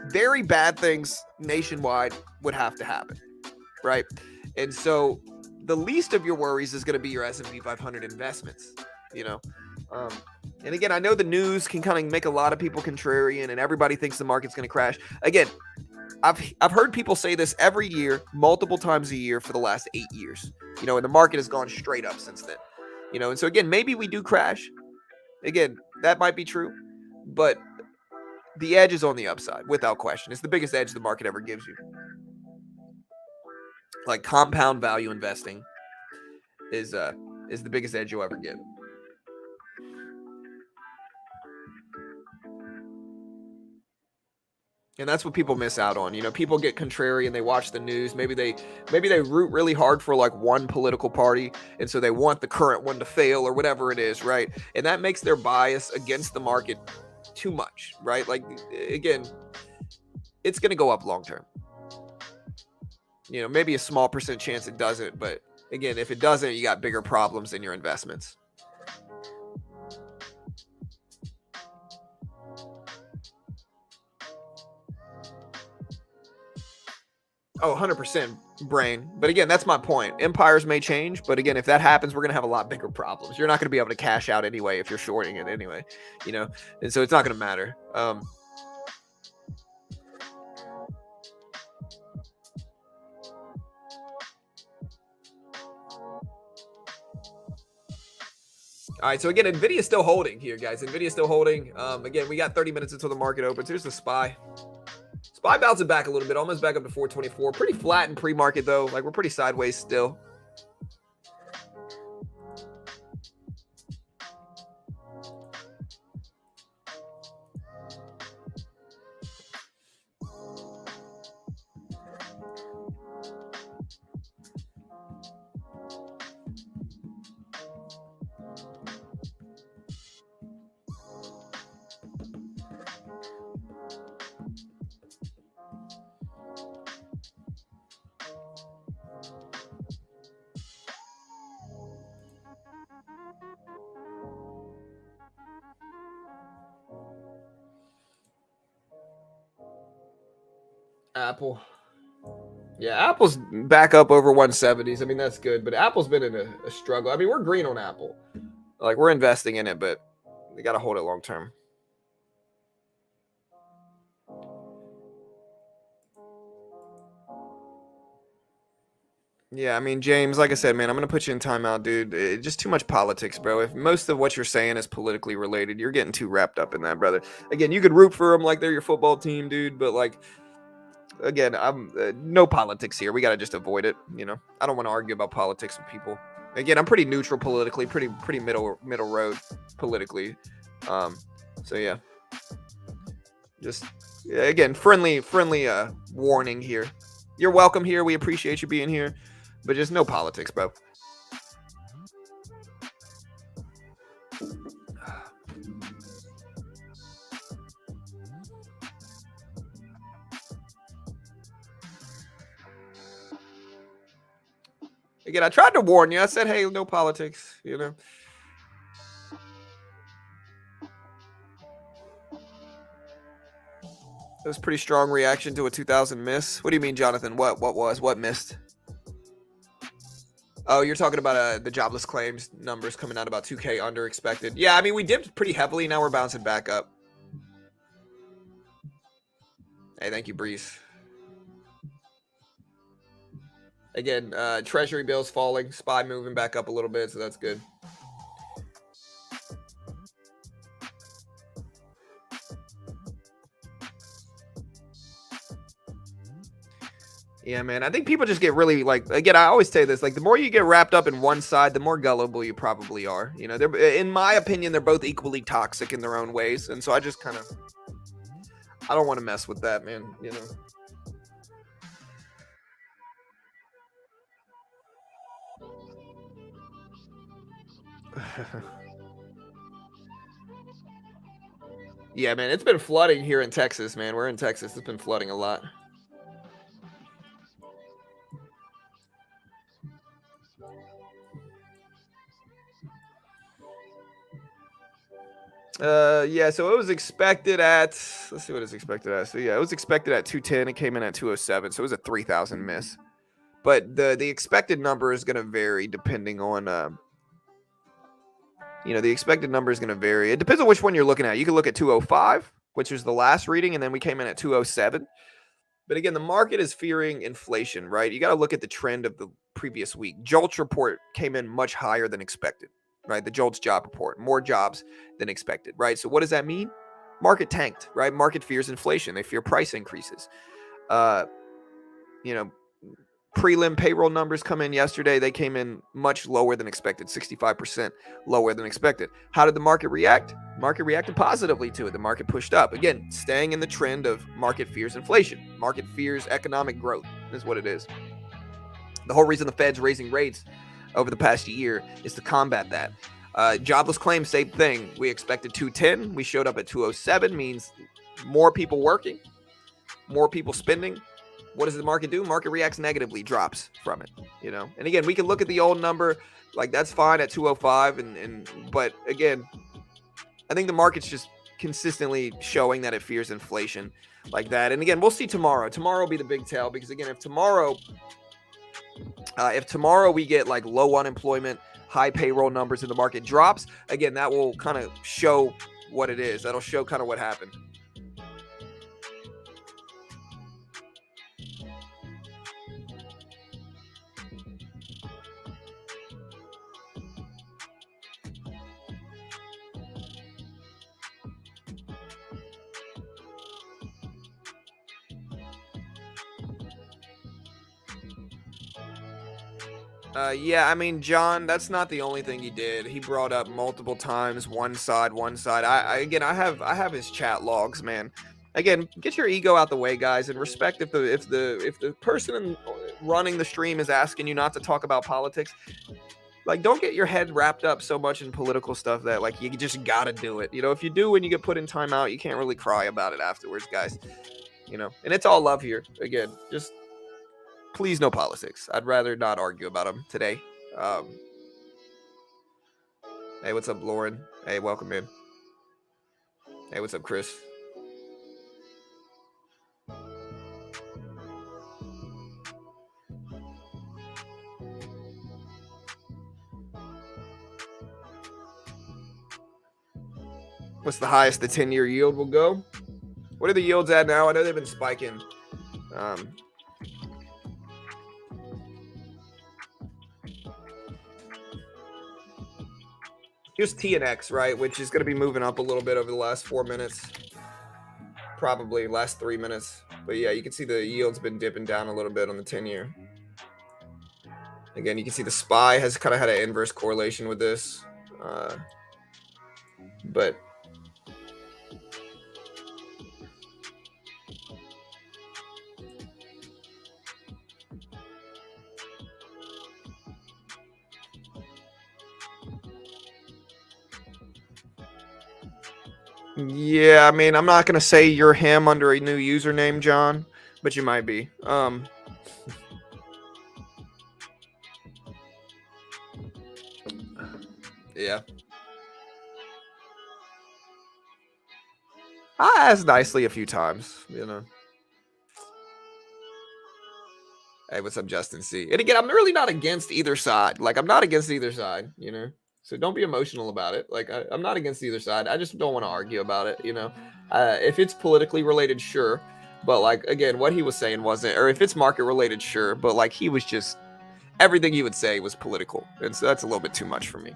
very bad things nationwide would have to happen, right? And so the least of your worries is going to be your S&P 500 investments, you know. Um, and again, I know the news can kind of make a lot of people contrarian, and everybody thinks the market's going to crash. Again, I've heard people say this every year, multiple times a year for the last 8 years, you know, and the market has gone straight up since then, you know. And so again, maybe we do crash. Again, that might be true, but the edge is on the upside without question. It's the biggest edge the market ever gives you. Like compound value investing is the biggest edge you'll ever get. And that's what people miss out on. You know, people get contrarian, they watch the news. Maybe they root really hard for like one political party, and so they want the current one to fail or whatever it is, right? And that makes their bias against the market too much, right? Like again, it's going to go up long term. You know, maybe a small percent chance it doesn't, but again, if it doesn't, you got bigger problems in your investments. Oh, 100% brain. But again, that's my point. Empires may change, but again, if that happens, we're going to have a lot bigger problems. You're not going to be able to cash out anyway if you're shorting it anyway, you know, and so it's not going to matter. All right, so again, NVIDIA is still holding here, guys. NVIDIA is still holding. Again, we got 30 minutes until the market opens. Here's the SPY. SPY bouncing back a little bit, almost back up to 424. Pretty flat in pre-market, though. Like, we're pretty sideways still. Apple. Yeah, Apple's back up over 170s. I mean, that's good, but Apple's been in a struggle. I mean, we're green on Apple. Like, we're investing in it, but we got to hold it long term. Yeah, I mean, James, like I said, man, I'm going to put you in timeout, dude. Just too much politics, bro. If most of what you're saying is politically related, you're getting too wrapped up in that, brother. Again, you could root for them like they're your football team, dude, but like, again, I'm no politics here. We got to just avoid it, you know. I don't want to argue about politics with people. Again, I'm pretty neutral politically, pretty middle road politically. So yeah. Just again, friendly warning here. You're welcome here. We appreciate you being here. But just no politics, bro. Again, I tried to warn you. I said, hey, no politics, you know. It was pretty strong reaction to a 2000 miss. What do you mean, Jonathan? What missed? Oh, you're talking about the jobless claims numbers coming out about 2K under expected. Yeah, I mean, we dipped pretty heavily. Now we're bouncing back up. Hey, thank you, Breeze. Again, treasury bills falling, SPY moving back up a little bit, so that's good. Yeah, man. I think people just get really like. Again, I always say this: like, the more you get wrapped up in one side, the more gullible you probably are. You know, they're, in my opinion, they're both equally toxic in their own ways, and so I just kind of, I don't want to mess with that, man. You know. Yeah, man. It's been flooding here in Texas, man. We're in Texas. It's been flooding a lot. Yeah, so it was expected at, let's see what it's expected at. So yeah, it was expected at 210. It came in at 207. So it was a 3,000 miss. But the expected number is going to vary depending on the expected number is going to vary. It depends on which one you're looking at. You can look at 205, which is the last reading, and then we came in at 207. But again, the market is fearing inflation, right? You got to look at the trend of the previous week. JOLTS report came in much higher than expected, right? The JOLTS job report, more jobs than expected, right? So what does that mean? Market tanked, right? Market fears inflation. They fear price increases. Uh, you know, prelim payroll numbers come in yesterday. They came in much lower than expected, 65% lower than expected. How did the market react? Market reacted positively to it. The market pushed up. Again, staying in the trend of market fears inflation. Market fears economic growth is what it is. The whole reason the Fed's raising rates over the past year is to combat that. Jobless claims, same thing. We expected 210. We showed up at 207, means more people working, more people spending. What does the market do? Market reacts negatively, drops from it, And again, we can look at the old number, like that's fine at 205, but again, I think the market's just consistently showing that it fears inflation like that. And again, we'll see tomorrow. Tomorrow will be the big tell, because again, if tomorrow we get like low unemployment, high payroll numbers, and the market drops, again, that will kind of show what it is. That'll show kind of what happened. Yeah, I mean, John, that's not the only thing he did. He brought up multiple times one side. I have his chat logs, man. Again, get your ego out the way, guys, and respect if the person running the stream is asking you not to talk about politics. Like, don't get your head wrapped up so much in political stuff that like you just gotta do it. If you do, when you get put in timeout, you can't really cry about it afterwards, guys. And it's all love here. Again, just please, no politics. I'd rather not argue about them today. Hey, what's up, Lauren? Hey, welcome in. Hey, what's up, Chris? What's the highest the 10-year yield will go? What are the yields at now? I know they've been spiking. Here's TNX, right, which is going to be moving up a little bit over the last 4 minutes, probably last 3 minutes. But yeah, you can see the yield's been dipping down a little bit on the 10-year. Again, you can see the SPY has kind of had an inverse correlation with this, but yeah, I mean, I'm not going to say you're him under a new username, John, but you might be. Yeah. I asked nicely a few times, Hey, what's up, Justin C? And again, I'm really not against either side. Like, I'm not against either side, So don't be emotional about it. Like, I'm not against either side. I just don't want to argue about it, If it's politically related, sure. But, like, again, what he was saying wasn't, or if it's market related, sure. But, like, he was just, everything he would say was political. And so that's a little bit too much for me.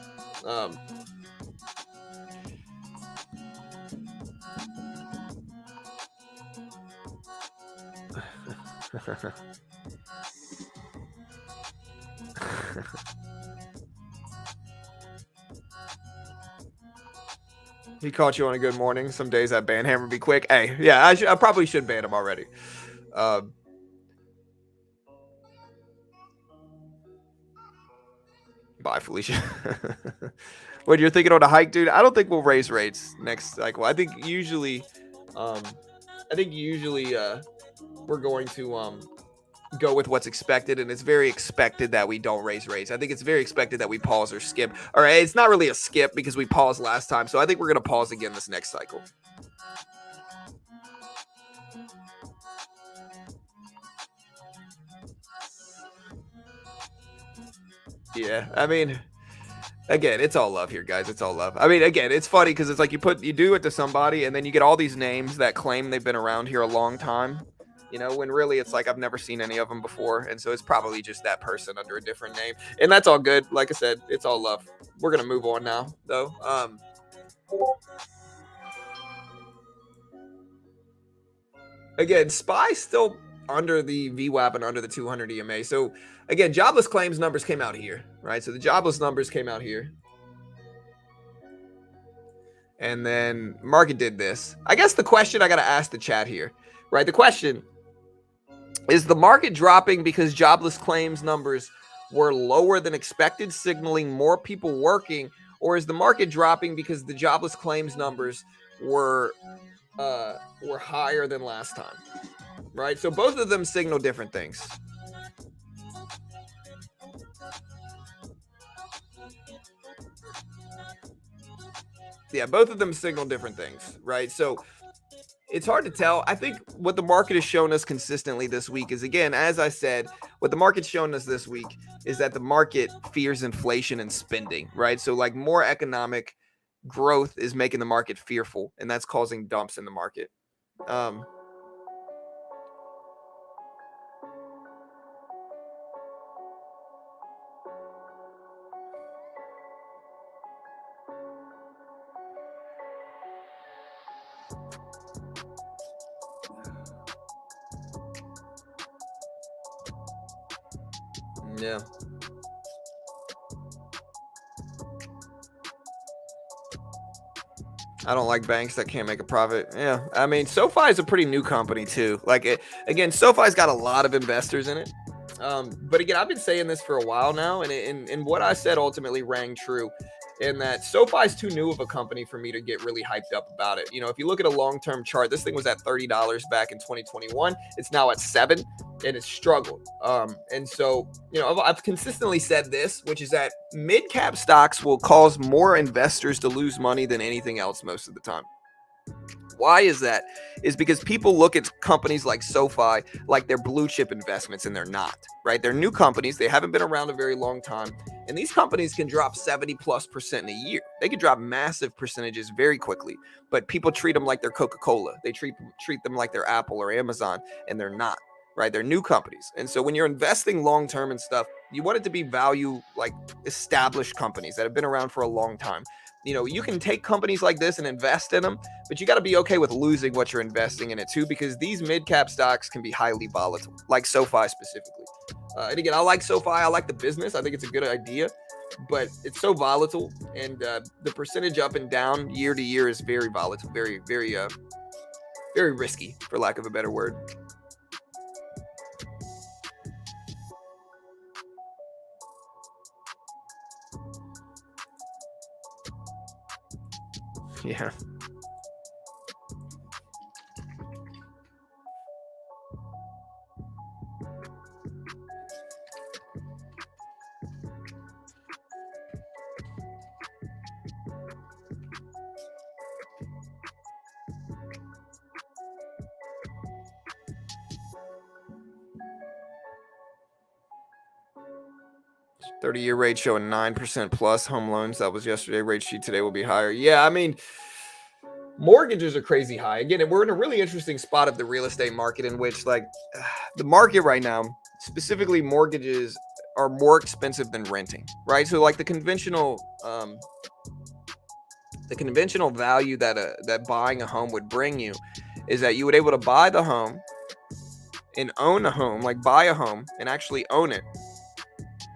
He caught you on a good morning. Some days that ban him would be quick. Hey, yeah, I probably should ban him already. Bye, Felicia. What, you're thinking on a hike, dude? I don't think we'll raise rates next cycle. I think usually we're going to go with what's expected, and it's very expected that we don't raise rates. I think it's very expected that we pause or skip. All right, it's not really a skip because we paused last time, so I think we're going to pause again this next cycle. Yeah, I mean, again, it's all love here, guys. It's all love. I mean, again, it's funny because it's like you do it to somebody, and then you get all these names that claim they've been around here a long time. When really it's like I've never seen any of them before, and so it's probably just that person under a different name, and that's all good. Like I said, it's all love. We're gonna move on now, though. Again, SPY still under the VWAP and under the 200 EMA. So again, jobless claims numbers came out here, right? So the jobless numbers came out here. And then market did this. I guess the question I got to ask the chat here, right? The question is the market dropping because jobless claims numbers were lower than expected, signaling more people working, or is the market dropping because the jobless claims numbers were higher than last time? Right? So both of them signal different things. Yeah, both of them signal different things, right? So it's hard to tell. I think what the market has shown us consistently this week is, again, as I said, what the market's shown us this week is that the market fears inflation and spending, right? So like more economic growth is making the market fearful, and that's causing dumps in the market. Yeah. I don't like banks that can't make a profit. Yeah. I mean, SoFi is a pretty new company too. Again, SoFi's got a lot of investors in it. But again, I've been saying this for a while now, and what I said ultimately rang true in that SoFi's too new of a company for me to get really hyped up about it. If you look at a long-term chart, this thing was at $30 back in 2021. It's now at $7, and it's struggled. And so, I've consistently said this, which is that mid-cap stocks will cause more investors to lose money than anything else most of the time. Why is that? Is because people look at companies like SoFi like they're blue chip investments, and they're not, right? They're new companies. They haven't been around a very long time. And these companies can drop 70+% in a year. They can drop massive percentages very quickly, but people treat them like they're Coca-Cola. They treat them like they're Apple or Amazon, and they're not, right? They're new companies. And so when you're investing long-term and stuff, you want it to be value like established companies that have been around for a long time. You can take companies like this and invest in them, but you got to be okay with losing what you're investing in it too, because these mid-cap stocks can be highly volatile, like SoFi specifically. And again, I like SoFi. I like the business. I think it's a good idea, but it's so volatile, and the percentage up and down year to year is very volatile, very, very, very risky, for lack of a better word. Yeah. Thirty-year rate showing 9% plus home loans. That was yesterday. Rate sheet today will be higher. Yeah, I mean, mortgages are crazy high. Again, we're in a really interesting spot of the real estate market in which, like, the market right now, specifically mortgages, are more expensive than renting, right? So, like, the conventional value that buying a home would bring you is that you would able to buy the home and own a home, like buy a home and actually own it,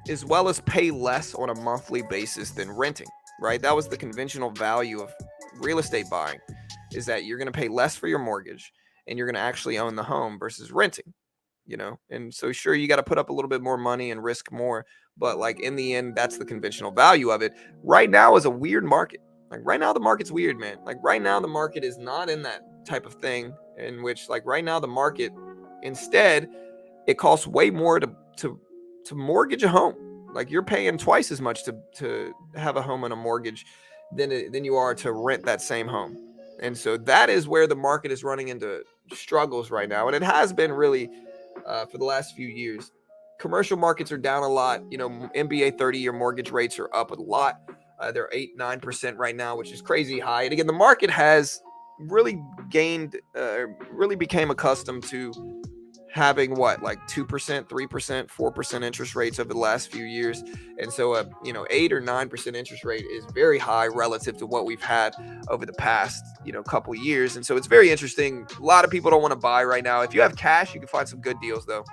as well as pay less on a monthly basis than renting, right? That was the conventional value of real estate buying, is that you're going to pay less for your mortgage and you're going to actually own the home versus renting, And so sure, you got to put up a little bit more money and risk more, but like in the end, that's the conventional value of it. Right now is a weird market. Like right now, the market's weird, man. Like right now, the market is not in that type of thing in which, like right now, the market instead it costs way more to mortgage a home. Like you're paying twice as much to have a home and a mortgage than you are to rent that same home. And so that is where the market is running into struggles right now, and it has been really for the last few years. Commercial markets are down a lot. NBA 30-year mortgage rates are up a lot. They're 8-9% right now, which is crazy high. And again, the market has really really became accustomed to having like 2%, 3%, 4% interest rates over the last few years. And so 8 or 9% interest rate is very high relative to what we've had over the past couple years. And so it's very interesting. A lot of people don't want to buy right now. If you have cash, you can find some good deals though.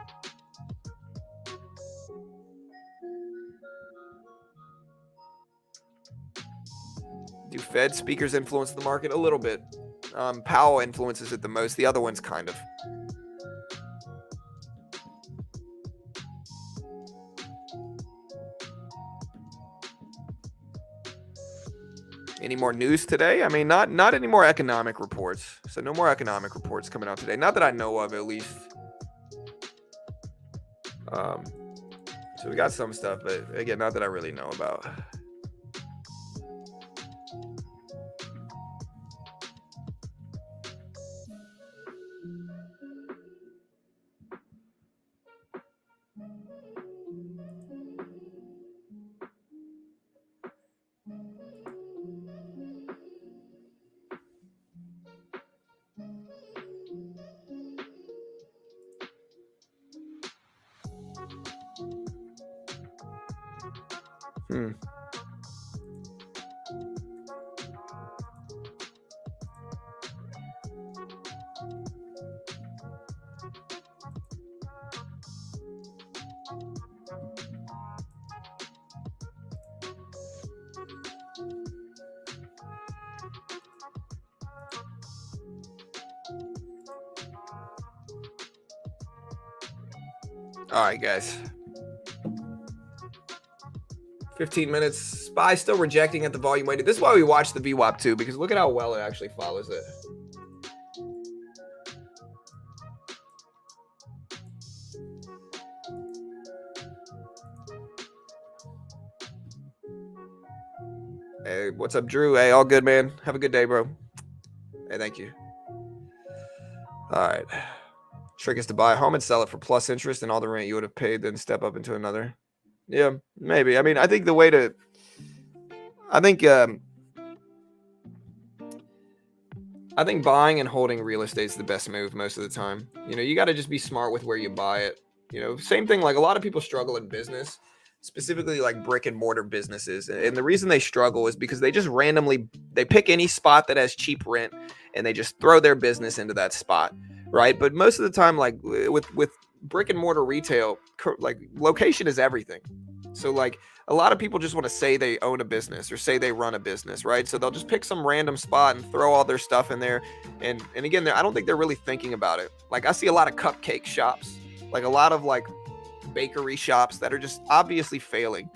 Do Fed speakers influence the market? A little bit. Powell influences it the most. The other ones kind of. Any more news today? I mean, not any more economic reports. So no more economic reports coming out today. Not that I know of, at least. So we got some stuff, but again, not that I really know about. All right, guys. 15 minutes. SPY still rejecting at the volume weighted. This is why we watch the VWAP too, because look at how well it actually follows it. Hey, what's up, Drew? Hey, all good, man. Have a good day, bro. Hey, thank you. All right. Trick is to buy a home and sell it for plus interest and all the rent you would have paid, then step up into another. Yeah, maybe. I mean, I think the way to, I think buying and holding real estate is the best move most of the time. You got to just be smart with where you buy it. Same thing. Like a lot of people struggle in business, specifically like brick and mortar businesses. And the reason they struggle is because they just randomly, they pick any spot that has cheap rent and they just throw their business into that spot. Right. But most of the time, like with brick and mortar retail, like location is everything. So like a lot of people just want to say they own a business or say they run a business, right? So they'll just pick some random spot and throw all their stuff in there. And again, I don't think they're really thinking about it. Like I see a lot of cupcake shops, like a lot of like bakery shops that are just obviously failing.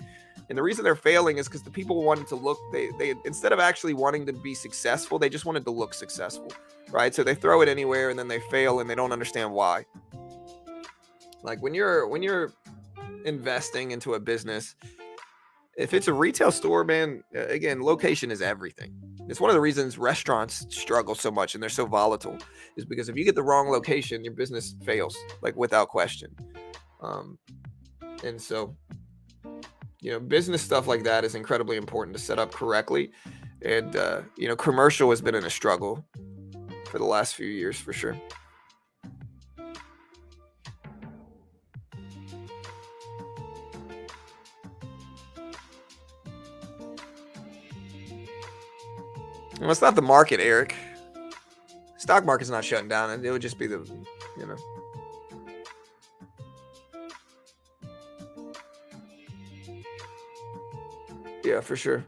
And the reason they're failing is because the people wanted to look, they instead of actually wanting to be successful, they just wanted to look successful, right? So they throw it anywhere and then they fail and they don't understand why. Like when you're investing into a business, if it's a retail store, man, again, location is everything. It's one of the reasons restaurants struggle so much and they're so volatile, is because if you get the wrong location, your business fails, like without question. And so, business stuff like that is incredibly important to set up correctly. And, commercial has been in a struggle for the last few years for sure. Well, it's not the market, Eric. Stock market's not shutting down, and it would just be the. Yeah, for sure.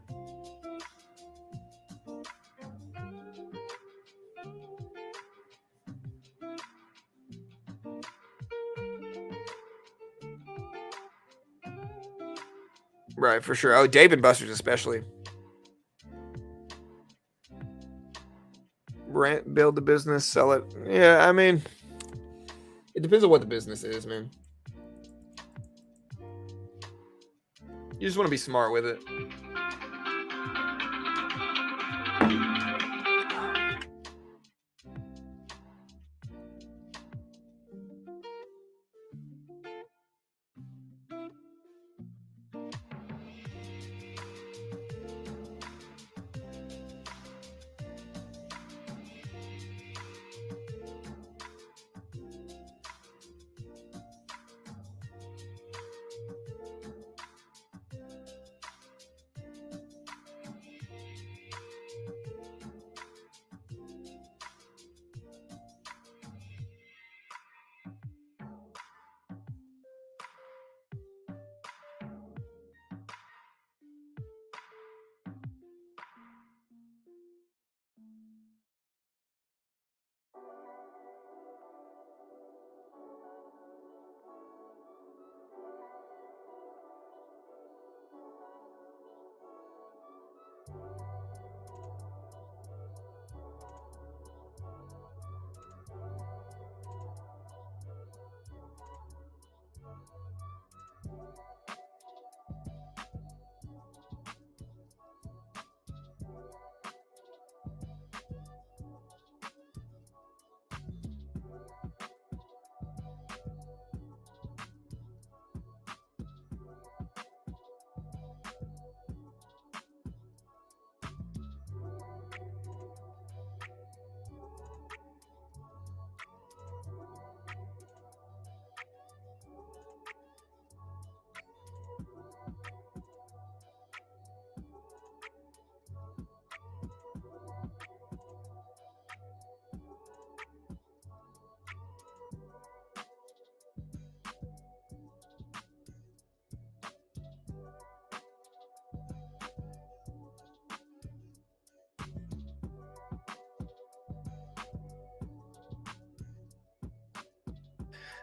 Right, for sure. Oh, Dave and Buster's especially. Rent, build the business, sell it. Yeah, I mean, it depends on what the business is, man. You just want to be smart with it.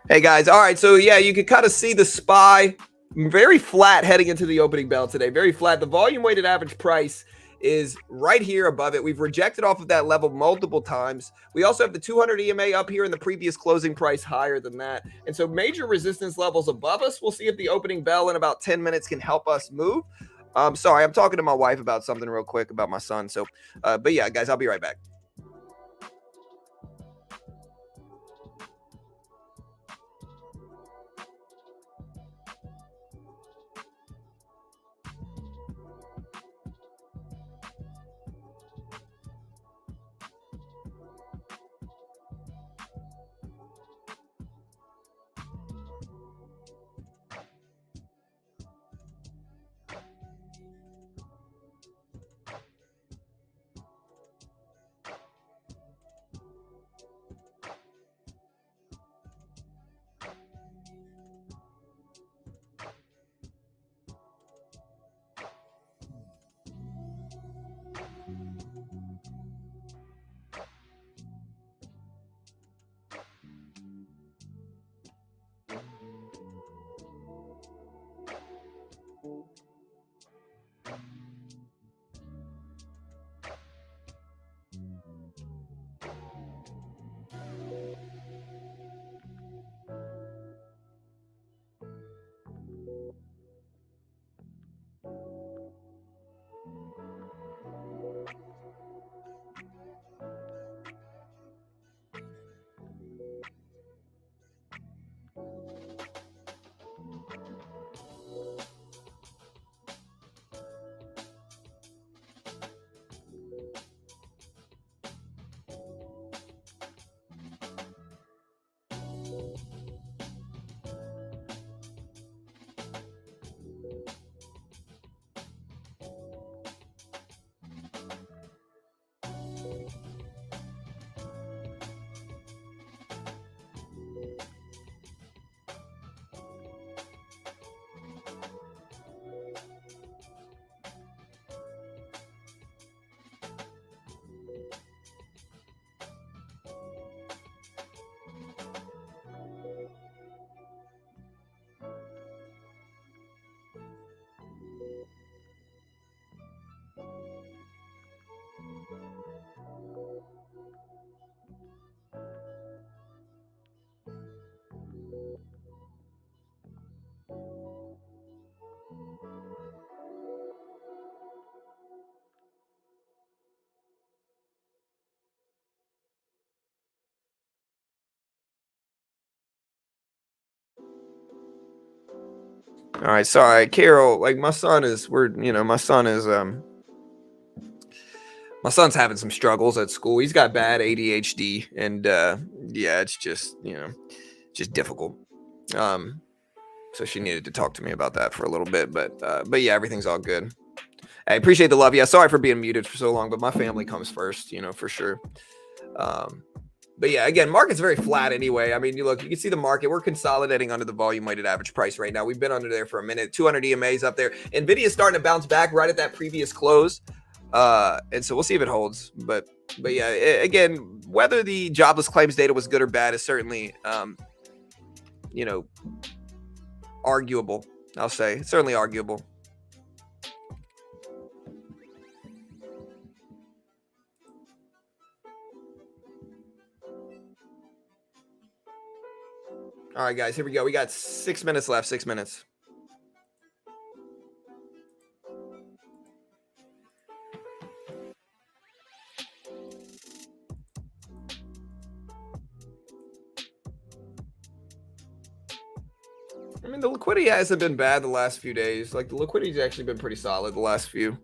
Hey guys, all right, so yeah, you can kind of see the SPY very flat heading into the opening bell today. Very flat. The volume weighted average price is right here above it. We've rejected off of that level multiple times. We also have the 200 EMA up here and the previous closing price higher than that. And so major resistance levels above us. We'll see if the opening bell in about 10 minutes can help us move. Sorry, I'm talking to my wife about something real quick about my son. So, but yeah, guys, I'll be right back. All right, sorry, Carol. Like my son's having some struggles at school. He's got bad ADHD, and yeah, it's just just difficult. Um, so she needed to talk to me about that for a little bit, but yeah, everything's all good. I appreciate the love. Yeah, sorry for being muted for so long, but my family comes first, for sure. Um, but yeah, again, market's very flat anyway. I mean, you can see the market. We're consolidating under the volume weighted average price right now. We've been under there for a minute. 200 EMA's up there. Nvidia's starting to bounce back right at that previous close. And so we'll see if it holds. But yeah, again, whether the jobless claims data was good or bad is certainly, arguable. I'll say it's certainly arguable. All right, guys, here we go. We got 6 minutes left. 6 minutes. I mean, the liquidity hasn't been bad the last few days. Like, the liquidity's actually been pretty solid the last few.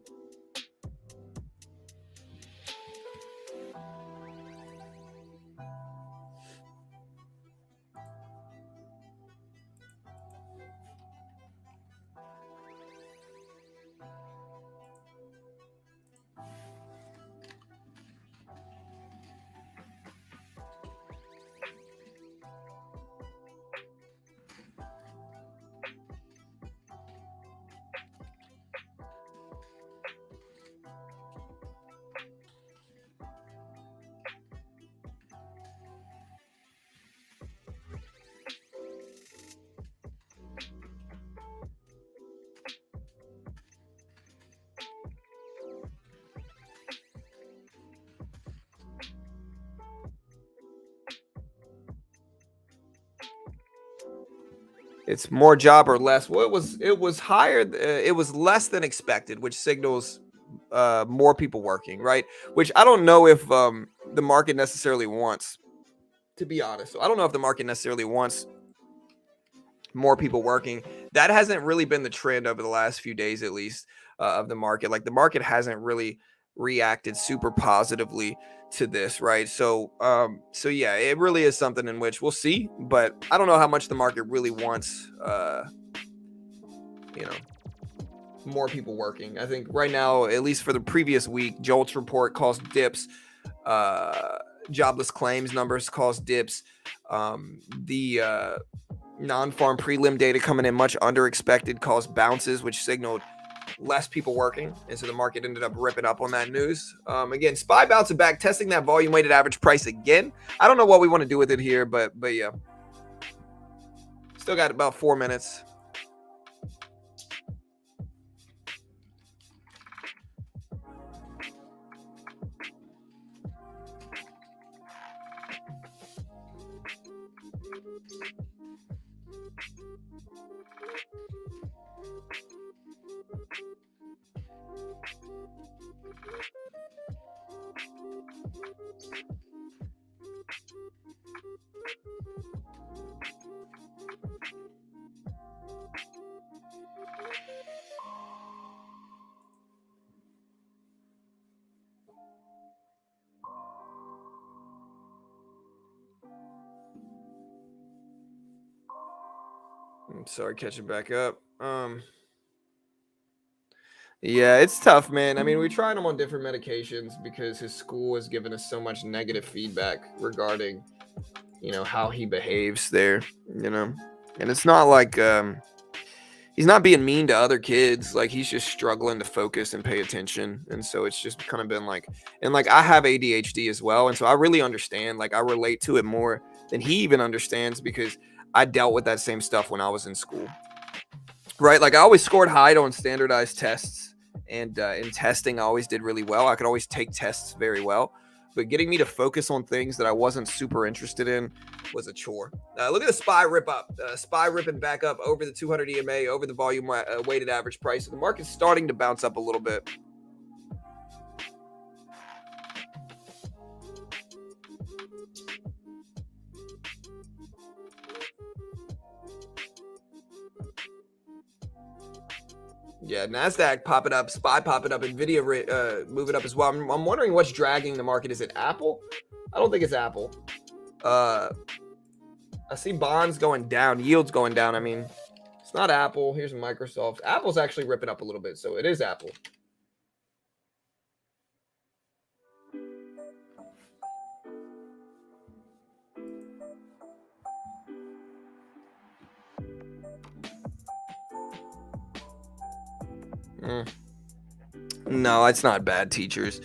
It's more job or less. Well, it was higher. It was less than expected, which signals more people working, right? Which I don't know if the market necessarily wants, to be honest. So I don't know if the market necessarily wants more people working. That hasn't really been the trend over the last few days, at least, of the market. Like, the market hasn't really reacted super positively to this, right? So yeah, it really is something in which we'll see, but I don't know how much the market really wants, you know, more people working. I think right now, at least for the previous week, Jolt's report caused dips. Jobless claims numbers caused dips. The non-farm prelim data coming in much under expected caused bounces, which signaled less people working, and so the market ended up ripping up on that news. Again, SPY bouncing back, testing that volume weighted average price again. I don't know what we want to do with it here, but yeah, still got about 4 minutes. I'm sorry, catching back up. Yeah, it's tough, man. I mean, we tried him on different medications because his school has given us so much negative feedback regarding, how he behaves there, and it's not like he's not being mean to other kids. Like, he's just struggling to focus and pay attention, and so it's just kind of been like, and like, I have ADHD as well, and so I really understand. Like, I relate to it more than he even understands because I dealt with that same stuff when I was in school, right? Like, I always scored high on standardized tests, and in testing I always did really well. I could always take tests very well, but getting me to focus on things that I wasn't super interested in was a chore. Look at the SPY rip up. SPY ripping back up over the 200 EMA, over the volume weighted average price. So the market's starting to bounce up a little bit. Yeah, Nasdaq popping up, SPY popping up, Nvidia moving up as well. I'm wondering what's dragging the market. Is it Apple? I don't think it's Apple. Uh, I see bonds going down, yields going down. I mean, it's not Apple. Here's Microsoft. Apple's actually ripping up a little bit, so it is Apple. No, it's not bad teachers.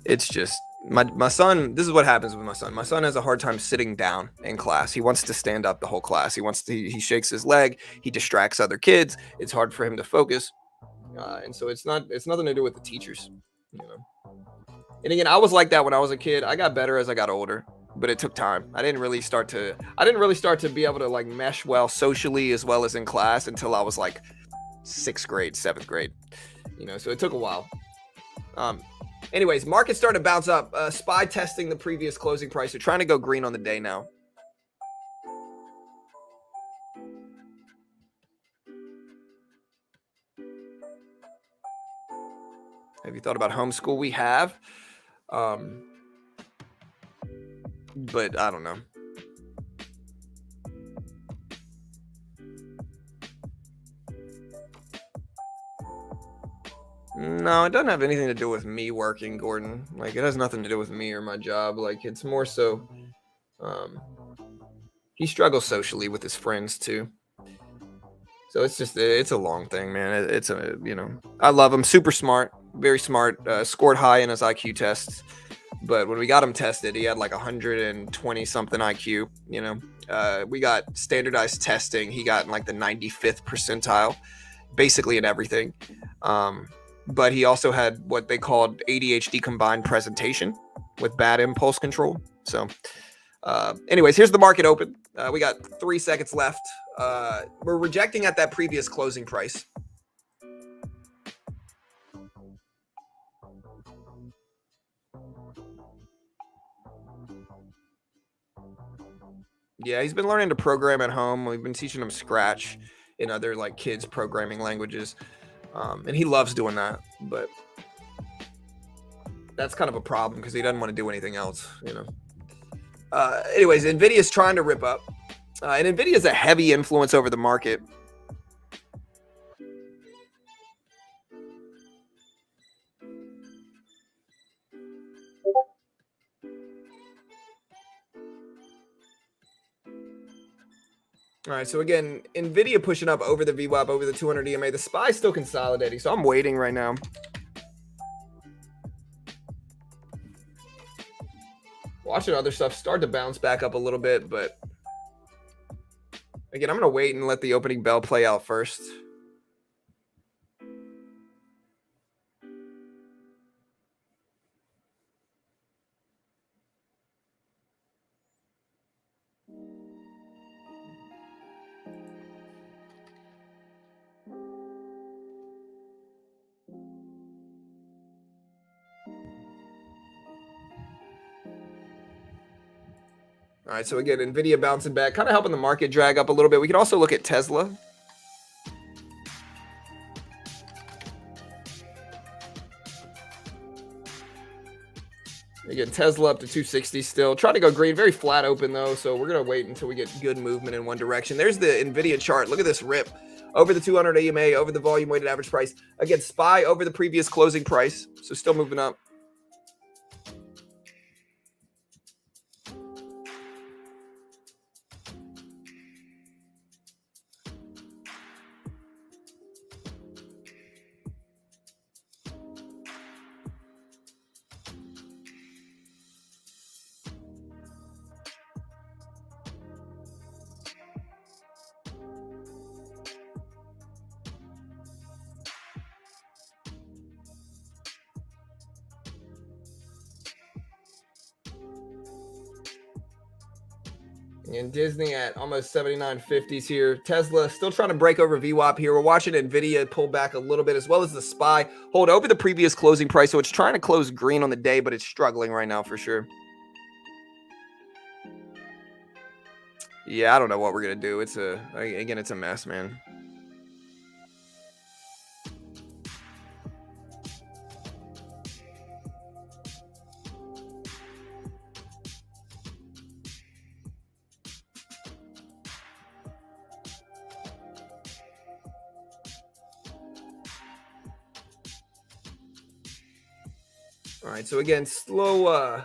It's just my son. This is what happens with my son. My son has a hard time sitting down in class. He wants to stand up the whole class. He shakes his leg. He distracts other kids. It's hard for him to focus, and so it's nothing to do with the teachers. You know. And again, I was like that when I was a kid. I got better as I got older, but it took time. I didn't really start to be able to like mesh well socially as well as in class until I was like 6th grade, 7th grade. You know, so it took a while. Anyways, market started to bounce up. SPY testing the previous closing price. They're trying to go green on the day now. Have you thought about homeschool? We have. But I don't know. No, it doesn't have anything to do with me working, Gordon. Like, it has nothing to do with me or my job. Like, it's more so, he struggles socially with his friends too. So it's a long thing, man. It's a, I love him. Super smart, very smart. Scored high in his IQ tests, but when we got him tested, he had like 120 something IQ. We got standardized testing. He got in like the 95th percentile, basically in everything. But he also had what they called ADHD combined presentation with bad impulse control. So, anyways, here's the market open. We got 3 seconds left. We're rejecting at that previous closing price. Yeah, he's been learning to program at home. We've been teaching him Scratch and other like kids programming languages. And he loves doing that, but that's kind of a problem because he doesn't want to do anything else, Anyways, Nvidia's trying to rip up, and Nvidia's a heavy influence over the market. All right, so again, Nvidia pushing up over the VWAP, over the 200 EMA. The SPY's still consolidating, so I'm waiting right now. Watching other stuff start to bounce back up a little bit, but again, I'm going to wait and let the opening bell play out first. All right, so again, Nvidia bouncing back, kind of helping the market drag up a little bit. We can also look at Tesla. Again, Tesla up to 260 still. Trying to go green. Very flat open, though, so we're going to wait until we get good movement in one direction. There's the Nvidia chart. Look at this rip. Over the 200 EMA, over the volume weighted average price. Again, SPY over the previous closing price, so still moving up. And Disney at almost 79.50s here. Tesla still trying to break over VWAP here. We're watching Nvidia pull back a little bit, as well as the SPY hold over the previous closing price. So it's trying to close green on the day, but it's struggling right now for sure. Yeah, I don't know what we're gonna do. It's a mess, man. All right, so again, slow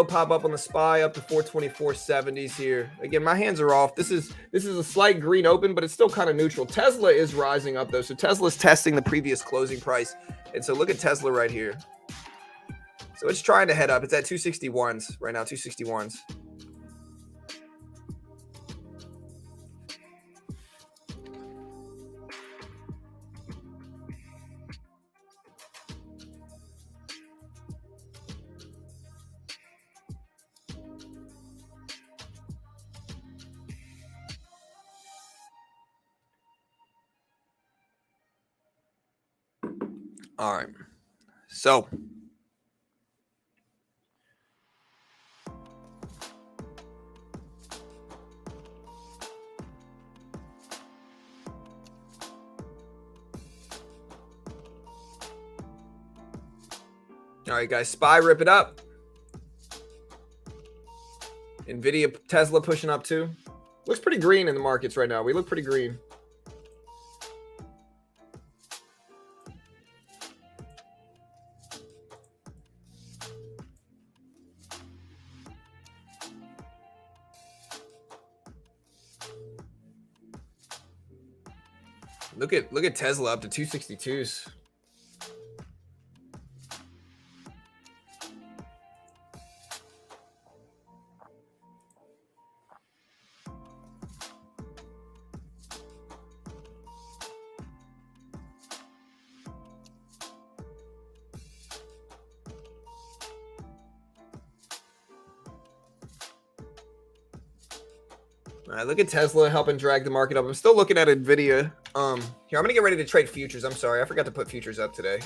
pop up on the SPY up to 424.70s here. Again, my hands are off. This is a slight green open, but it's still kind of neutral. Tesla is rising up though. So Tesla's testing the previous closing price. And so look at Tesla right here. So it's trying to head up. It's at 261s right now, 261s. All right. So all right, guys, SPY rip it up. Nvidia, Tesla pushing up too. Looks pretty green in the markets right now. We look pretty green. Look at Tesla up to 262s. All right, look at Tesla helping drag the market up. I'm still looking at Nvidia. Here, I'm gonna get ready to trade futures. I'm sorry, I forgot to put futures up today.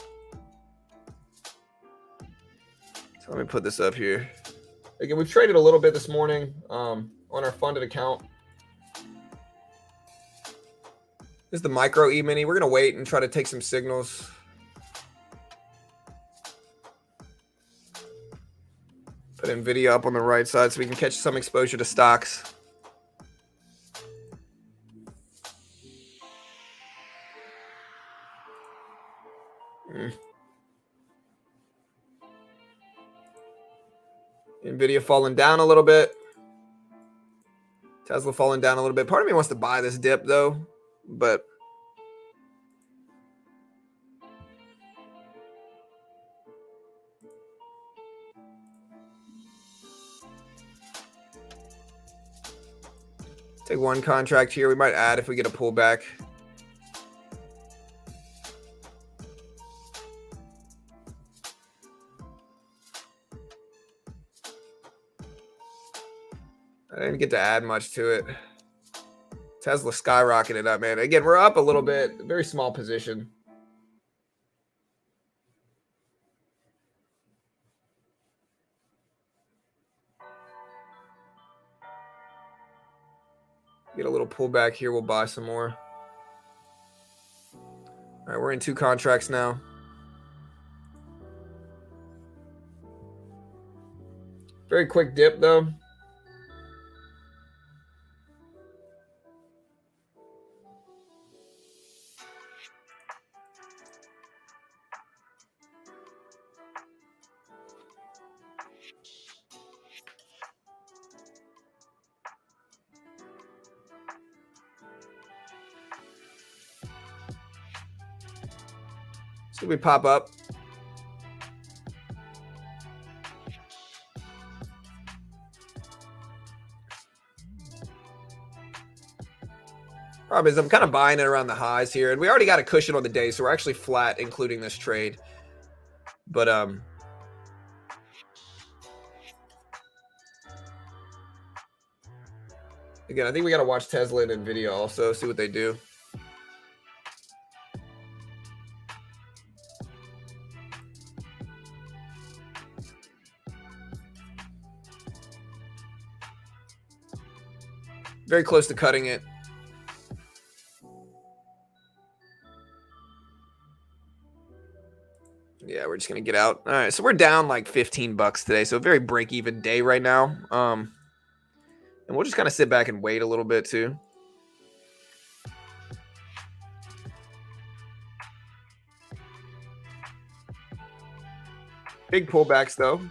So let me put this up here. Again, we've traded a little bit this morning on our funded account. This is the micro E-mini. We're gonna wait and try to take some signals. Put Nvidia up on the right side so we can catch some exposure to stocks. Nvidia falling down a little bit. Tesla falling down a little bit. Part of me wants to buy this dip though, but take one contract here. We might add if we get a pullback. I didn't get to add much to it. Tesla skyrocketed up, man. Again, we're up a little bit. Very small position. Get a little pullback here. We'll buy some more. All right, we're in 2 contracts now. Very quick dip, though. So we pop up. Problem is I'm kind of buying it around the highs here, and we already got a cushion on the day, so we're actually flat, including this trade. But again, I think we got to watch Tesla and Nvidia also, see what they do. Very close to cutting it. Yeah, we're just gonna get out. All right, so we're down like $15 today, so a very break-even day right now. And we'll just kind of sit back and wait a little bit too. Big pullbacks though.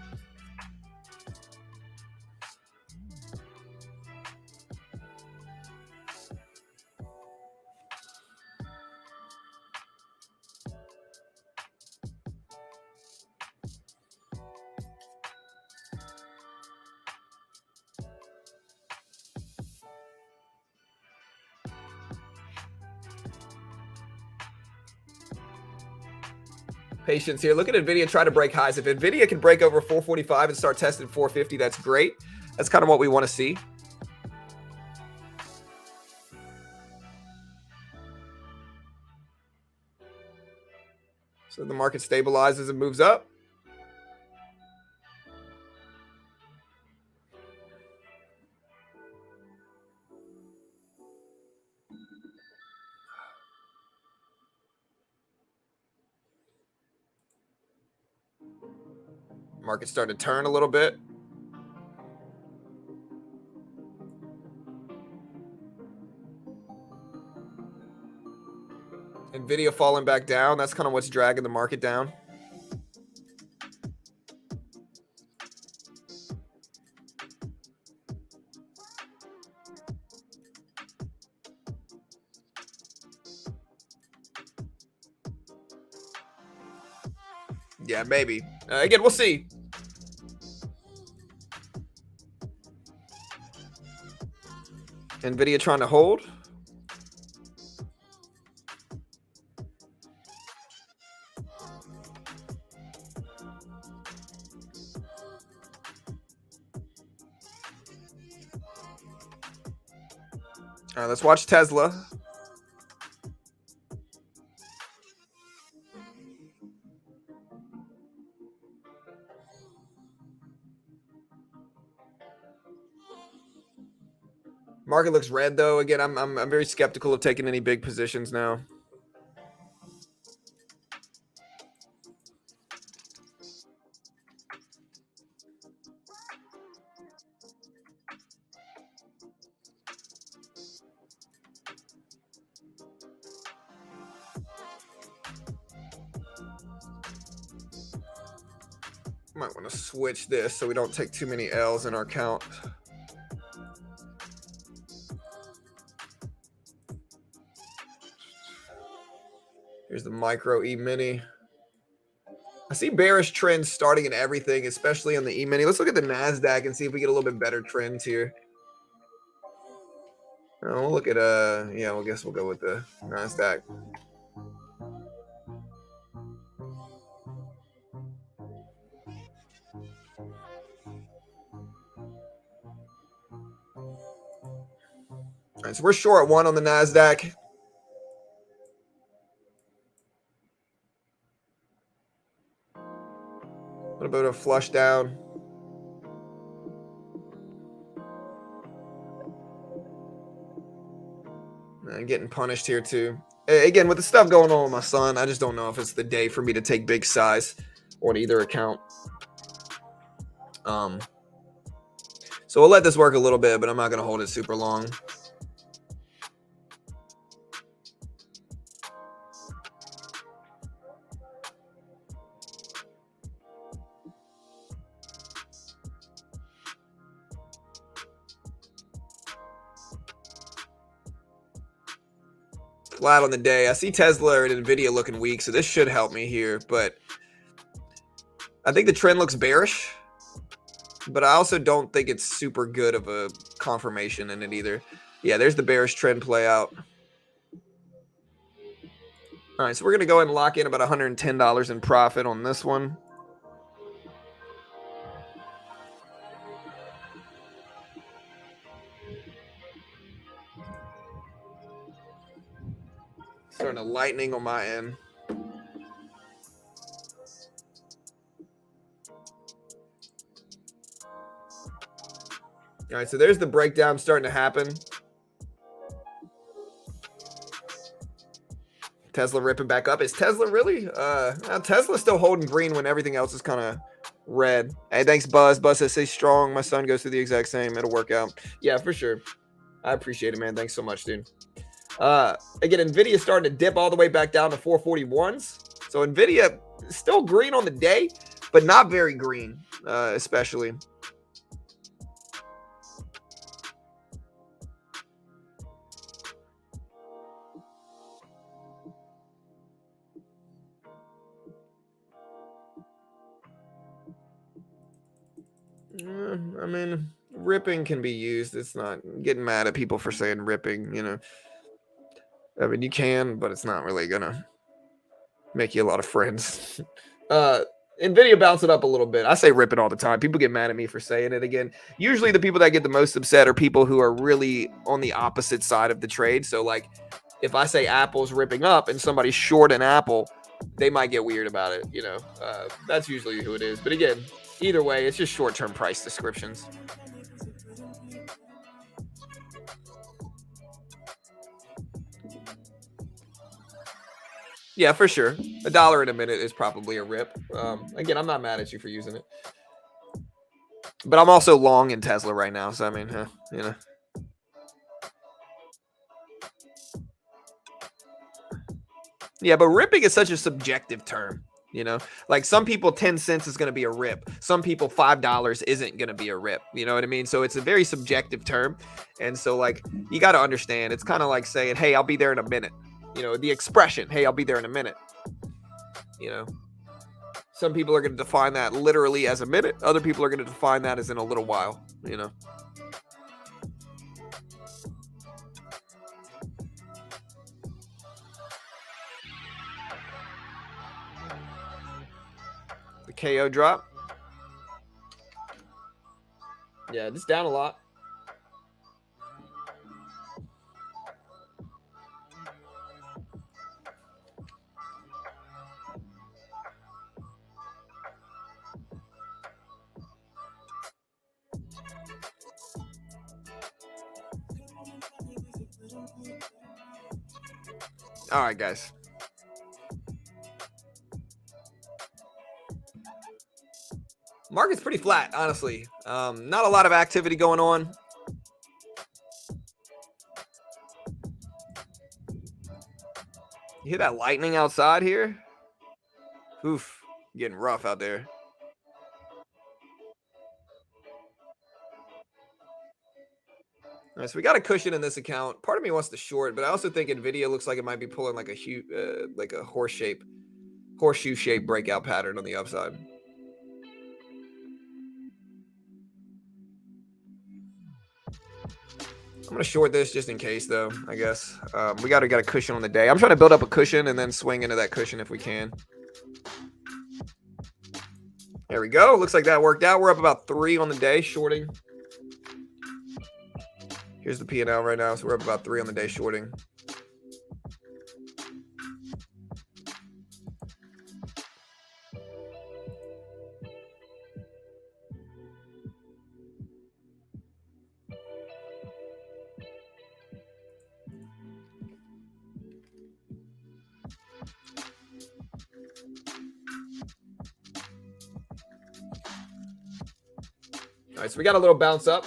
Patience here. Look at NVIDIA try to break highs. If NVIDIA can break over 445 and start testing 450, that's great. That's kind of what we want to see. So the market stabilizes and moves up. Market starting to turn a little bit. NVIDIA falling back down. That's kind of what's dragging the market down. Yeah, maybe. Again, we'll see. NVIDIA trying to hold. All right, let's watch Tesla. Market looks red though. Again, I'm very skeptical of taking any big positions now. Might want to switch this so we don't take too many L's in our count. Here's the micro E-mini. I see bearish trends starting in everything, especially on the E-mini. Let's look at the NASDAQ and see if we get a little bit better trends here. We'll look at, yeah, well, I guess we'll go with the NASDAQ. All right, so we're short 1 on the NASDAQ. A little bit of a flush down. And getting punished here too. Again, with the stuff going on with my son, I just don't know if it's the day for me to take big size on either account. So we'll let this work a little bit, but I'm not going to hold it super long. Flat on the day. I see Tesla and NVIDIA looking weak, so this should help me here, but I think the trend looks bearish, but I also don't think it's super good of a confirmation in it either. Yeah, there's the bearish trend play out. All right, so we're going to go ahead and lock in about $110 in profit on this one. Starting to lightning on my end. All right, so there's the breakdown starting to happen. Tesla ripping back up. Is Tesla really? Tesla's still holding green when everything else is kind of red. Hey, thanks, Buzz. Buzz says, stay strong. My son goes through the exact same. It'll work out. Yeah, for sure. I appreciate it, man. Thanks so much, dude. Again, NVIDIA starting to dip all the way back down to 441s. So NVIDIA is still green on the day, but not very green, especially. I mean, ripping can be used. It's not getting mad at people for saying ripping, you know. I mean, you can, but it's not really gonna make you a lot of friends. uh Nvidia bounce it up a little bit. I say rip it all the time. People get mad at me for saying it again. Usually the people that get the most upset are people who are really on the opposite side of the trade. So like if I say Apple's ripping up and somebody's short an Apple, they might get weird about it, you know. That's usually who it is. But again, either way, it's just short-term price descriptions. Yeah, for sure. $1 in a minute is probably a rip. Again, I'm not mad at you for using it, but I'm also long in Tesla right now. So I mean, you know. Yeah, but ripping is such a subjective term. You know, like some people 10 cents is going to be a rip. Some people $5 isn't going to be a rip. You know what I mean? So it's a very subjective term. And so like you got to understand, it's kind of like saying, "Hey, I'll be there in a minute." You know, the expression, "Hey, I'll be there in a minute." You know, some people are going to define that literally as a minute. Other people are going to define that as in a little while, you know. The KO drop. Yeah, it's down a lot. All right, guys. Market's pretty flat, honestly. Not a lot of activity going on. You hear that lightning outside here? Oof, getting rough out there. All right, so we got a cushion in this account. Part of me wants to short, but I also think Nvidia looks like it might be pulling like a huge, like a horseshoe shape breakout pattern on the upside. I'm gonna short this just in case, though. I guess we gotta get a cushion on the day. I'm trying to build up a cushion and then swing into that cushion if we can. There we go. Looks like that worked out. We're up about 3 on the day, shorting. Here's the P&L right now. So we're up about 3 on the day, shorting. All right, so we got a little bounce up.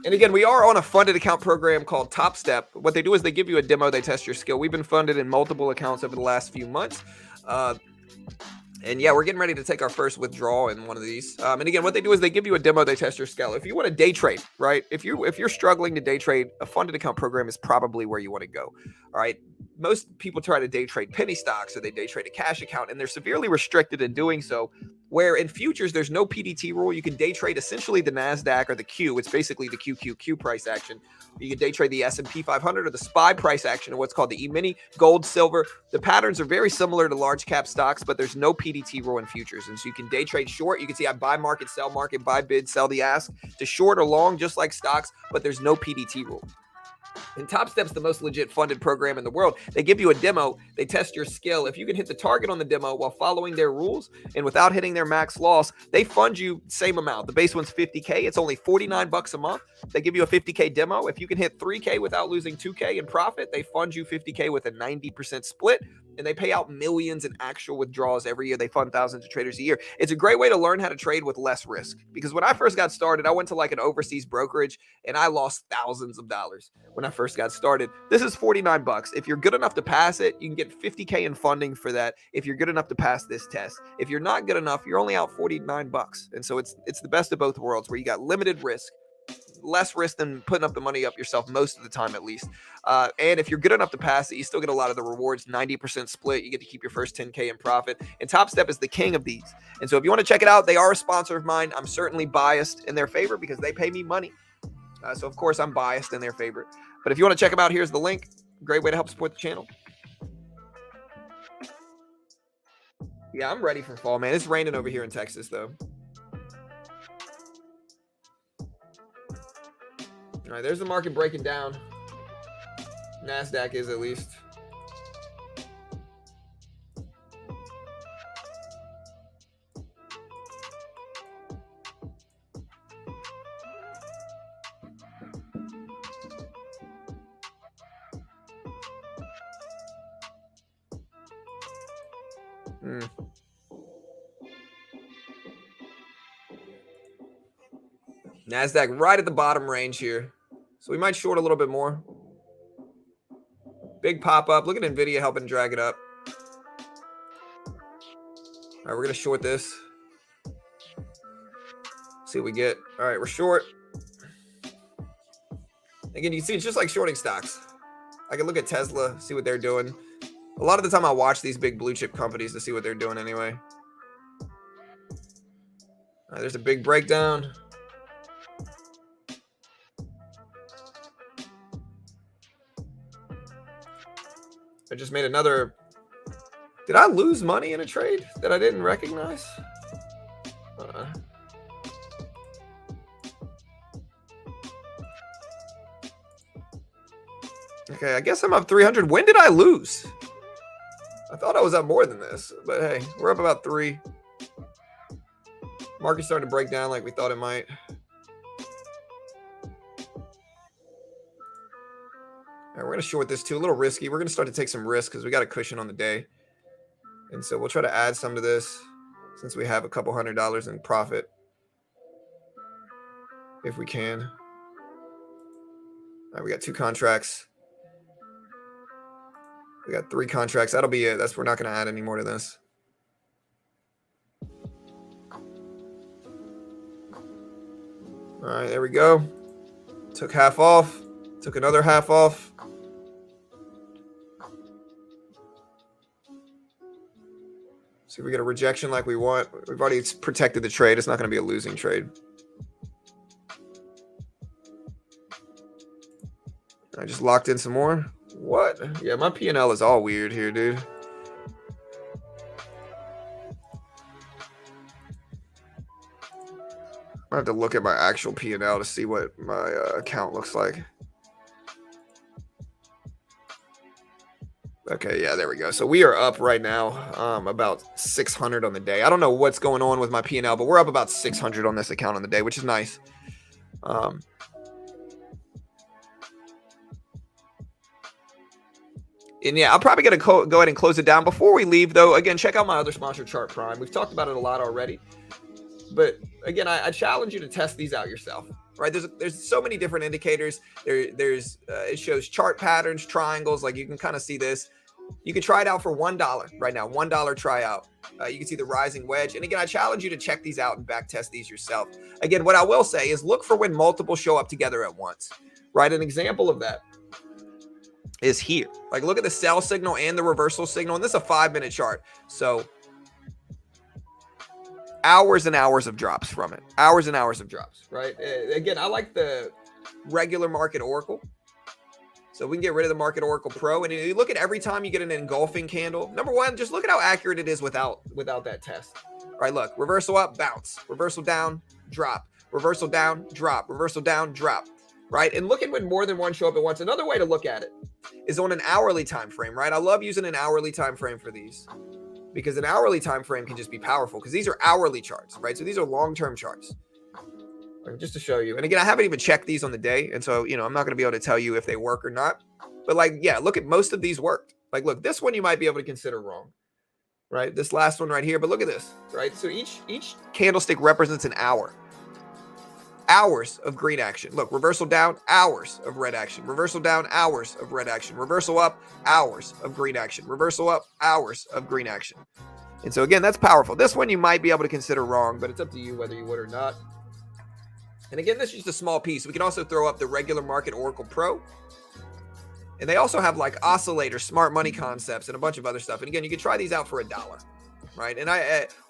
And again, we are on a funded account program called Top Step. What they do is they give you a demo, they test your skill. We've been funded in multiple accounts over the last few months. And yeah, we're getting ready to take our first withdrawal in one of these. And again, what they do is they give you a demo, they test your skill. If you want to day trade, right? If you're struggling to day trade, a funded account program is probably where you want to go. All right. Most people try to day trade penny stocks or they day trade a cash account, and they're severely restricted in doing so. Where in futures, there's no PDT rule. You can day trade essentially the NASDAQ or the Q. It's basically the QQQ price action. You can day trade the S&P 500 or the SPY price action or what's called the E-mini, gold, silver. The patterns are very similar to large cap stocks, but there's no PDT rule in futures. And so you can day trade short. You can see I buy market, buy bid, sell the ask, to short or long, just like stocks, but there's no PDT rule. And Top Step's the most legit funded program in the world. They give you a demo, they test your skill. If you can hit the target on the demo while following their rules and without hitting their max loss, they fund you same amount. The base one's $50K. It's only $49 a month. They give you a $50K demo. If you can hit $3K without losing $2K in profit, they fund you $50K with a 90% split. and they pay out millions in actual withdrawals every year. They fund thousands of traders a year. It's a great way to learn how to trade with less risk, because when I first got started, I went to like an overseas brokerage and I lost thousands of dollars when I first got started. This is 49 bucks. If you're good enough to pass it, you can get 50K in funding for that if you're good enough to pass this test. If you're not good enough, you're only out 49 bucks. And so it's the best of both worlds, where you got limited risk, less risk than putting up the money up yourself most of the time, at least. And if you're good enough to pass it, you still get a lot of the rewards. 90% split. You get to keep your first 10K in profit. And Top Step is the king of these. And so if you want to check it out, they are a sponsor of mine. I'm certainly biased in their favor because they pay me money. So of course I'm biased in their favor. But if you want to check them out, here's the link. Great way to help support the channel. Yeah, I'm ready for fall, man. It's raining over here in Texas, though. All right, there's the market breaking down. NASDAQ is, at least. NASDAQ right at the bottom range here. So we might short a little bit more. Big pop up. Look at NVIDIA helping drag it up. All right, we're going to short this. See what we get. All right, we're short. Again, you see, it's just like shorting stocks. I can look at Tesla, see what they're doing. A lot of the time I watch these big blue chip companies to see what they're doing anyway. All right, there's a big breakdown. I just made another. Did I lose money in a trade that I didn't recognize? Okay, I guess I'm up 300. When did I lose? I thought I was up more than this, but hey, we're up about 3. Market's starting to break down like we thought it might. All right, we're going to short this too. A little risky. We're going to start to take some risk because we got a cushion on the day. And so we'll try to add some to this since we have a couple $100 in profit. If we can. All right, we got 2 contracts. We got 3 contracts. That'll be it. We're not going to add any more to this. All right, there we go. Took half off. Took another half off. See if we get a rejection like we want. We've already protected the trade. It's not going to be a losing trade. I just locked in some more. What? Yeah, my P&L is all weird here, dude. I have to look at my actual P&L to see what my account looks like. Okay, yeah, there we go. So we are up right now about 600 on the day. I don't know what's going on with my P&L, but we're up about 600 on this account on the day, which is nice. And yeah, I'm probably going to go ahead and close it down. Before we leave, though, again, check out my other sponsor, Chart Prime. We've talked about it a lot already. But again, I challenge you to test these out yourself. Right? There's so many different indicators. It shows chart patterns, triangles. Like you can kind of see this. You can try it out for $1 right now. $1 tryout. You can see the rising wedge. And again, I challenge you to check these out and back test these yourself. Again, what I will say is look for when multiple show up together at once. Right? An example of that is here. Like look at the sell signal and the reversal signal. And this is a 5-minute chart. So hours and hours of drops from it. Hours and hours of drops, right? Again, I like the regular market Oracle. So we can get rid of the market Oracle Pro. And you look at every time you get an engulfing candle. Number one, just look at how accurate it is without that test. Right, look, reversal up, bounce. Reversal down, drop. Reversal down, drop. Reversal down, drop. Right? And look at when more than one show up at once. Another way to look at it is on an hourly time frame, right? I love using an hourly time frame for these, because an hourly time frame can just be powerful because these are hourly charts, right? So these are long-term charts. Just to show you. And again, I haven't even checked these on the day. And so, I'm not going to be able to tell you if they work or not. But like, yeah, look at most of these worked. Like, look, this one you might be able to consider wrong, right? This last one right here, but look at this, right? So each candlestick represents an hour. Hours of green action. Look, reversal down, hours of red action. Reversal down, hours of red action. Reversal up, hours of green action. Reversal up, hours of green action. And so again, that's powerful. This one you might be able to consider wrong, but it's up to you whether you would or not. And again, this is just a small piece. We can also throw up the regular market Oracle Pro. And they also have like oscillator, smart money concepts, and a bunch of other stuff. And again, you can try these out for $1, right? And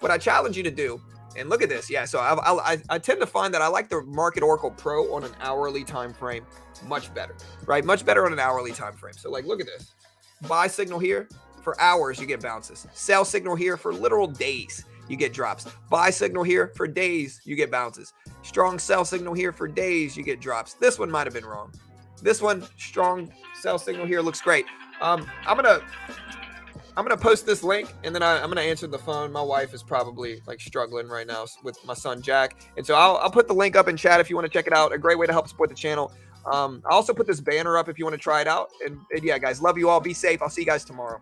what I challenge you to do, and look at this. Yeah, so I tend to find that I like the Market Oracle Pro on an hourly time frame much better, right? Much better on an hourly time frame. So like, look at this. Buy signal here for hours, you get bounces. Sell signal here for literal days, you get drops. Buy signal here for days, you get bounces. Strong sell signal here for days, you get drops. This one might have been wrong. This one, strong sell signal here, looks great. I'm gonna post this link, and then I'm gonna answer the phone. My wife is probably like struggling right now with my son Jack, and so I'll put the link up in chat if you want to check it out. A great way to help support the channel. I'll also put this banner up if you want to try it out. And yeah, guys, love you all. Be safe. I'll see you guys tomorrow.